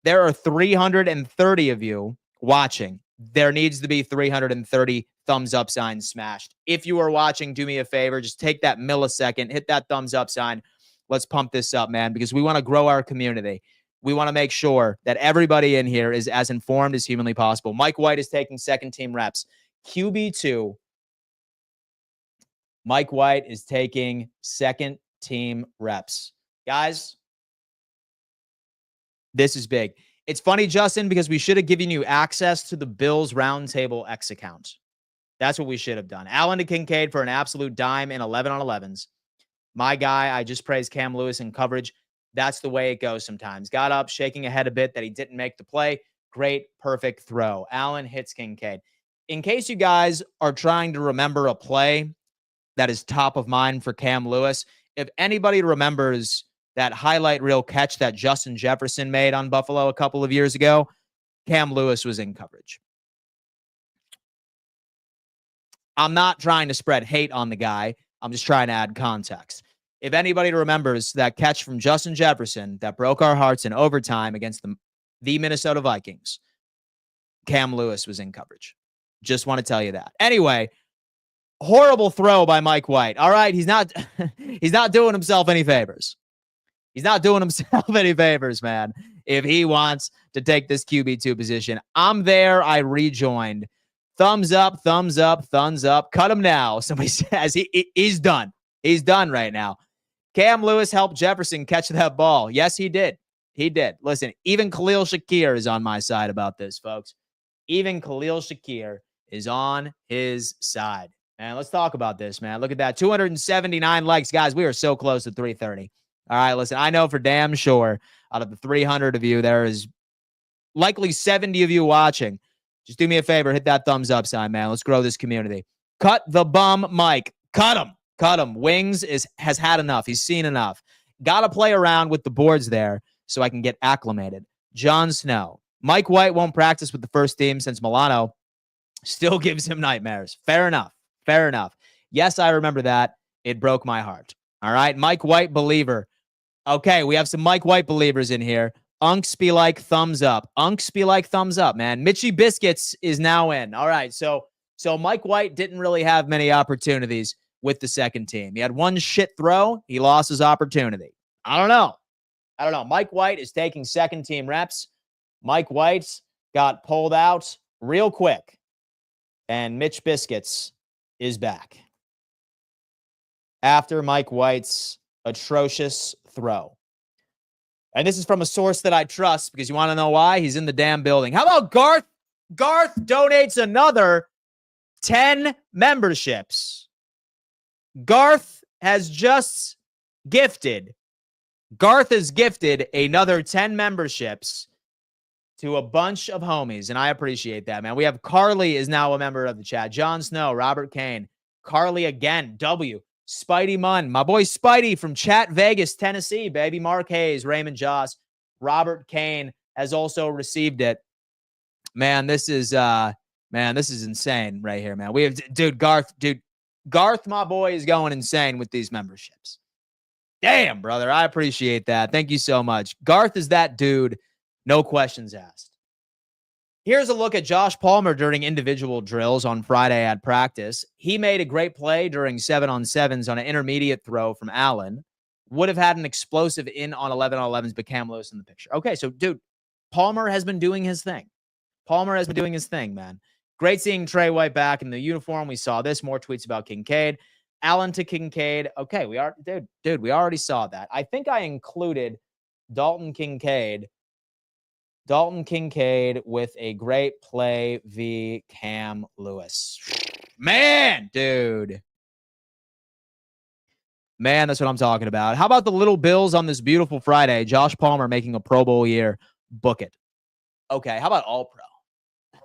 There are 330 of you watching. There needs to be 330 thumbs up signs smashed. If you are watching, do me a favor. Just take that millisecond, hit that thumbs up sign. Let's pump this up, man, because we want to grow our community. We want to make sure that everybody in here is as informed as humanly possible. Mike White is taking second team reps. QB2. Mike White is taking second team reps. Guys, this is big. It's funny, Justin, because we should have given you access to the Bills Roundtable X account. That's what we should have done. Allen to Kincaid for an absolute dime in 11 on 11s. My guy, I just praised Cam Lewis in coverage. That's the way it goes sometimes. Got up, shaking ahead a bit that he didn't make the play. Great, perfect throw. Allen hits Kincaid. In case you guys are trying to remember a play that is top of mind for Cam Lewis, if anybody remembers that highlight reel catch that Justin Jefferson made on Buffalo a couple of years ago, Cam Lewis was in coverage. I'm not trying to spread hate on the guy. I'm just trying to add context. If anybody remembers that catch from Justin Jefferson that broke our hearts in overtime against the Minnesota Vikings, Cam Lewis was in coverage. Just want to tell you that. Anyway, horrible throw by Mike White. All right, he's not doing himself any favors. He's not doing himself any favors, man. If he wants to take this QB2 position, I'm there. I rejoined. Thumbs up, thumbs up, thumbs up. Cut him now. Somebody says he's done. He's done right now. Cam Lewis helped Jefferson catch that ball. Yes, he did. He did. Listen, even Khalil Shakir is on my side about this, folks. Even Khalil Shakir is on his side. Man, let's talk about this, man. Look at that. 279 likes. Guys, we are so close to 330. All right, listen, I know for damn sure out of the 300 of you, there is likely 70 of you watching. Just do me a favor. Hit that thumbs up sign, man. Let's grow this community. Cut the bum, Mike. Cut him. Cut him. Wings has had enough. He's seen enough. Got to play around with the boards there so I can get acclimated. Jon Snow. Mike White won't practice with the first team since Milano still gives him nightmares. Fair enough. Fair enough. Yes, I remember that. It broke my heart. All right. Mike White believer. Okay, we have some Mike White believers in here. Unks be like thumbs up. Unks be like thumbs up, man. Mitchie Biscuits is now in. All right. So Mike White didn't really have many opportunities with the second team. He had one shit throw. He lost his opportunity. I don't know. Mike White is taking second team reps. Mike White got pulled out real quick. And Mitch Biscuits is back after Mike White's atrocious throw. And this is from a source that I trust because you want to know why? He's in the damn building. How about Garth? Garth donates another 10 memberships. Garth has gifted another 10 memberships to a bunch of homies, and I appreciate that, man. We have Carly is now a member of the chat. Jon Snow, Robert Kane, Carly again, W, Spidey Munn, my boy Spidey from Chat Vegas, Tennessee, baby. Mark Hayes, Raymond Joss, Robert Kane has also received it. Man, this is insane right here, man. We have Garth, my boy, is going insane with these memberships. Damn, brother, I appreciate that. Thank you so much. Garth is that dude. No questions asked. Here's a look at Josh Palmer during individual drills on Friday at practice. He made a great play during 7-on-7s on an intermediate throw from Allen. Would have had an explosive in on 11-on-11s, but Cam Lewis in the picture. Okay, so, dude, Palmer has been doing his thing. Man. Great seeing Trey White back in the uniform. We saw this. More tweets about Kincaid. Allen to Kincaid. Okay, we already saw that. I think I included Dalton Kincaid with a great play v. Cam Lewis. Man, dude. Man, that's what I'm talking about. How about the little Bills on this beautiful Friday? Josh Palmer making a Pro Bowl year. Book it. Okay, how about all pro?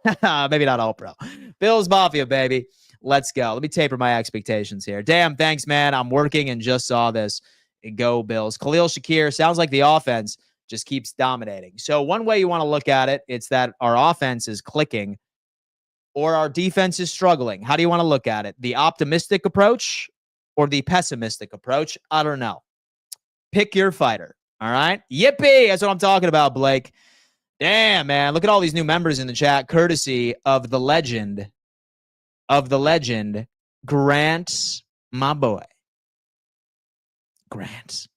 Maybe not all pro. Bills Mafia, baby. Let's go. Let me taper my expectations here. Damn, thanks, man. I'm working and just saw this. Go Bills. Khalil Shakir, sounds like the offense just keeps dominating. So one way you want to look at it, it's that our offense is clicking or our defense is struggling. How do you want to look at it? The optimistic approach or the pessimistic approach? I don't know. Pick your fighter. All right. Yippee. That's what I'm talking about, Blake. Damn, man. Look at all these new members in the chat, courtesy of the legend, Grant, my boy. Grant.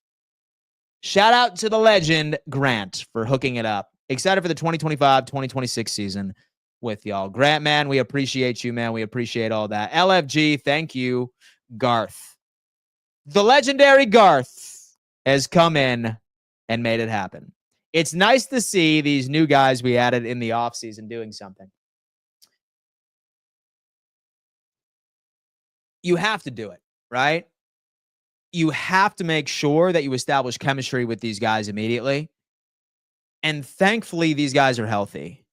Shout out to the legend, Grant, for hooking it up. Excited for the 2025-2026 season with y'all. Grant, man, we appreciate you, man. We appreciate all that. LFG, thank you, Garth. The legendary Garth has come in and made it happen. It's nice to see these new guys we added in the offseason doing something. You have to do it, right? You have to make sure that you establish chemistry with these guys immediately. And thankfully, these guys are healthy.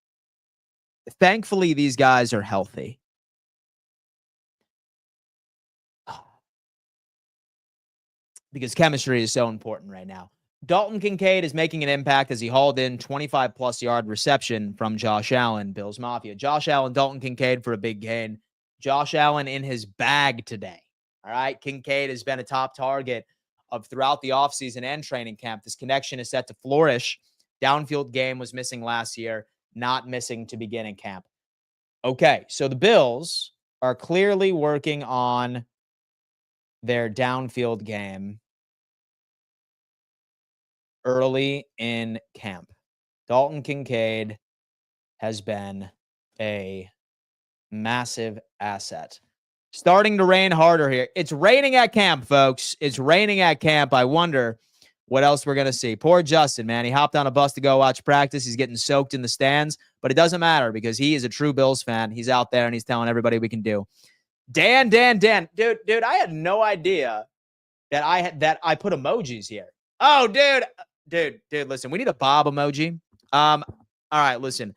Because chemistry is so important right now. Dalton Kincaid is making an impact as he hauled in 25-plus yard reception from Josh Allen, Bills Mafia. Josh Allen, Dalton Kincaid for a big gain. Josh Allen in his bag today. All right, Kincaid has been a top target of throughout the offseason and training camp. This connection is set to flourish. Downfield game was missing last year, not missing to begin in camp. Okay, so the Bills are clearly working on their downfield game early in camp. Dalton Kincaid has been a massive asset. Starting to rain harder here. It's raining at camp, folks. It's raining at camp. I wonder what else we're going to see. Poor Justin, man. He hopped on a bus to go watch practice. He's getting soaked in the stands, but it doesn't matter because he is a true Bills fan. He's out there and he's telling everybody we can do. Dan. Dude, I had no idea that I put emojis here. Oh, dude, listen, we need a Bob emoji. All right, listen.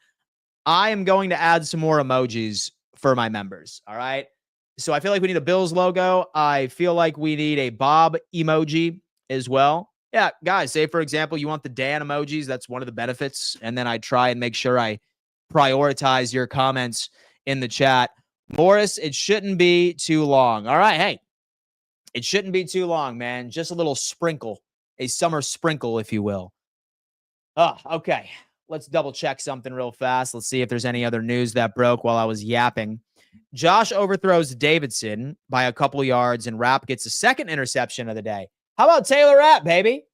I am going to add some more emojis for my members, all right? So I feel like we need a Bills logo. I feel like we need a Bob emoji as well. Yeah, guys, say, for example, you want the Dan emojis. That's one of the benefits. And then I try and make sure I prioritize your comments in the chat. Morris, it shouldn't be too long. All right, hey, it shouldn't be too long, man. Just a little sprinkle, a summer sprinkle, if you will. Oh, okay. Let's double check something real fast. Let's see if there's any other news that broke while I was yapping. Josh overthrows Davidson by a couple yards, and Rapp gets a second interception of the day. How about Taylor Rapp, baby?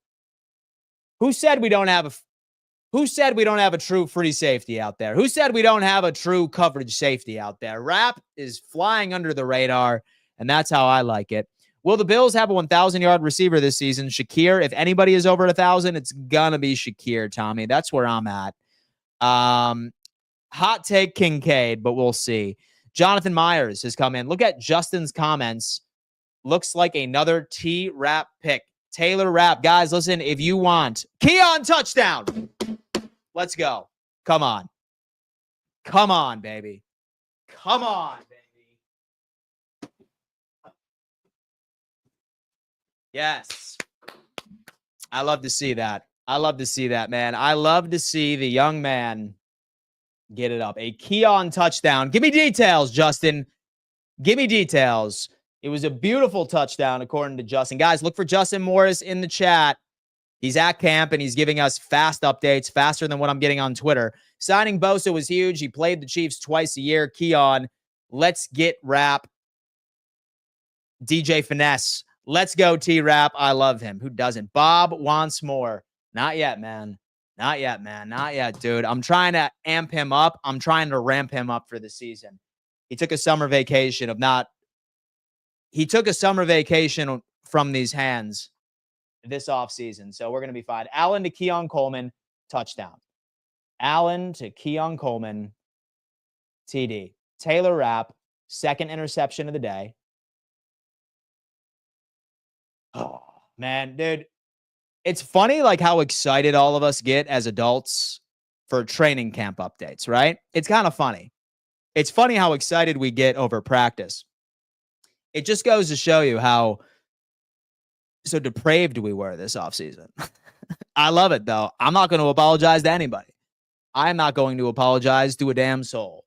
Who said we don't have a true free safety out there? Who said we don't have a true coverage safety out there? Rapp is flying under the radar, and that's how I like it. Will the Bills have a 1,000-yard receiver this season? Shakir, if anybody is over 1,000, it's going to be Shakir, Tommy. That's where I'm at. Hot take Kincaid, but we'll see. Jonathan Myers has come in. Look at Justin's comments. Looks like another T-Rap pick. Taylor Rapp. Guys, listen, if you want Keon touchdown, let's go. Come on. Come on, baby. Come on, baby. Yes. I love to see that. I love to see that, man. I love to see the young man get it up. A Keon touchdown. Give me details, Justin. Give me details. It was a beautiful touchdown, according to Justin. Guys, look for Justin Morris in the chat. He's at camp, and he's giving us fast updates, faster than what I'm getting on Twitter. Signing Bosa was huge. He played the Chiefs twice a year. Keon, let's get Rapp. DJ Finesse. Let's go, T-Rap. I love him. Who doesn't? Bob wants more. Not yet, man. Not yet, man. Not yet, dude. I'm trying to amp him up. I'm trying to ramp him up for the season. He took a summer vacation from these hands this offseason. So we're going to be fine. Allen to Keon Coleman, touchdown. Allen to Keon Coleman, TD. Taylor Rapp, second interception of the day. Oh, man, dude. It's funny, like, how excited all of us get as adults for training camp updates, right? It's kind of funny. It's funny how excited we get over practice. It just goes to show you how so depraved we were this offseason. I love it, though. I'm not going to apologize to anybody. I'm not going to apologize to a damn soul.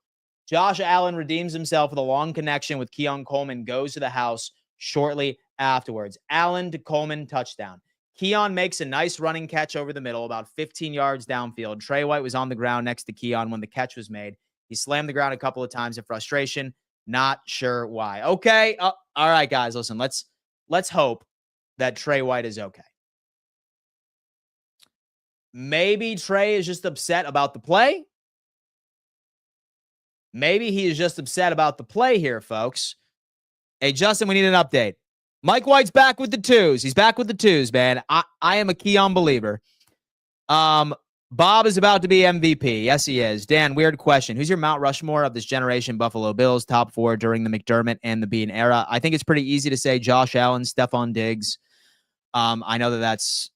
Josh Allen redeems himself with a long connection with Keon Coleman, goes to the house shortly afterwards. Allen to Coleman, touchdown. Keon makes a nice running catch over the middle, about 15 yards downfield. Trey White was on the ground next to Keon when the catch was made. He slammed the ground a couple of times in frustration. Not sure why. Okay. All right, guys, listen, let's hope that Trey White is okay. Maybe Trey is just upset about the play. Maybe he is just upset about the play here, folks. Hey, Justin, we need an update. Mike White's back with the twos. He's back with the twos, man. I am a Keon believer. Bob is about to be MVP. Yes, he is. Dan, weird question. Who's your Mount Rushmore of this generation Buffalo Bills top four during the McDermott and the Bean era? I think it's pretty easy to say Josh Allen, Stephon Diggs. I know that's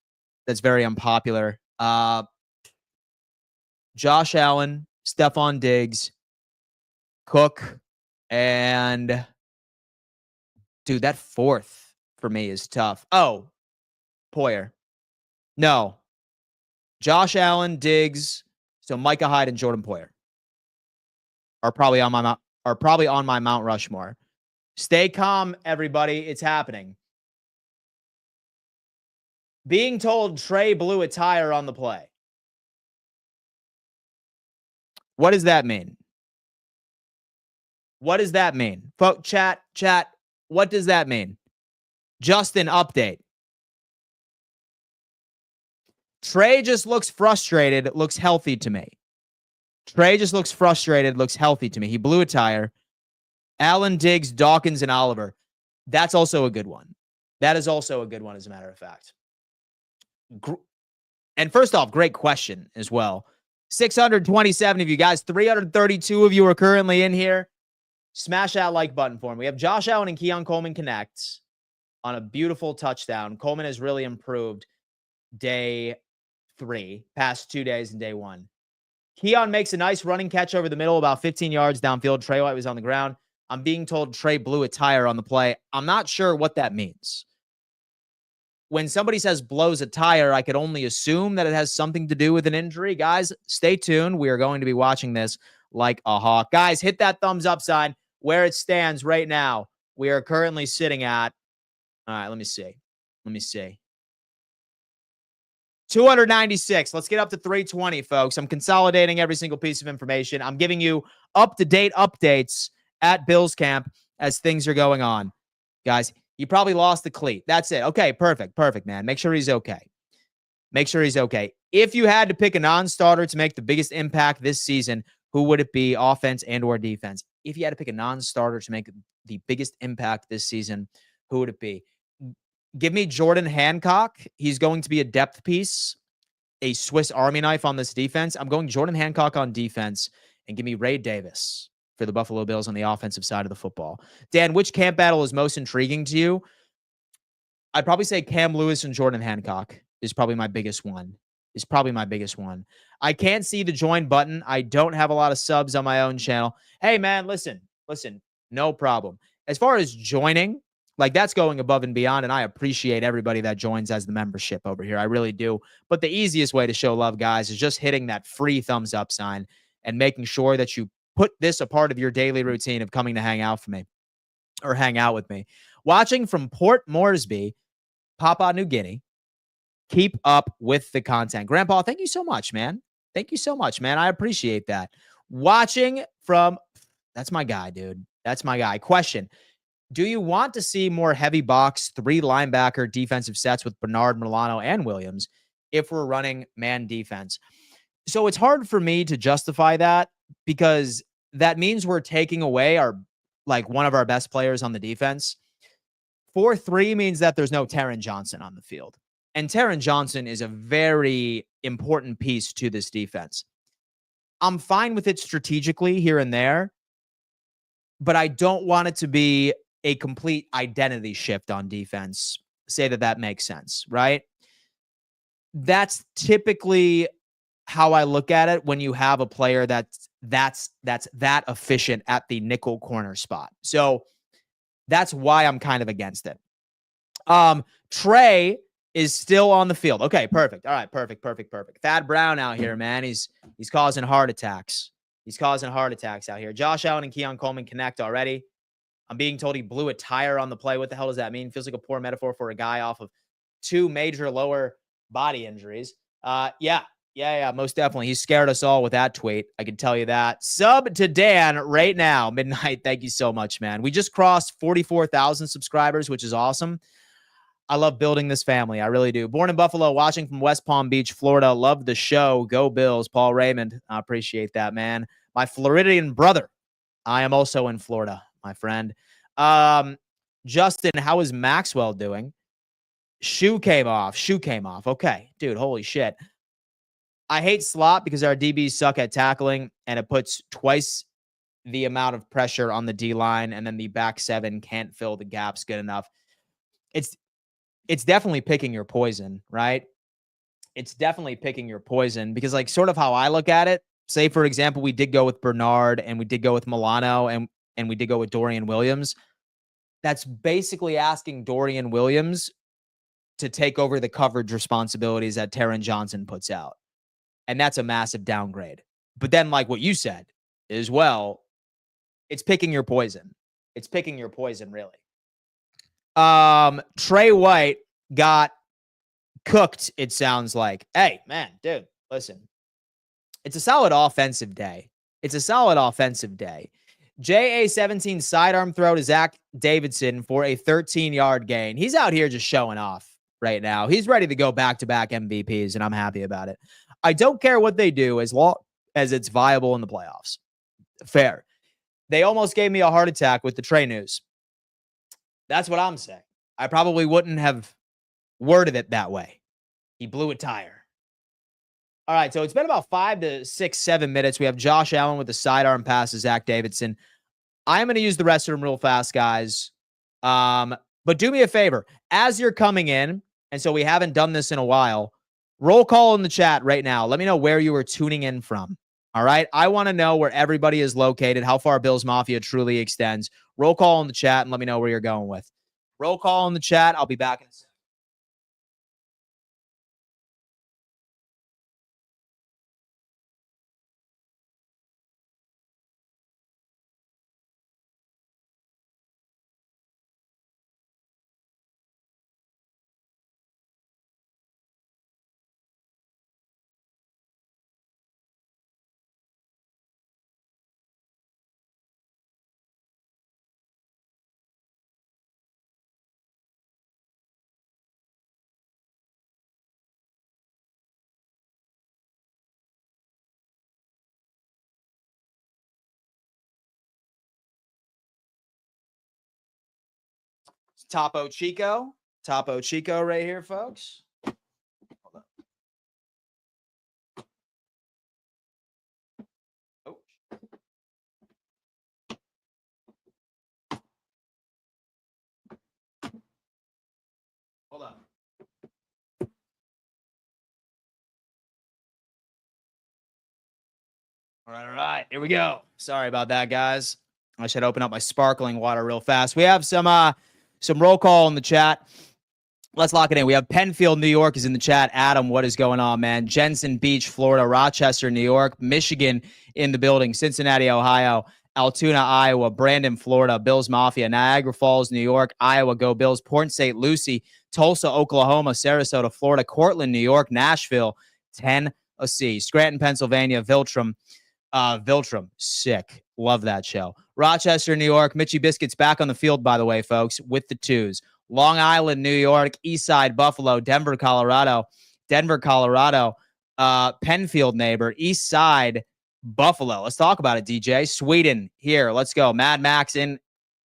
very unpopular. Josh Allen, Stephon Diggs, Cook, and dude, that fourth for me is tough. Oh, Poyer. No. Josh Allen, Diggs, so Micah Hyde and Jordan Poyer are probably on my Mount Rushmore. Stay calm, everybody. It's happening. Being told Trey blew a tire on the play. What does that mean? What does that mean? Chat, what does that mean? Justin, update. Trey just looks frustrated, looks healthy to me. Trey just looks frustrated, looks healthy to me. He blew a tire. Allen, Diggs, Dawkins, and Oliver. That's also a good one. That is also a good one, as a matter of fact. And first off, great question as well. 627 of you guys, 332 of you are currently in here. Smash that like button for me. We have Josh Allen and Keon Coleman connect on a beautiful touchdown. Coleman has really improved day 3, past 2 days and day 1. Keon makes a nice running catch over the middle, about 15 yards downfield. Trey White was on the ground. I'm being told Trey blew a tire on the play. I'm not sure what that means. When somebody says blows a tire, I could only assume that it has something to do with an injury. Guys, stay tuned. We are going to be watching this like a hawk. Guys, hit that thumbs up sign where it stands right now. We are currently sitting at, all right, let me see. 296. Let's get up to 320, folks. I'm consolidating every single piece of information. I'm giving you up-to-date updates at Bills camp as things are going on. Guys, he probably lost the cleat. That's it. Okay, perfect, man. Make sure he's okay. If you had to pick a non-starter to make the biggest impact this season, who would it be, offense and or defense? If you had to pick a non-starter to make the biggest impact this season, who would it be? Give me Jordan Hancock. He's going to be a depth piece, a Swiss Army knife on this defense. I'm going Jordan Hancock on defense, and give me Ray Davis for the Buffalo Bills on the offensive side of the football. Dan, which camp battle is most intriguing to you? I'd probably say Cam Lewis and Jordan Hancock is probably my biggest one. I can't see the join button. I don't have a lot of subs on my own channel. Hey, man, listen, no problem. As far as joining, like, that's going above and beyond, and I appreciate everybody that joins as the membership over here. I really do. But the easiest way to show love, guys, is just hitting that free thumbs up sign and making sure that you put this a part of your daily routine of coming to hang out with me. Watching from Port Moresby, Papua New Guinea. Keep up with the content. Grandpa, thank you so much, man. I appreciate that. Watching from, that's my guy, dude. That's my guy. Question. Do you want to see more heavy box 3 linebacker defensive sets with Bernard, Milano, and Williams if we're running man defense? So it's hard for me to justify that because that means we're taking away one of our best players on the defense. 4-3 means that there's no Taron Johnson on the field. And Taron Johnson is a very important piece to this defense. I'm fine with it strategically here and there, but I don't want it to be a complete identity shift on defense. Say that makes sense, right? That's typically how I look at it when you have a player that's that efficient at the nickel corner spot. So that's why I'm kind of against it. Trey is still on the field. Okay, perfect. All right, perfect. Thad Brown out here, man. He's causing heart attacks. He's causing heart attacks out here. Josh Allen and Keon Coleman connect already. I'm being told he blew a tire on the play. What the hell does that mean? Feels like a poor metaphor for a guy off of 2 major lower body injuries. Yeah, most definitely. He scared us all with that tweet. I can tell you that. Sub to Dan right now, midnight. Thank you so much, man. We just crossed 44,000 subscribers, which is awesome. I love building this family. I really do. Born in Buffalo, watching from West Palm Beach, Florida. Love the show. Go Bills. Paul Raymond. I appreciate that, man. My Floridian brother. I am also in Florida, my friend. Justin, how is Maxwell doing? Shoe came off. Okay, dude, holy shit. I hate slot because our DBs suck at tackling, and it puts twice the amount of pressure on the D-line, and then the back 7 can't fill the gaps good enough. It's definitely picking your poison, right? It's definitely picking your poison because, like, sort of how I look at it, say, for example, we did go with Bernard and we did go with Milano and we did go with Dorian Williams. That's basically asking Dorian Williams to take over the coverage responsibilities that Taron Johnson puts out. And that's a massive downgrade. But then, like what you said as well, it's picking your poison. It's picking your poison, really. Trey White got cooked, it sounds like. Hey, man, dude, listen. It's a solid offensive day. JA17 sidearm throw to Zach Davidson for a 13-yard gain. He's out here just showing off right now. He's ready to go back-to-back MVPs, and I'm happy about it. I don't care what they do as long as it's viable in the playoffs. Fair. They almost gave me a heart attack with the Trey news. That's what I'm saying. I probably wouldn't have worded it that way. He blew a tire. All right, so it's been about 5 to 6, 7 minutes. We have Josh Allen with the sidearm pass to Zach Davidson. I'm going to use the rest of them real fast, guys. But do me a favor. As you're coming in, and so we haven't done this in a while, roll call in the chat right now. Let me know where you are tuning in from. All right? I want to know where everybody is located, how far Bills Mafia truly extends. Roll call in the chat and let me know where you're going with. Roll call in the chat. I'll be back in a second. Topo Chico right here, folks. Hold on. Oh. Hold on. All right. Here we go. Sorry about that, guys. I should open up my sparkling water real fast. We have some roll call in the chat. Let's lock it in. We have Penfield, New York is in the chat. Adam, what is going on, man? Jensen Beach, Florida. Rochester, New York. Michigan in the building. Cincinnati, Ohio. Altoona, Iowa. Brandon, Florida. Bills Mafia. Niagara Falls, New York. Iowa, go Bills. Port St. Lucie. Tulsa, Oklahoma. Sarasota, Florida. Cortland, New York. Nashville, Tennessee. Scranton, Pennsylvania. Viltrum, sick. Love that show. Rochester, New York. Mitchie Biscuits back on the field, by the way, folks, with the 2s. Long Island, New York. Eastside, Buffalo. Denver, Colorado. Penfield neighbor. Eastside, Buffalo. Let's talk about it, DJ. Sweden, here. Let's go. Mad Max in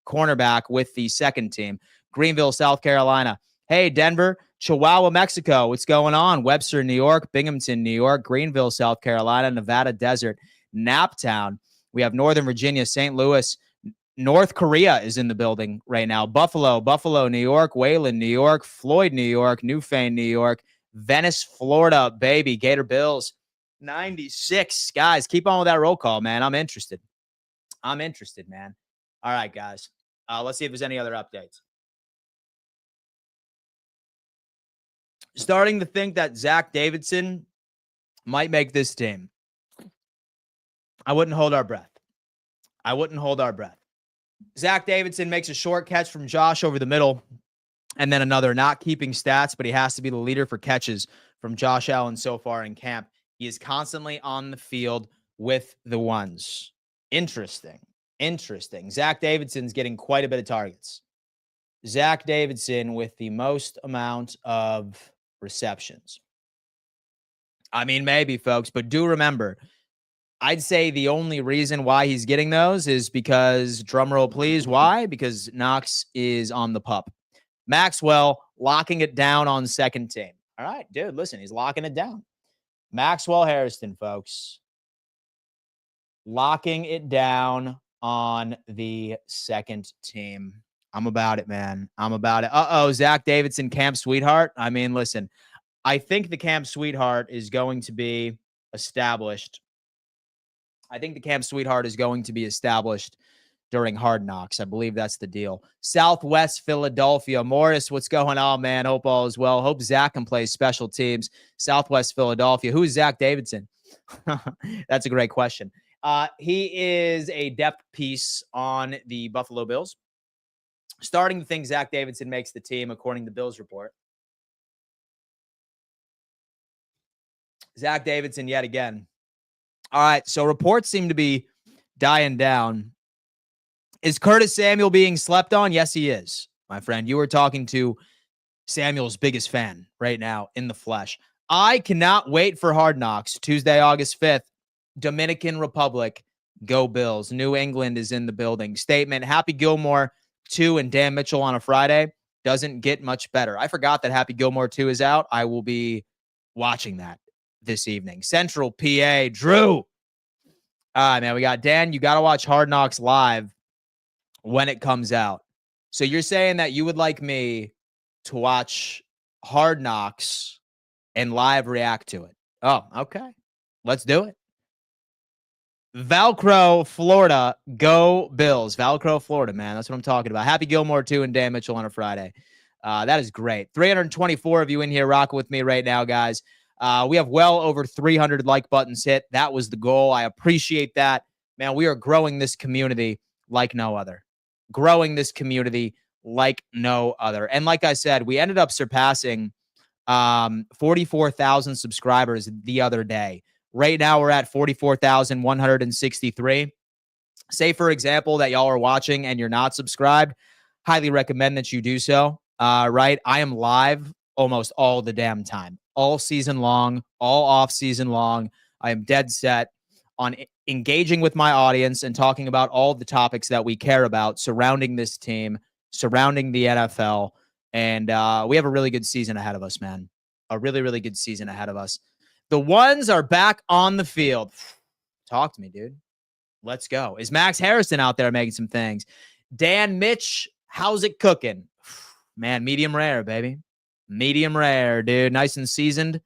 cornerback with the second team. Greenville, South Carolina. Hey, Denver. Chihuahua, Mexico. What's going on? Webster, New York. Binghamton, New York. Greenville, South Carolina. Nevada Desert. Naptown. We have Northern Virginia, St. Louis. North Korea is in the building right now. Buffalo, New York. Wayland, New York. Floyd, New York. Newfane, New York. Venice, Florida, baby. Gator Bills. 96. Guys, keep on with that roll call, man. I'm interested. Man. All right, guys. Let's see if there's any other updates. Starting to think that Zach Davidson might make this team. I wouldn't hold our breath. Zach Davidson makes a short catch from Josh over the middle, and then another, not keeping stats, but he has to be the leader for catches from Josh Allen so far in camp. He is constantly on the field with the ones. Interesting. Zach Davidson's getting quite a bit of targets. Zach Davidson with the most amount of receptions. I mean, maybe, folks, but do remember, I'd say the only reason why he's getting those is because, drumroll please, why? Because Knox is on the pup. Maxwell locking it down on second team. All right, dude, listen, he's locking it down. Maxwell Hairston, folks. Locking it down on the second team. I'm about it, man. Zach Davidson, camp sweetheart. I mean, listen, I think the camp sweetheart is going to be established. During Hard Knocks. I believe that's the deal. Southwest Philadelphia. Morris, what's going on, man? Hope all is well. Hope Zach can play special teams. Southwest Philadelphia. Who is Zach Davidson? That's a great question. He is a depth piece on the Buffalo Bills. Starting to think Zach Davidson makes the team, according to Bills Report. Zach Davidson yet again. All right, so reports seem to be dying down. Is Curtis Samuel being slept on? Yes, he is, my friend. You are talking to Samuel's biggest fan right now in the flesh. I cannot wait for Hard Knocks, Tuesday, August 5th. Dominican Republic, go Bills. New England is in the building. Statement, Happy Gilmore 2 and Dan Mitchell on a Friday. Doesn't get much better. I forgot that Happy Gilmore 2 is out. I will be watching that this evening. Central PA, Drew. All right, man, we got Dan. You got to watch Hard Knocks live when it comes out. So you're saying that you would like me to watch Hard Knocks and live react to it? Oh, okay. Let's do it. Valcro, Florida, go Bills. Valcro, Florida, man. That's what I'm talking about. Happy Gilmore 2 and Dan Mitchell on a Friday. That is great. 324 of you in here rocking with me right now, guys. We have well over 300 like buttons hit. That was the goal. I appreciate that. Man, we are growing this community like no other. And like I said, we ended up surpassing 44,000 subscribers the other day. Right now, we're at 44,163. Say, for example, that y'all are watching and you're not subscribed. Highly recommend that you do so. Right? I am live almost all the damn time. All season long, all off season long. I am dead set on engaging with my audience and talking about all the topics that we care about surrounding this team, surrounding the NFL. And we have a really good season ahead of us, man. A really, really good season ahead of us. The ones are back on the field. Talk to me, dude. Let's go. Is Max Harrison out there making some things? Dan Mitch, how's it cooking? Man, medium rare, baby. Medium rare, dude. Nice and seasoned.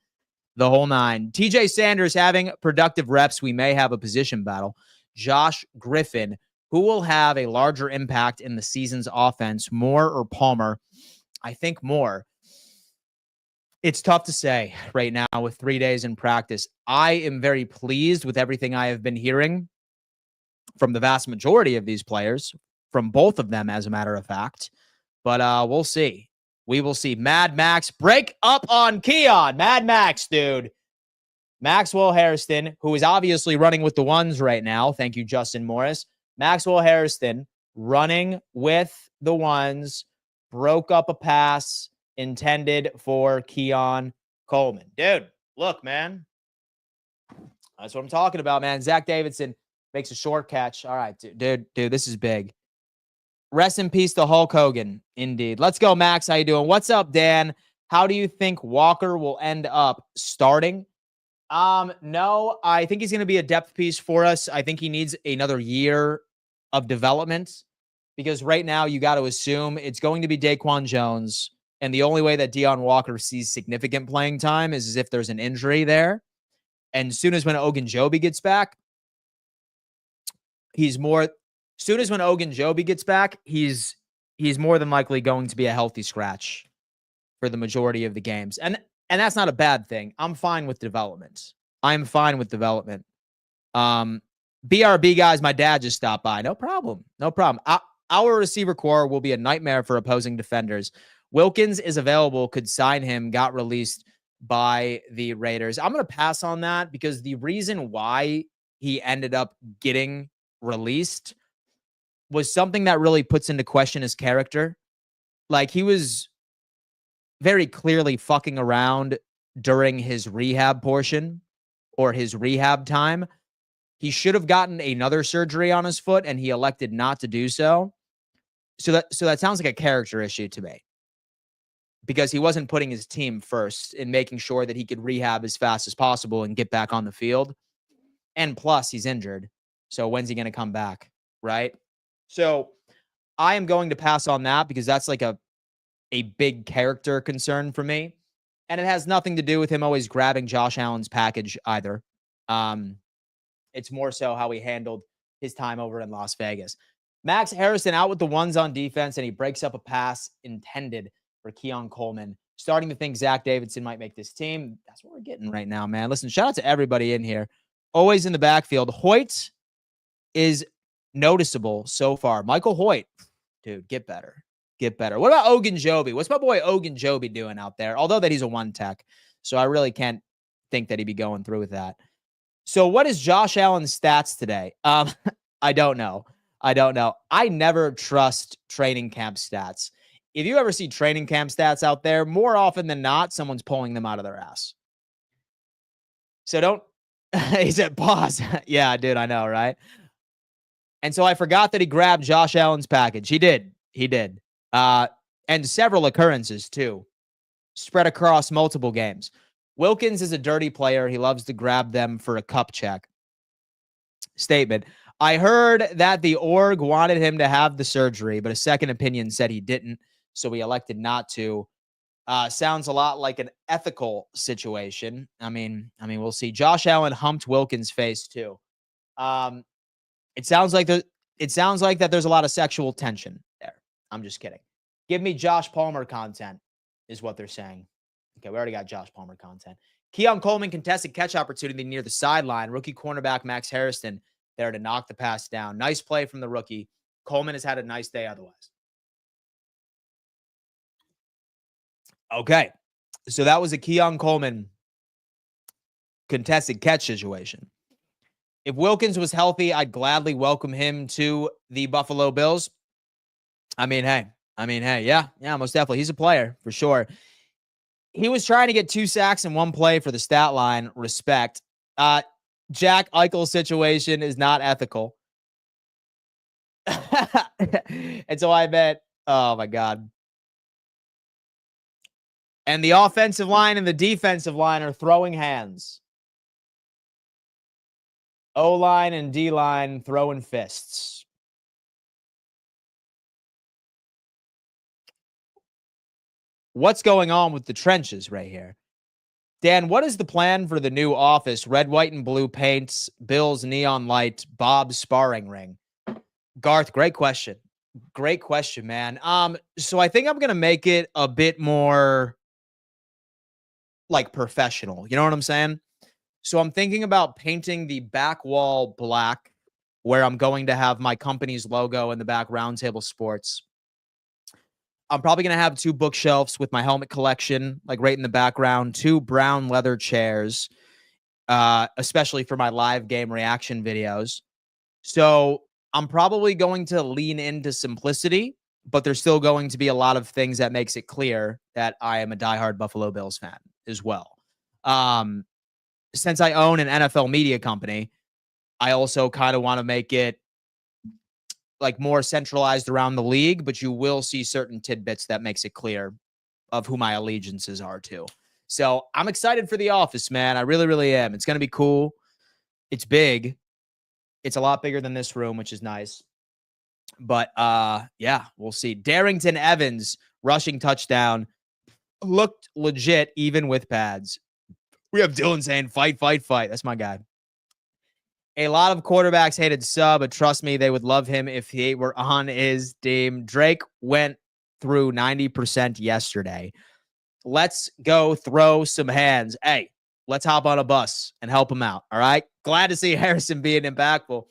The whole nine. TJ Sanders having productive reps. We may have a position battle. Josh Griffin, who will have a larger impact in the season's offense, Moore or Palmer? I think Moore. It's tough to say right now with 3 days in practice. I am very pleased with everything I have been hearing from the vast majority of these players, from both of them, as a matter of fact. But we'll see. We will see. Mad Max, break up on Keon. Mad Max, dude. Maxwell Hairston, who is obviously running with the ones right now. Thank you, Justin Morris. Maxwell Hairston running with the ones, broke up a pass intended for Keon Coleman. Dude, look, man. That's what I'm talking about, man. Zach Davidson makes a short catch. All right, dude, this is big. Rest in peace to Hulk Hogan, indeed. Let's go, Max. How you doing? What's up, Dan? How do you think Walker will end up starting? No, I think he's going to be a depth piece for us. I think he needs another year of development because right now you got to assume it's going to be Daquan Jones. And the only way that Deion Walker sees significant playing time is if there's an injury there. And soon as when Ogunjobi gets back, he's more than likely going to be a healthy scratch for the majority of the games. And that's not a bad thing. I'm fine with development. BRB guys, my dad just stopped by. No problem. Our receiver core will be a nightmare for opposing defenders. Wilkins is available, could sign him, got released by the Raiders. I'm going to pass on that because the reason why he ended up getting released was something that really puts into question his character. Like, he was very clearly fucking around during his rehab portion or his rehab time. He should have gotten another surgery on his foot, and he elected not to do so. So that sounds like a character issue to me, because he wasn't putting his team first in making sure that he could rehab as fast as possible and get back on the field. And plus, he's injured. So when's he going to come back, right? So I am going to pass on that because that's like a big character concern for me. And it has nothing to do with him always grabbing Josh Allen's package either. It's more so how he handled his time over in Las Vegas. Max Harrison out with the ones on defense, and he breaks up a pass intended for Keon Coleman. Starting to think Zach Davidson might make this team. That's what we're getting right now, man. Listen, shout out to everybody in here. Always in the backfield. Hoyt is noticeable so far. Michael Hoyt, dude, get better. What about Ogunjobi? What's my boy Ogunjobi doing out there? Although that he's a one tech, so I really can't think that he'd be going through with that. So what is Josh Allen's stats today? I don't know. I never trust training camp stats. If you ever see training camp stats out there, more often than not, someone's pulling them out of their ass. So don't, he said, pause. Yeah, dude, I know, right? And so I forgot that he grabbed Josh Allen's package. He did. And several occurrences too, spread across multiple games. Wilkins is a dirty player. He loves to grab them for a cup check. Statement. I heard that the org wanted him to have the surgery, but a second opinion said he didn't, so he elected not to. Sounds a lot like an ethical situation. I mean, we'll see. Josh Allen humped Wilkins' face too. It sounds like that there's a lot of sexual tension there. I'm just kidding. Give me Josh Palmer content, is what they're saying. Okay, we already got Josh Palmer content. Keon Coleman contested catch opportunity near the sideline. Rookie cornerback Max Harrison there to knock the pass down. Nice play from the rookie. Coleman has had a nice day otherwise. Okay, so that was a Keon Coleman contested catch situation. If Wilkins was healthy, I'd gladly welcome him to the Buffalo Bills. I mean, hey, yeah, most definitely. He's a player for sure. He was trying to get 2 sacks in one play for the stat line. Respect. Jack Eichel's situation is not ethical. And so I bet, oh my God. And the offensive line and the defensive line are throwing hands. O-line and D-line throwing fists. What's going on with the trenches right here? Dan, what is the plan for the new office? Red, white, and blue paints, Bill's neon light, Bob's sparring ring. Garth, great question. Great question, man. So I think I'm going to make it a bit more like professional. You know what I'm saying? So I'm thinking about painting the back wall black, where I'm going to have my company's logo in the back, Roundtable Sports. I'm probably going to have 2 bookshelves with my helmet collection, like right in the background, 2 brown leather chairs, especially for my live game reaction videos. So I'm probably going to lean into simplicity, but there's still going to be a lot of things that makes it clear that I am a diehard Buffalo Bills fan as well. Since I own an NFL media company, I also kind of want to make it like more centralized around the league, but you will see certain tidbits that makes it clear of who my allegiances are to. So I'm excited for the office, man. I really, really am. It's going to be cool. It's big. It's a lot bigger than this room, which is nice. But yeah, we'll see. Darrington Evans rushing touchdown looked legit even with pads. We have Dylan saying fight, fight, fight. That's my guy. A lot of quarterbacks hated Sub, but trust me, they would love him if he were on his team. Drake went through 90% yesterday. Let's go throw some hands. Hey, let's hop on a bus and help him out. All right. Glad to see Harrison being impactful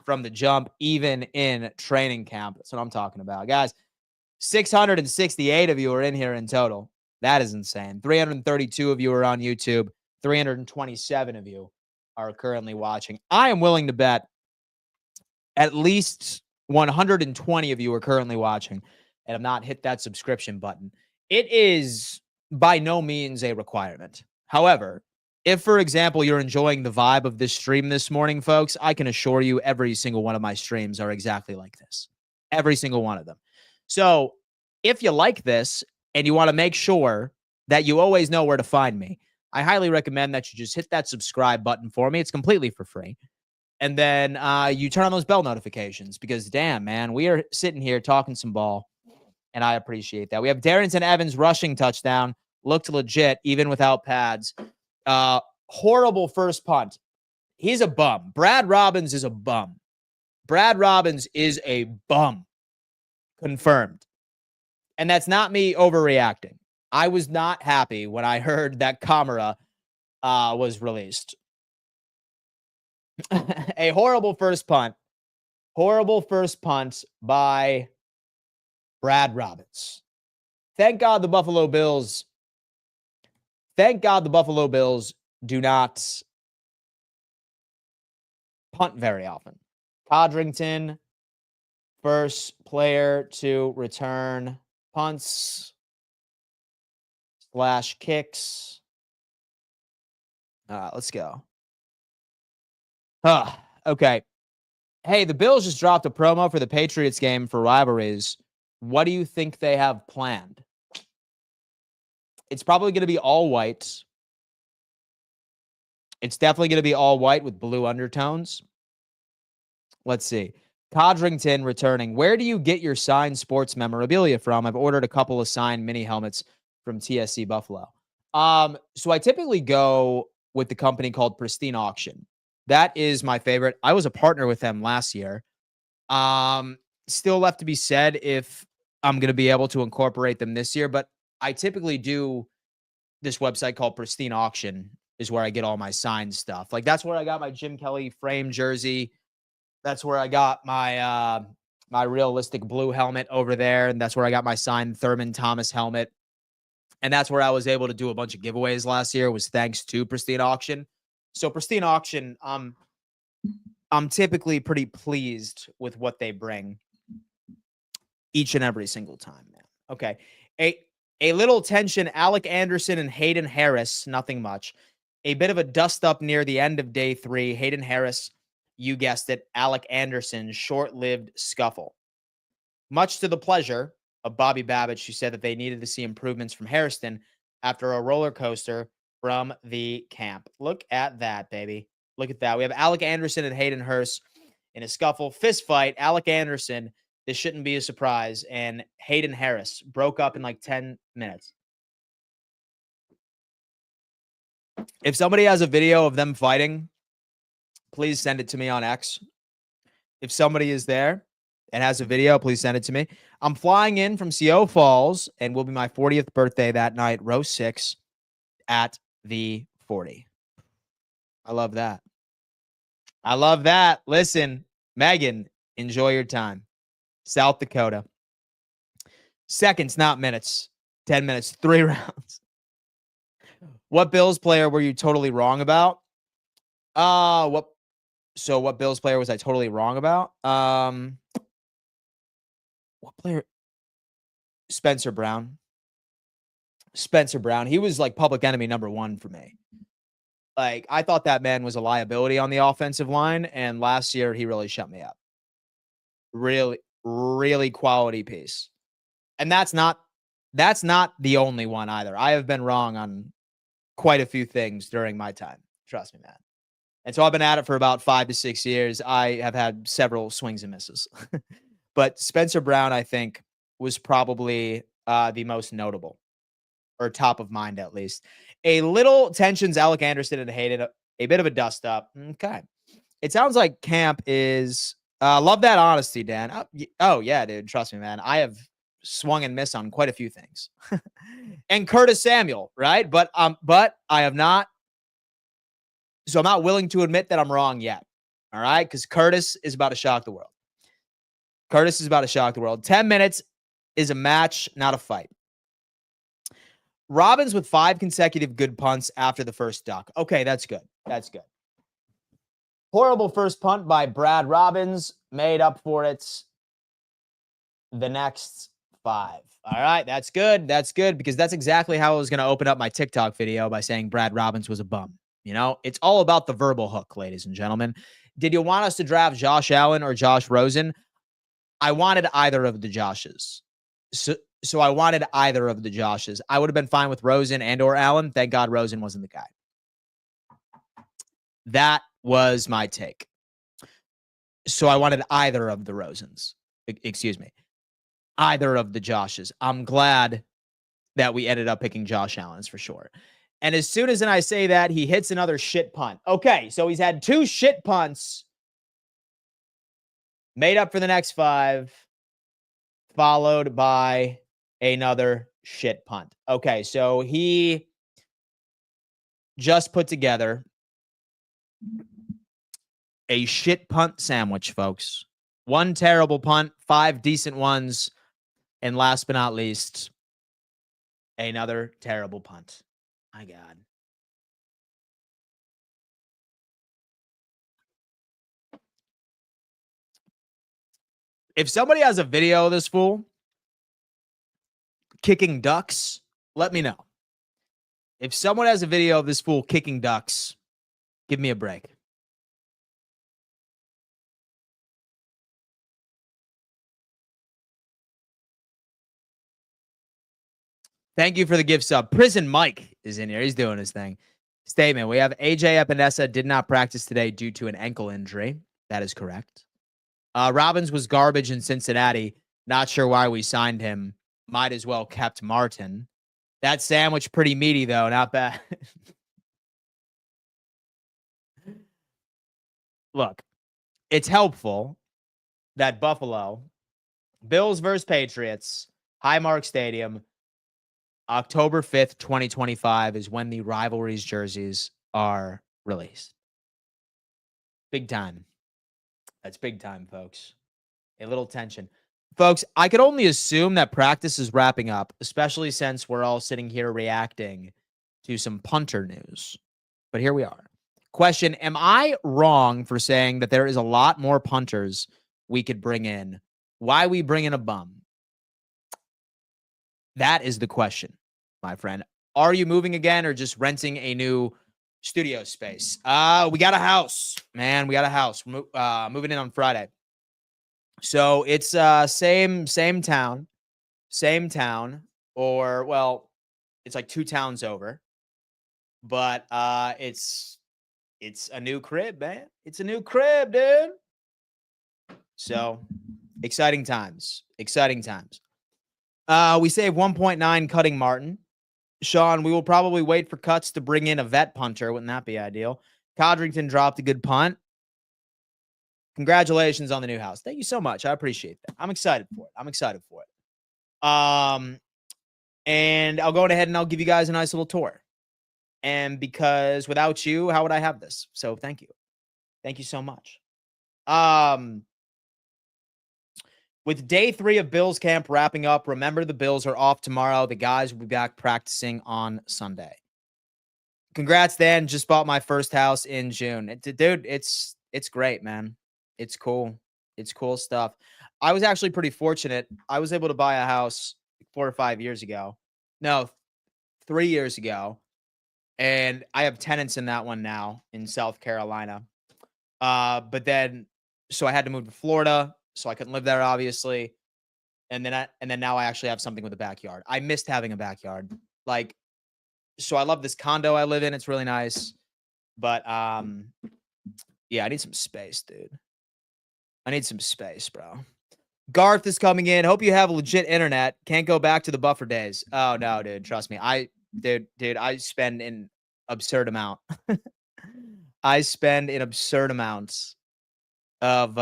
from the jump, even in training camp. That's what I'm talking about. Guys, 668 of you are in here in total. That is insane. 332 of you are on YouTube. 327 of you are currently watching. I am willing to bet at least 120 of you are currently watching and have not hit that subscription button. It is by no means a requirement. However, if, for example, you're enjoying the vibe of this stream this morning, folks, I can assure you every single one of my streams are exactly like this. Every single one of them. So if you like this and you want to make sure that you always know where to find me, I highly recommend that you just hit that subscribe button for me. It's completely for free. And then you turn on those bell notifications because, damn, man, we are sitting here talking some ball, and I appreciate that. We have Darrington Evans rushing touchdown. Looked legit, even without pads. Horrible first punt. He's a bum. Brad Robbins is a bum. Brad Robbins is a bum. Confirmed. And that's not me overreacting. I was not happy when I heard that Camara was released. A horrible first punt. Horrible first punt by Brad Robbins. Thank God the Buffalo Bills do not punt very often. Codrington, first player to return punts / kicks. Let's go. Okay. Hey, the Bills just dropped a promo for the Patriots game for rivalries. What do you think they have planned? It's probably going to be all white. It's definitely going to be all white with blue undertones. Let's see. Codrington returning. Where do you get your signed sports memorabilia from? I've ordered a couple of signed mini helmets from TSC Buffalo. So I typically go with the company called Pristine Auction. That is my favorite. I was a partner with them last year. Still left to be said if I'm going to be able to incorporate them this year, but I typically do this website called Pristine Auction is where I get all my signed stuff. Like that's where I got my Jim Kelly frame jersey. That's where I got my my realistic blue helmet over there, and that's where I got my signed Thurman Thomas helmet. And that's where I was able to do a bunch of giveaways last year was thanks to Pristine Auction. So Pristine Auction, I'm typically pretty pleased with what they bring each and every single time, man. Okay. A little tension, Alec Anderson and Hayden Harris, nothing much. A bit of a dust up near the end of day 3. Hayden Harris, you guessed it, Alec Anderson, short-lived scuffle. Much to the pleasure of Bobby Babich, who said that they needed to see improvements from Harrison after a roller coaster from the camp. Look at that, baby. Look at that. We have Alec Anderson and Hayden Hurst in a scuffle. Fist fight. Alec Anderson, this shouldn't be a surprise. And Hayden Harris broke up in like 10 minutes. If somebody has a video of them fighting, please send it to me on X. If somebody is there and has a video, please send it to me. I'm flying in from CO Falls, and will be my 40th birthday that night, row 6 at the 40. I love that. I love that. Listen, Megan, enjoy your time. South Dakota. Seconds, not minutes. 10 minutes, 3 rounds. What Bills player were you totally wrong about? What Bills player was I totally wrong about? What player? Spencer Brown. Spencer Brown. He was like public enemy number 1 for me. Like, I thought that man was a liability on the offensive line, and last year he really shut me up. Really, really quality piece. And that's not the only one either. I have been wrong on quite a few things during my time. Trust me, man. And so I've been at it for about 5 to 6 years. I have had several swings and misses. But Spencer Brown, I think, was probably the most notable. or top of mind at least. A little tensions, Alec Anderson and Hayden, a bit of a dust up. Okay. It sounds like camp is love that honesty, Dan. Oh, yeah, dude. Trust me, man. I have swung and missed on quite a few things. And Curtis Samuel, right? But I have not. So I'm not willing to admit that I'm wrong yet. All right. Because Curtis is about to shock the world. 10 minutes is a match, not a fight. Robbins with 5 consecutive good punts after the first duck. Okay, that's good. Horrible first punt by Brad Robbins. Made up for it the next 5. All right, that's good. Because that's exactly how I was going to open up my TikTok video, by saying Brad Robbins was a bum. You know, it's all about the verbal hook, ladies and gentlemen. Did you want us to draft Josh Allen or Josh Rosen? I wanted either of the Joshes. So I wanted either of the Joshes. I would have been fine with Rosen and or Allen. Thank God Rosen wasn't the guy. That was my take. So I wanted either of the Rosens. Excuse me. Either of the Joshes. I'm glad that we ended up picking Josh Allen's for sure. And as soon as I say that, he hits another shit punt. Okay, so he's had 2 shit punts. Made up for the next 5. Followed by another shit punt. Okay, so he just put together a shit punt sandwich, folks. 1 terrible punt, 5 decent ones, and last but not least, another terrible punt. My God. If somebody has a video of this fool kicking ducks, let me know. If someone has a video of this fool kicking ducks, give me a break. Thank you for the gift sub. Prison Mike is in here. He's doing his thing. Statement. We have AJ Epinesa did not practice today due to an ankle injury. That is correct. Robbins was garbage in Cincinnati. Not sure why we signed him. Might as well kept Martin. That sandwich pretty meaty, though. Not bad. Look, it's helpful that Buffalo, Bills versus Patriots, Highmark Stadium, October 5th, 2025 is when the rivalries jerseys are released. Big time. That's big time, folks. A little tension. Folks, I could only assume that practice is wrapping up, especially since we're all sitting here reacting to some punter news. But here we are. Question, am I wrong for saying that there is a lot more punters we could bring in? Why we bring in a bum? That is the question, my friend. Are you moving again or just renting a new studio space? We got a house, man. We got a house. Moving in on Friday. So it's same town, or well, it's like 2 towns over. But it's a new crib, man. It's a new crib, dude. So exciting times. We save 1.9 cutting Martin. Sean, we will probably wait for cuts to bring in a vet punter. Wouldn't that be ideal? Codrington dropped a good punt. Congratulations on the new house. Thank you so much. I appreciate that. I'm excited for it. And I'll go ahead and I'll give you guys a nice little tour. And because without you, how would I have this? So thank you. Thank you so much. With day 3 of Bills camp wrapping up, remember the Bills are off tomorrow. The guys will be back practicing on Sunday. Congrats, Dan. Just bought my first house in June. Dude, it's great, man. It's cool. It's cool stuff. I was actually pretty fortunate. I was able to buy a house 4 or 5 years ago. No, 3 years ago. And I have tenants in that one now in South Carolina. But then, so I had to move to Florida. So I couldn't live there, obviously. And then now I actually have something with a backyard. I missed having a backyard. Like, so I love this condo I live in. It's really nice. But yeah, I need some space, dude. I need some space, bro. Garth is coming in. Hope you have legit internet. Can't go back to the buffer days. Oh no, dude. Trust me. Dude, I spend an absurd amount. I spend an absurd amounts of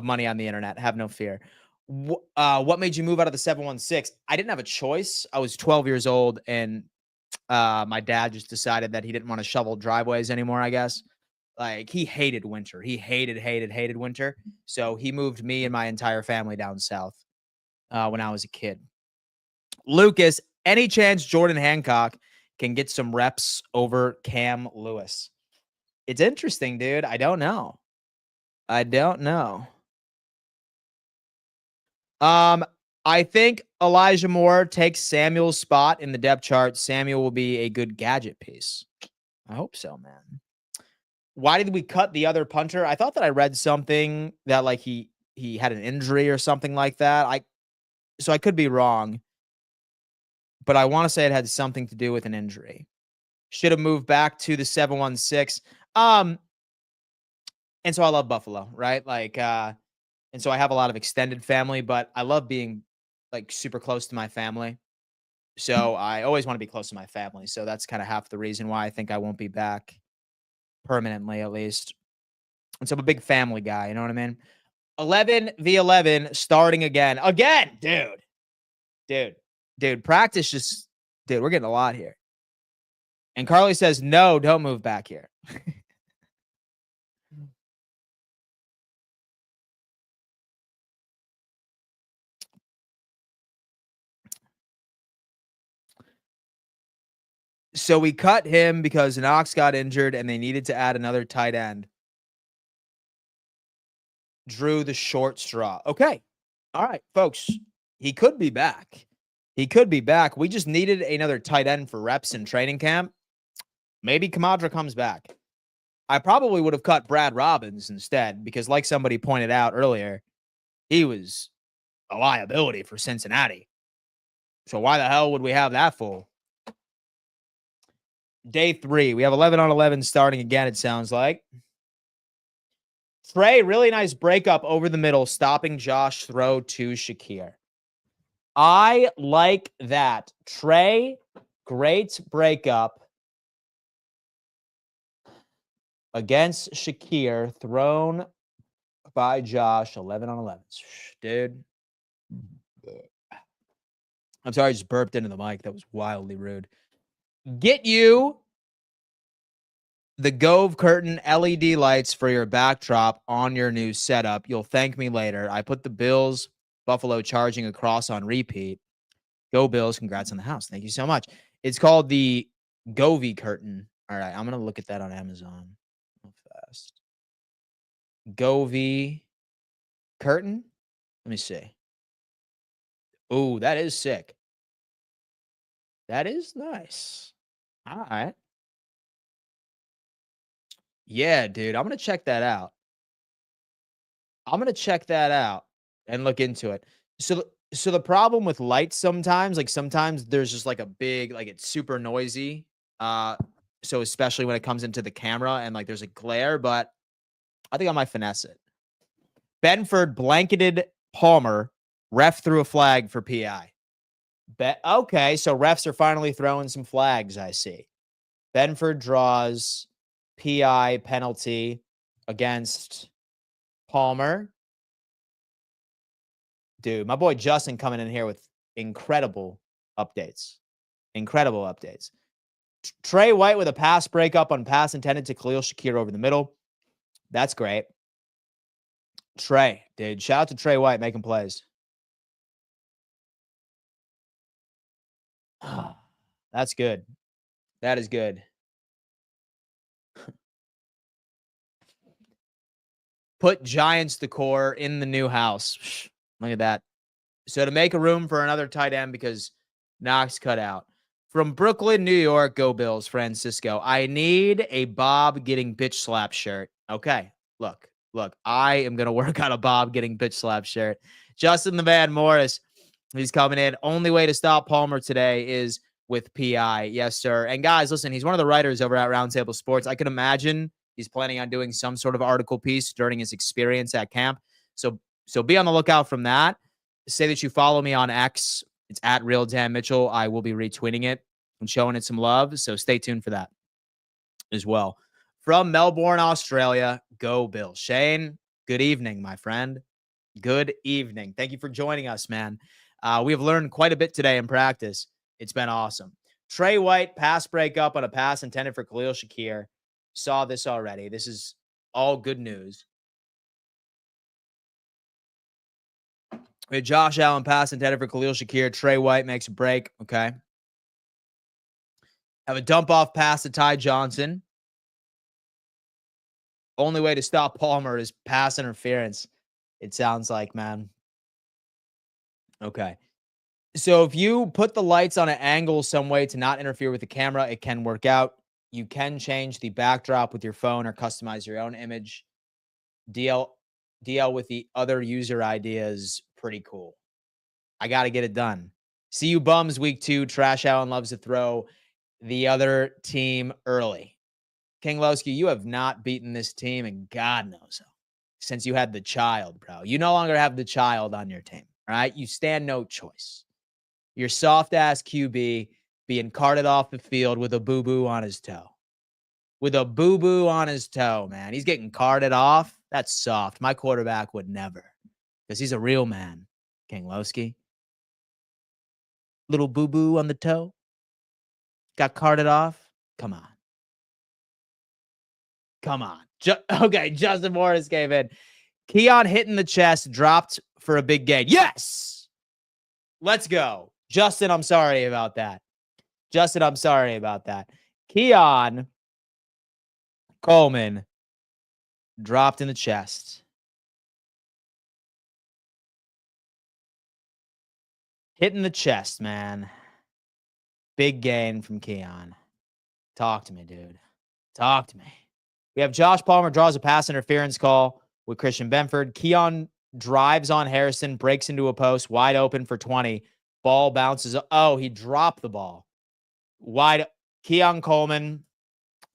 money on the internet. Have no fear. What made you move out of the 716? I didn't have a choice. I was 12 years old, and my dad just decided that he didn't want to shovel driveways anymore, I guess. Like, he hated winter. He hated winter. So he moved me and my entire family down south when I was a kid. Lucas, any chance Jordan Hancock can get some reps over Cam Lewis? It's interesting, dude. I don't know. I think Elijah Moore takes Samuel's spot in the depth chart. Samuel will be a good gadget piece. I hope so, man. Why did we cut the other punter? I thought that I read something that like he had an injury or something like that. So I could be wrong, but I want to say it had something to do with an injury. Should have moved back to the 716. And so I love Buffalo, right? Like, and so I have a lot of extended family, but I love being like super close to my family. So I always want to be close to my family. So that's kind of half the reason why I think I won't be back permanently, at least. And so I'm a big family guy. You know what I mean? 11v11 starting again. Dude, practice just, dude, we're getting a lot here. And Carly says, no, don't move back here. So we cut him because Knox got injured and they needed to add another tight end. Drew the short straw. Okay. All right, folks. He could be back. We just needed another tight end for reps in training camp. Maybe Kamadra comes back. I probably would have cut Brad Robbins instead because, like somebody pointed out earlier, he was a liability for Cincinnati. So why the hell would we have that fool? Day 3. We have 11 on 11 starting again, it sounds like. Trey, really nice breakup over the middle, stopping Josh throw to Shakir. I like that. Trey, great breakup against Shakir, thrown by Josh, 11 on 11. Dude. I'm sorry, I just burped into the mic. That was wildly rude. Get you the Gove Curtain LED lights for your backdrop on your new setup. You'll thank me later. I put the Bills Buffalo charging across on repeat. Go Bills. Congrats on the house. Thank you so much. It's called the Govey Curtain. All right. I'm going to look at that on Amazon real fast. Govey Curtain. Let me see. Oh, that is sick. That is nice. All right. Yeah, dude. I'm going to check that out. And look into it. So the problem with lights sometimes there's just like a big, like it's super noisy. So especially when it comes into the camera and like there's a glare, but I think I might finesse it. Benford blanketed Palmer. Ref threw a flag for PI. Okay, so refs are finally throwing some flags, I see. Benford draws PI penalty against Palmer. Dude, my boy Justin coming in here with incredible updates. Trey White with a pass breakup on pass intended to Khalil Shakir over the middle. That's great. Trey, dude, shout out to Trey White making plays. That's good. That is good. Put Giants decor in the new house. Look at that. So to make a room for another tight end because Knox cut out. From Brooklyn, New York, go Bills, Francisco. I need a Bob getting bitch slap shirt. Okay, look. I am going to work on a Bob getting bitch slap shirt. Justin the Van Morris, he's coming in. Only way to stop Palmer today is with PI. Yes, sir. And guys, listen, he's one of the writers over at Roundtable Sports. I can imagine he's planning on doing some sort of article piece during his experience at camp. So So be on the lookout from that. Say that you follow me on X. It's at Real Dan Mitchell. I will be retweeting it and showing it some love. So stay tuned for that as well. From Melbourne, Australia, go Bill. Shane, good evening, my friend. Good evening. Thank you for joining us, man. We have learned quite a bit today in practice. It's been awesome. Trey White, pass breakup on a pass intended for Khalil Shakir. Saw this already. This is all good news. We had Josh Allen pass intended for Khalil Shakir. Trey White makes a break. Okay. Have a dump off pass to Ty Johnson. Only way to stop Palmer is pass interference. It sounds like, man. Okay. So if you put the lights on an angle some way to not interfere with the camera, it can work out. You can change the backdrop with your phone or customize your own image. DL with the other user ideas. Pretty cool. I got to get it done. See you bums week 2. Trash Allen loves to throw the other team early. King Lowski, you have not beaten this team, and God knows how, since you had the child, bro. You no longer have the child on your team, all right? You stand no choice. Your soft-ass QB being carted off the field with a boo-boo on his toe. With a boo-boo on his toe, man. He's getting carted off. That's soft. My quarterback would never, because he's a real man, King Lowski. Little boo-boo on the toe. Got carted off. Come on. Come on. Okay, Justin Morris gave in. Keon hitting the chest, dropped for a big gain. Yes! Let's go. Justin, I'm sorry about that. Justin, I'm sorry about that. Keon Coleman dropped in the chest. Hitting the chest, man. Big gain from Keon. Talk to me, dude. Talk to me. We have Josh Palmer draws a pass interference call with Christian Benford. Keon drives on Harrison, breaks into a post, wide open for 20. Ball bounces. Oh, he dropped the ball. Wide. Keon Coleman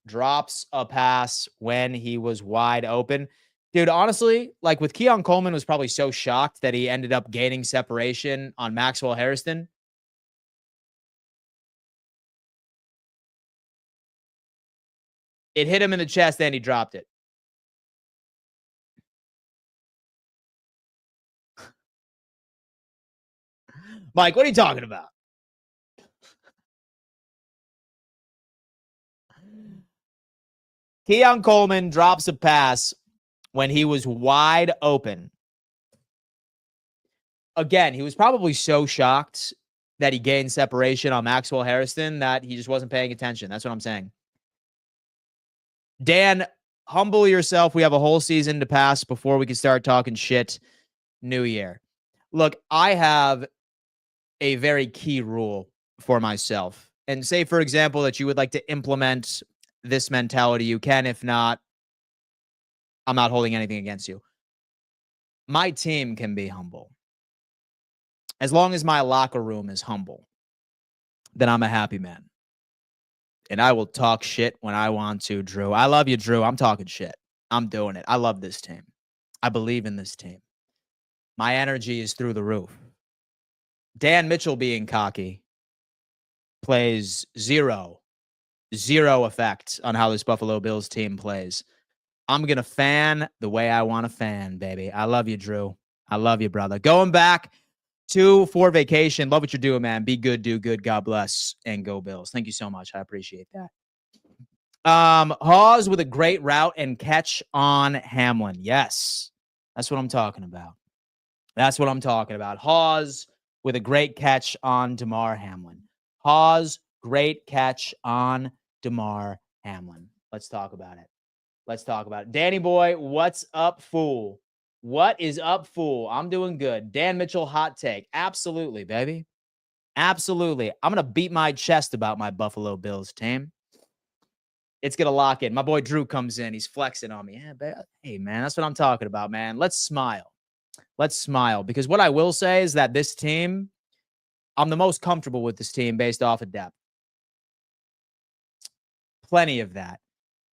drops a pass when he was wide open. Dude, honestly, like with Keon Coleman was probably so shocked that he ended up gaining separation on Maxwell Harrison. It hit him in the chest and he dropped it. Mike, what are you talking about? Keon Coleman drops a pass when he was wide open. Again, he was probably so shocked that he gained separation on Maxwell Harrison that he just wasn't paying attention. That's what I'm saying. Dan, humble yourself. We have a whole season to pass before we can start talking shit. New year. Look, I have a very key rule for myself. And say, for example, that you would like to implement this mentality. You can. If not, I'm not holding anything against you. My team can be humble. As long as my locker room is humble, then I'm a happy man. And I will talk shit when I want to, Drew. I love you, Drew. I'm talking shit. I'm doing it. I love this team. I believe in this team. My energy is through the roof. Dan Mitchell being cocky plays zero effect on how this Buffalo Bills team plays. I'm going to fan the way I want to fan, baby. I love you, Drew. I love you, brother. Going back for vacation. Love what you're doing, man. Be good, do good. God bless, and go Bills. Thank you so much. I appreciate that. Hawes with a great route and catch on Hamlin. Yes, that's what I'm talking about. That's what I'm talking about. Hawes with a great catch on DeMar Hamlin. Hawes, great catch on DeMar Hamlin. Let's talk about it. Let's talk about it. Danny boy, what's up, fool? What is up, fool? I'm doing good. Dan Mitchell, hot take. Absolutely, baby. Absolutely. I'm going to beat my chest about my Buffalo Bills team. It's going to lock in. My boy Drew comes in. He's flexing on me. Yeah, baby. Hey, man, that's what I'm talking about, man. Let's smile. Let's smile. Because what I will say is that this team, I'm the most comfortable with this team based off of depth. Plenty of that.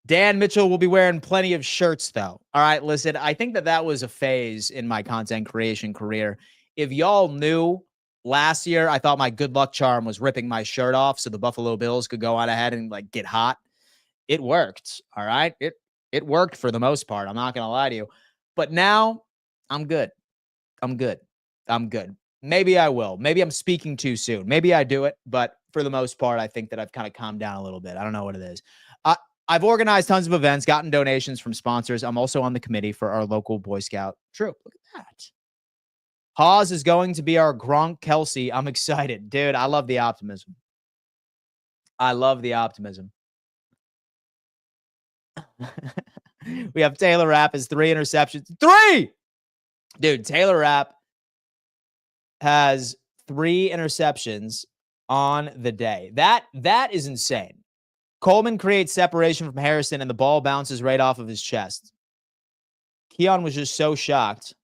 Dan Mitchell will be wearing plenty of shirts, though. All right, listen, I think that was a phase in my content creation career. If y'all knew, last year I thought my good luck charm was ripping my shirt off so the Buffalo Bills could go on ahead and like get hot. It worked, all right? It worked for the most part. I'm not going to lie to you. But now I'm good. I'm good. I'm good. Maybe I will. Maybe I'm speaking too soon. Maybe I do it, but for the most part, I think that I've kind of calmed down a little bit. I don't know what it is. I've organized tons of events, gotten donations from sponsors. I'm also on the committee for our local Boy Scout troop. Look at that. Hawes is going to be our Gronk Kelsey. I'm excited. Dude, I love the optimism. I love the optimism. We have Taylor Rapp has 3 interceptions. 3! Dude, Taylor Rapp has 3 interceptions on the day. That is insane. Coleman creates separation from Harrison, and the ball bounces right off of his chest. Keon was just so shocked.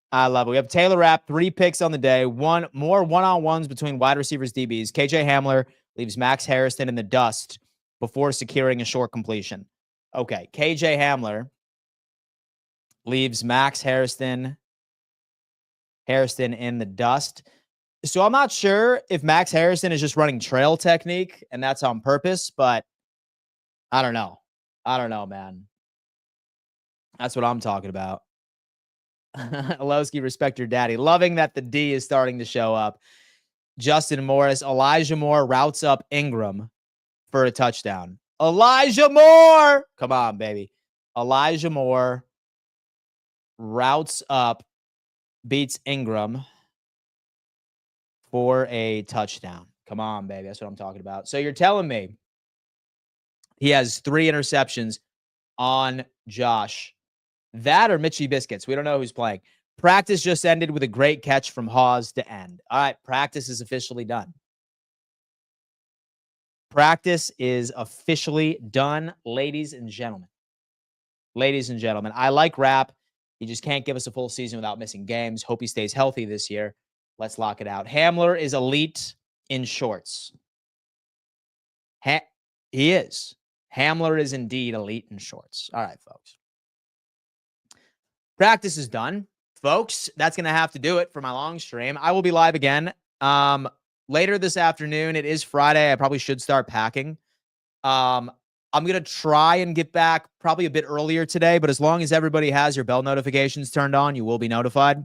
I love it. We have Taylor Rapp, 3 picks on the day. More one-on-ones between wide receivers, DBs. KJ Hamler leaves Max Harrison in the dust before securing a short completion. Okay, KJ Hamler leaves Max Harrison in the dust. So I'm not sure if Max Harrison is just running trail technique and that's on purpose, but I don't know. I don't know, man. That's what I'm talking about. Alowski, respect your daddy. Loving that the D is starting to show up. Justin Morris, Elijah Moore routes up Ingram for a touchdown. Elijah Moore! Come on, baby. Elijah Moore routes up, beats Ingram for a touchdown. Come on, baby. That's what I'm talking about. So you're telling me he has 3 interceptions on Josh. That or Mitchie Biscuits. We don't know who's playing. Practice just ended with a great catch from Hawes to end. All right, practice is officially done. Practice is officially done, ladies and gentlemen. Ladies and gentlemen, I like Rapp. He just can't give us a full season without missing games. Hope he stays healthy this year. Let's lock it out. Hamler is elite in shorts. He is. Hamler is indeed elite in shorts. All right, folks. Practice is done, folks. That's going to have to do it for my long stream. I will be live again later this afternoon. It is Friday. I probably should start packing. I'm going to try and get back probably a bit earlier today, but as long as everybody has your bell notifications turned on, you will be notified.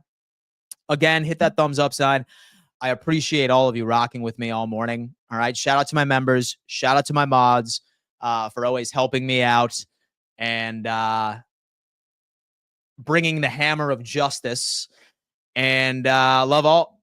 Again, hit that thumbs up sign. I appreciate all of you rocking with me all morning. All right. Shout out to my members. Shout out to my mods for always helping me out and bringing the hammer of justice. And love all.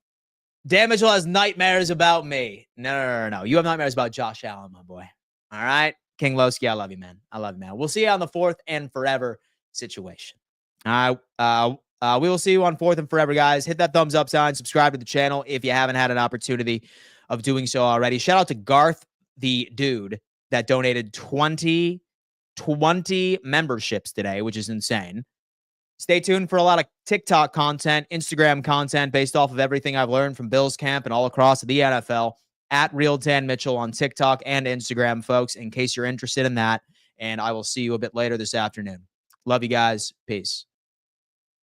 Dan Mitchell has nightmares about me. No. You have nightmares about Josh Allen, my boy. All right. King Lowski, I love you, man. I love you, man. We'll see you on the 4th and forever situation. All right. We will see you on 4th and forever, guys. Hit that thumbs up sign. Subscribe to the channel if you haven't had an opportunity of doing so already. Shout out to Garth, the dude that donated 20 memberships today, which is insane. Stay tuned for a lot of TikTok content, Instagram content based off of everything I've learned from Bills camp and all across the NFL at Real Dan Mitchell on TikTok and Instagram, folks, in case you're interested in that. And I will see you a bit later this afternoon. Love you guys. Peace.